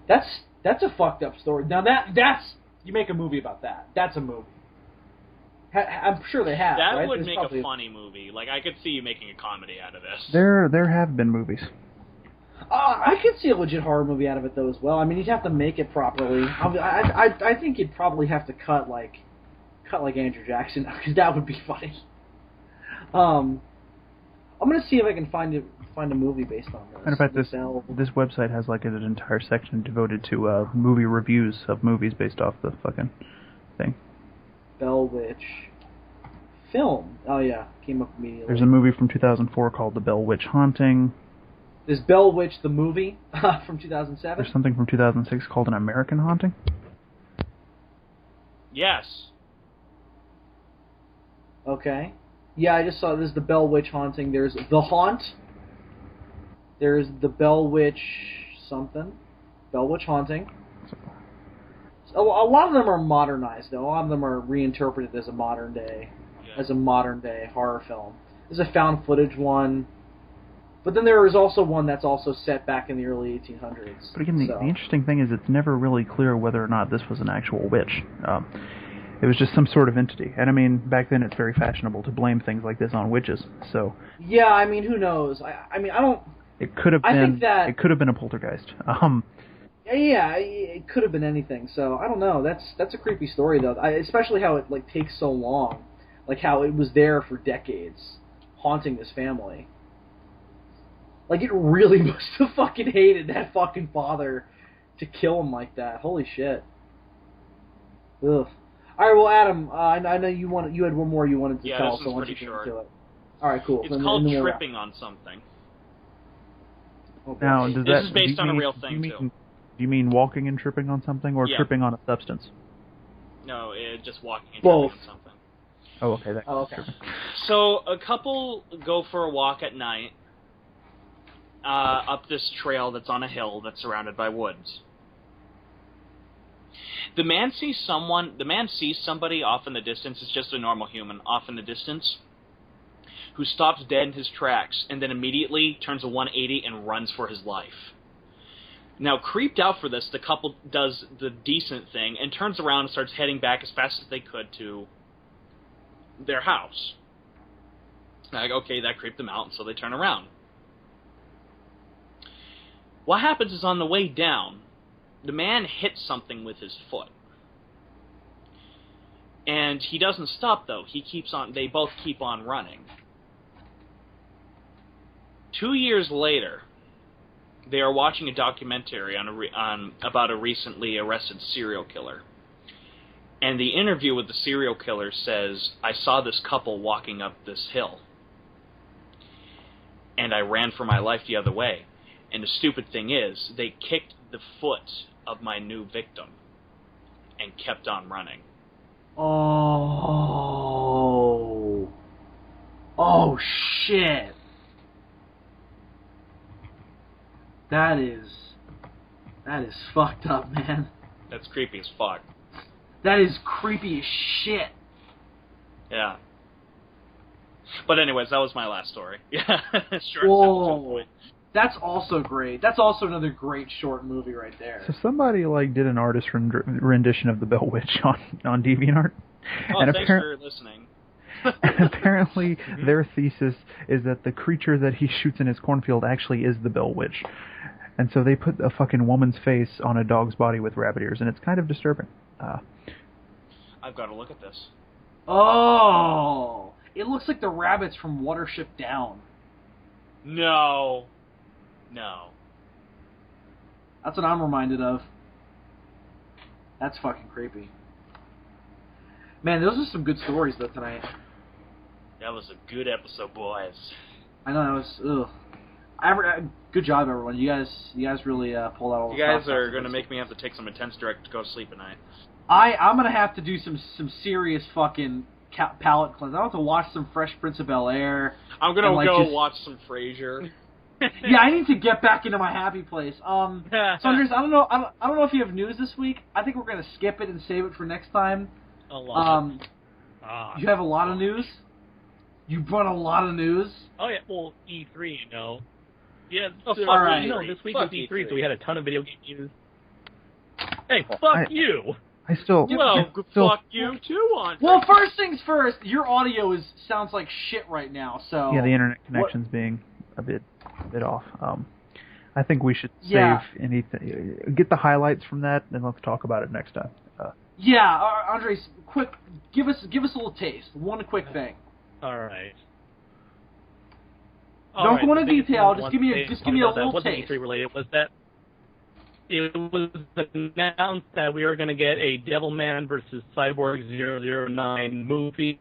That's a fucked up story. Now that's... You make a movie about that. That's a movie. I'm sure they have, That right? would There's make probably a funny movie. Like, I could see you making a comedy out of this. There have been movies. I could see a legit horror movie out of it, though, as well. I mean, you'd have to make it properly. I think you'd probably have to cut like Andrew Jackson, because that would be funny. I'm gonna see if I can find a movie based on this. And in fact, this website has like an entire section devoted to movie reviews of movies based off the fucking thing. Bell Witch film. Oh yeah, came up immediately. There's a movie from 2004 called The Bell Witch Haunting. There's Bell Witch the movie from 2007. There's something from 2006 called An American Haunting. Yes. Okay. Yeah, I just saw this is the Bell Witch Haunting. There's The Haunt. There's the Bell Witch something. Bell Witch Haunting. A lot of them are modernized, though. A lot of them are reinterpreted as a modern day horror film. There's a found footage one. But then there is also one that's also set back in the early 1800s. But again, the interesting thing is it's never really clear whether or not this was an actual witch. It was just some sort of entity. And I mean, back then it's very fashionable to blame things like this on witches. So yeah, I mean, who knows? I mean, I don't... It could have been... I think that... It could have been a poltergeist. Yeah, it could have been anything. So, I don't know. That's a creepy story, though. Especially how it, like, takes so long. Like, how it was there for decades, haunting this family. Like, it really must have fucking hated that fucking father to kill him like that. Holy shit. Ugh. Alright, well, Adam, I know you had one more you wanted to tell, so why don't you get into it. Alright, cool. It's called Tripping on Something. Okay. Now, This is based on a real thing, too. Do you mean walking and tripping on something, or tripping on a substance? No, just walking and Both. tripping on something. Oh, okay. Okay. So, a couple go for a walk at night up this trail that's on a hill that's surrounded by woods. The man sees somebody off in the distance. It's just a normal human off in the distance who stops dead in his tracks and then immediately turns a 180 and runs for his life. Now, creeped out for this, the couple does the decent thing and turns around and starts heading back as fast as they could to their house. Like, okay, that creeped them out, and so they turn around. What happens is on the way down, the man hits something with his foot. And he doesn't stop, though. They both keep on running. 2 years later, they are watching a documentary about a recently arrested serial killer. And the interview with the serial killer says, I saw this couple walking up this hill. And I ran for my life the other way. And the stupid thing is, they kicked the foot of my new victim and kept on running. Oh. Oh, shit. That is fucked up, man. That's creepy as fuck. That is creepy as shit. Yeah. But anyways, that was my last story. Yeah. Short, whoa. That's also great. That's also another great short movie right there. So somebody did an artist rendition of the Bell Witch on DeviantArt. Oh, and thanks for listening. And apparently their thesis is that the creature that he shoots in his cornfield actually is the Bell Witch. And so they put a fucking woman's face on a dog's body with rabbit ears, and it's kind of disturbing. I've got to look at this. Oh! It looks like the rabbits from Watership Down. No. That's what I'm reminded of. That's fucking creepy. Man, those are some good stories, though, tonight. That was a good episode, boys. I know, that was... Ugh. Good job, everyone. You guys really pulled out all the You guys are going to make me have to take some Intense Direct to go to sleep at night. I'm going to have to do some serious fucking palate cleanse. I have to watch some Fresh Prince of Bel-Air. I'm going to go watch some Frasier. Yeah, I need to get back into my happy place. So Andres, I don't know if you have news this week. I think we're going to skip it and save it for next time. You have a lot of news? You brought a lot of news? Oh, yeah, well, E3, you know. Yeah, all right. This week was E3, so we had a ton of video game news. Hey, fuck you! Fuck you too, on. Well, first things first, your audio sounds like shit right now, so... Yeah, the internet connection's being a bit off. I think we should save anything. Get the highlights from that, and let's talk about it next time. Yeah, Andres, quick, give us a little taste. One quick thing. All right. Don't go into detail. Just give me a little wasn't taste. E3 related. Was that it was announced that we were going to get a Devilman versus Cyborg 009 movie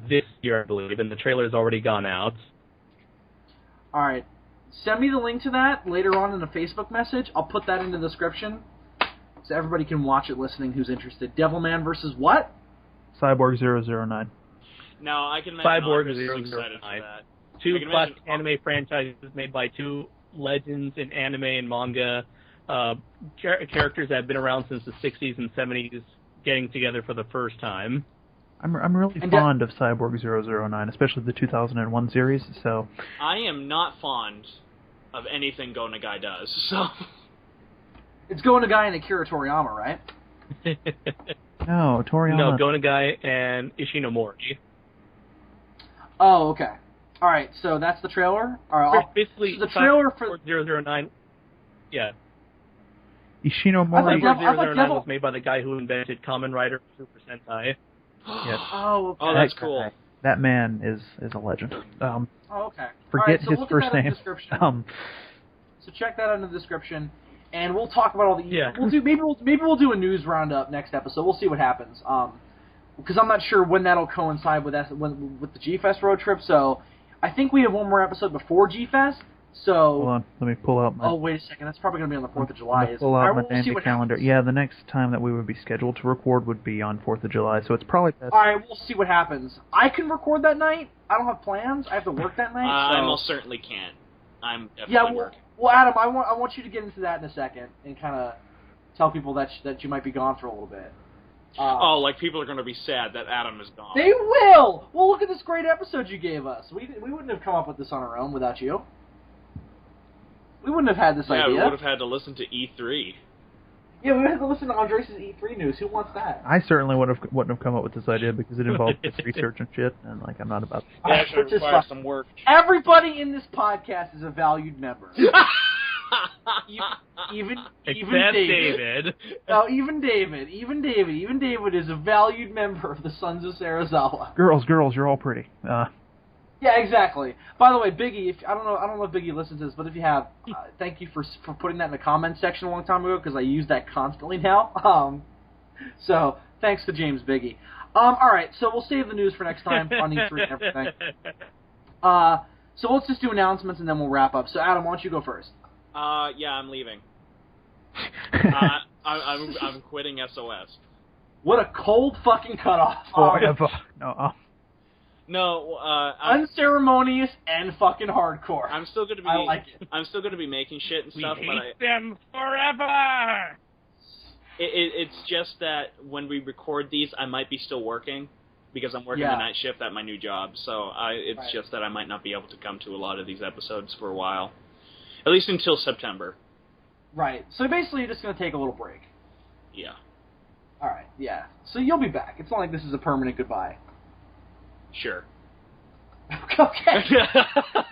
this year, I believe, and the trailer's already gone out. All right. Send me the link to that later on in a Facebook message. I'll put that in the description so everybody can watch it listening who's interested. Devilman versus what? Cyborg 009. No, I can imagine Cyborg Andres is 009. excited for that. Two I can classic imagine- anime franchises made by two legends in anime and manga, characters that have been around since the 60s and 70s getting together for the first time. I'm really fond of Cyborg 009, especially the 2001 series, so... I am not fond of anything Go Nagai does, so... It's Go Nagai and Akira Toriyama, right? No, Toriyama... No, Go Nagai and Ishinomori. Oh, okay. All right, so that's the trailer? All right, Basically, so the trailer for... 009... Yeah. Ishinomori... Cyborg 009 was made by the guy who invented Kamen Rider Super Sentai. Yes. Oh, okay. Oh, that's cool. That man is a legend. Oh, okay. Forget All right, so his look first at that in the name. description. So check that out in the description, and we'll talk about all the. Yeah. Maybe we'll do a news roundup next episode. We'll see what happens. Because I'm not sure when that'll coincide with the G-Fest road trip. So I think we have one more episode before G-Fest. So Hold on, let me pull out my... Oh, wait a second. That's probably going to be on the 4th of July. Pull out my we'll see Nanda what calendar. happens. Yeah, the next time that we would be scheduled to record would be on 4th of July, so it's probably best... All right, we'll see what happens. I can record that night. I don't have plans. I have to work that night. So. I most certainly can't. I'm definitely Yeah, working. well, Adam, I want you to get into that in a second and kind of tell people that you might be gone for a little bit. Oh, like people are going to be sad that Adam is gone. They will! Well, look at this great episode you gave us. We wouldn't have come up with this on our own without you. We wouldn't have had this Yeah, idea. we would have had to listen to E3. Yeah, we would have to listen to Andres' E3 news. Who wants that? I certainly wouldn't have come up with this idea because it involves this research and shit, and like I'm not about... Yeah, Which it is requires fine. some work. Everybody in this podcast is a valued member. Even Except David. David. No, even David is a valued member of the Sons of Serizawa. Girls, you're all pretty. Yeah, exactly. By the way, Biggie, I don't know if Biggie listens to this, but if you have, thank you for putting that in the comments section a long time ago because I use that constantly now. So thanks to James Biggie. All right, so we'll save the news for next time on E3 and everything. So let's just do announcements and then we'll wrap up. So Adam, why don't you go first? Yeah, I'm leaving. I'm quitting SOS. What a cold fucking cutoff. Forever. No. No, Unceremonious and fucking hardcore. I'm still going to be. I like it. I'm still going to be making shit and We stuff, but hate them forever! it's just that when we record these, I might be still working because I'm working the night shift at my new job. So it's Right. just that I might not be able to come to a lot of these episodes for a while, at least until September. Right. So basically, you're just going to take a little break. Yeah. All right. Yeah. So you'll be back. It's not like this is a permanent goodbye. Sure. Okay.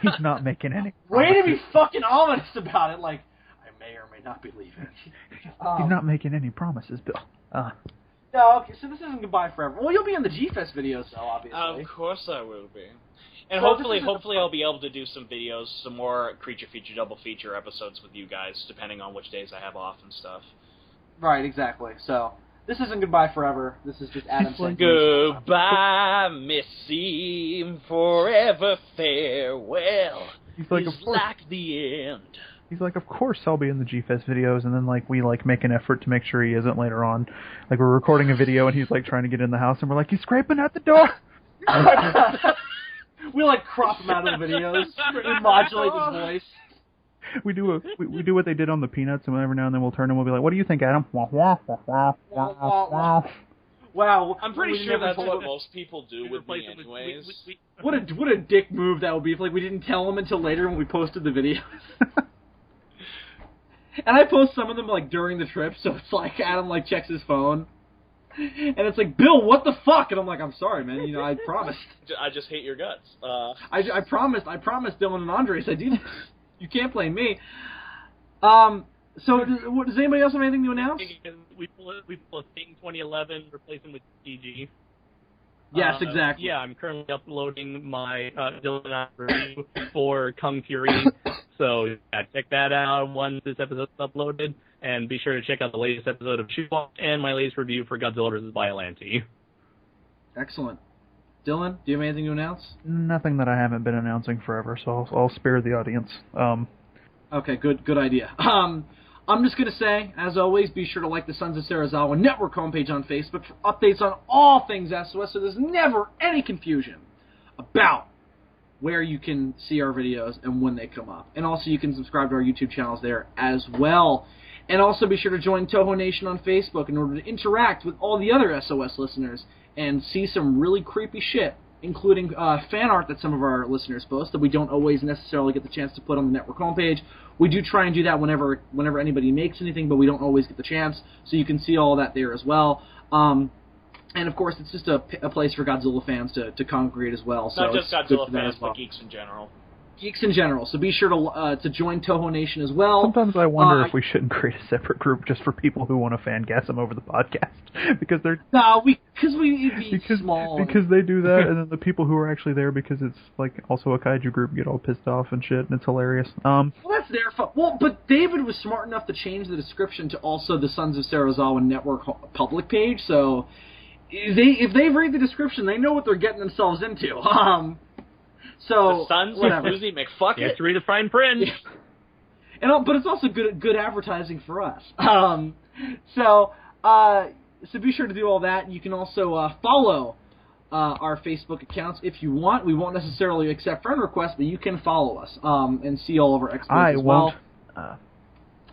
He's not making any Way to be promises. fucking ominous about it. Like, I may or may not be leaving. He's not making any promises, Bill. No, okay, so this isn't goodbye forever. Well, you'll be in the G-Fest videos, though, obviously. Of course I will be. And So hopefully this is I'll be able to do some videos, some more Creature Feature Double Feature episodes with you guys, depending on which days I have off and stuff. Right, exactly. So, this isn't goodbye forever. This is just Adam saying Goodbye, Missy, forever farewell. He's like, It's of course. like the end. He's like, of course I'll be in the G-Fest videos, and then like we like make an effort to make sure he isn't later on. Like we're recording a video and he's like trying to get in the house, and we're like, he's scraping at the door. We, like, crop him out of the videos. We modulate his voice. We do what they did on the Peanuts, and every now and then we'll turn and we'll be like, what do you think, Adam? Wah, wah, wah, wah, wah, wah. Wow. I'm pretty we sure never that's told what him. most people do with me anyways. What a dick move that would be if, like, we didn't tell him until later when we posted the videos. And I post some of them, like, during the trip, so it's like Adam, like, checks his phone. And it's like, Bill, what the fuck? And I'm like, I'm sorry, man. You know, I promised. I just hate your guts. I promised Dylan and Andres I do this. You can't blame me. So, does anybody else have anything to announce? We pull a Thing 2011, replace him with DG. Yes, exactly. Yeah, I'm currently uploading my Dylan and I review for Kung Fury. So yeah, check that out once this episode's uploaded, and be sure to check out the latest episode of Shoot Watch and my latest review for Godzilla vs. Biollante. Excellent. Dylan, do you have anything to announce? Nothing that I haven't been announcing forever, so I'll spare the audience. Okay, good idea. I'm just going to say, as always, be sure to like the Sons of Serizawa Network homepage on Facebook for updates on all things SOS, so there's never any confusion about where you can see our videos and when they come up. And also you can subscribe to our YouTube channels there as well. And also be sure to join Toho Nation on Facebook in order to interact with all the other SOS listeners and see some really creepy shit, including fan art that some of our listeners post that we don't always necessarily get the chance to put on the network homepage. We do try and do that whenever anybody makes anything, but we don't always get the chance, so you can see all that there as well. And of course, it's just a place for Godzilla fans to congregate as well. So not just Godzilla fans, well. but geeks in general. Geeks in general. So be sure to join Toho Nation as well. Sometimes I wonder if we shouldn't create a separate group just for people who want to fangasm over the podcast because they're small. Because they do that, and then the people who are actually there because it's like also a kaiju group get all pissed off and shit, and it's hilarious. Well, that's their fault. Well, but David was smart enough to change the description to also the Sons of Serizawa Network public page, so if they read the description, they know what they're getting themselves into. So the Sons of Uzi McFuck. You have to read the fine print. But it's also good advertising for us. So be sure to do all that. You can also follow our Facebook accounts if you want. We won't necessarily accept friend requests, but you can follow us and see all of our exploits as well.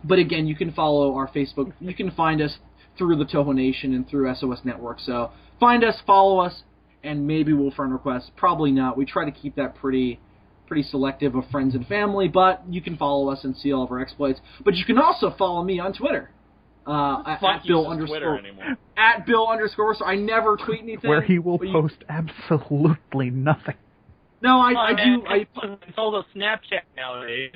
But again, you can follow our Facebook. You can find us through the Toho Nation and through SOS Network. So find us, follow us, and maybe we'll friend request. Probably not. We try to keep that pretty selective of friends and family, but you can follow us and see all of our exploits. But you can also follow me on Twitter. At Bill _. So I never tweet anything. Where he will post absolutely nothing. No, I do. It's all the Snapchat nowadays.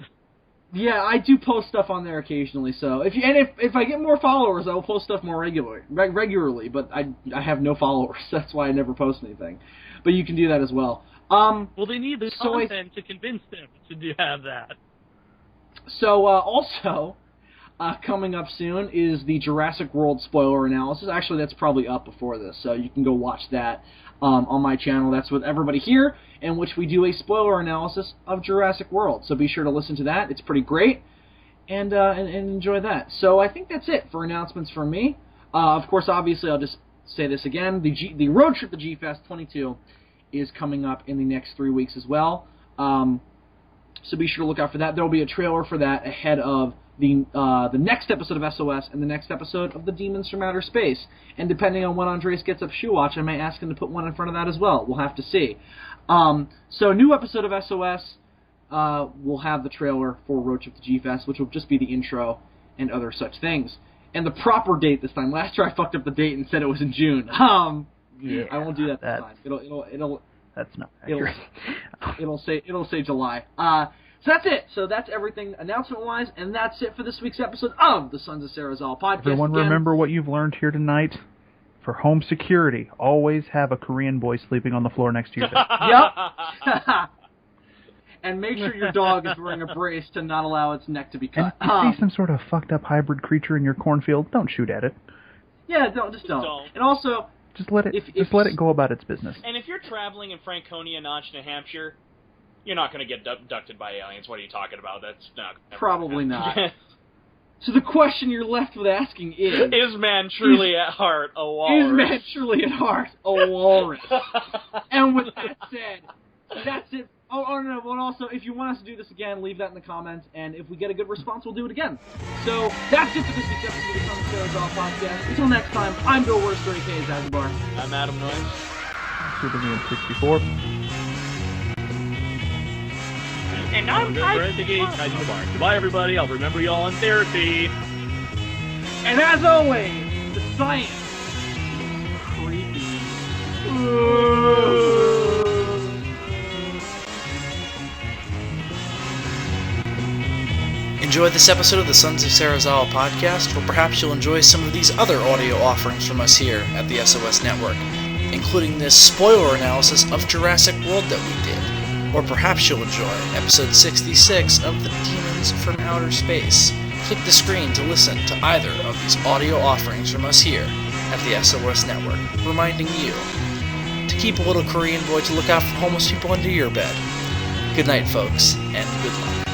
Yeah, I do post stuff on there occasionally. So if I get more followers, I will post stuff more regularly. But I have no followers. That's why I never post anything. But you can do that as well. Well, they need the content to convince them to have that. So also. Coming up soon is the Jurassic World spoiler analysis. Actually, that's probably up before this, so you can go watch that on my channel. That's with everybody here, in which we do a spoiler analysis of Jurassic World. So be sure to listen to that. It's pretty great, and enjoy that. So I think that's it for announcements from me. Of course, obviously, I'll just say this again. The road trip to G-Fest 22 is coming up in the next 3 weeks as well. So be sure to look out for that. There will be a trailer for that ahead of the next episode of SOS and the next episode of the Demons from Outer Space. And depending on when Andres gets up Shoe Watch, I may ask him to put one in front of that as well. We'll have to see. So new episode of SOS will have the trailer for Road Trip to G-Fest, which will just be the intro and other such things. And the proper date this time. Last year I fucked up the date and said it was in June. Yeah, I won't do that this time. It'll that's not accurate. It'll say July. So that's it. So that's everything announcement-wise, and that's it for this week's episode of the Sons of Serizawa podcast. Everyone remember what you've learned here tonight. For home security, always have a Korean boy sleeping on the floor next to your bed. Yep. And make sure your dog is wearing a brace to not allow its neck to be cut. And if you see some sort of fucked up hybrid creature in your cornfield, don't shoot at it. Yeah, don't. And also, just let it go about its business. And if you're traveling in Franconia, Notch, New Hampshire, you're not going to get abducted by aliens. What are you talking about? That's not probably not. So the question you're left with asking is man truly at heart a walrus? Is man truly at heart a walrus? And with that said, that's it. Oh no, but also, if you want us to do this again, leave that in the comments, and if we get a good response, we'll do it again. So that's it for this week's episode of the Sons of Serizawa podcast. Until next time, I'm Bill Worster, a.k.a. Zazubaar. I'm Adam Noyes. Superman64. And I'm Zazubaar. Goodbye, everybody. I'll remember you all in therapy. And as always, the science is creepy. Enjoyed this episode of the Sons of Serizawa podcast, or perhaps you'll enjoy some of these other audio offerings from us here at the SOS Network. including this spoiler analysis of Jurassic World that we did. Or perhaps you'll enjoy episode 66 of The Demons from Outer Space. Click the screen to listen to either of these audio offerings from us here at the SOS Network, reminding you to keep a little Korean boy to look out for homeless people under your bed. Good night, folks, and good luck.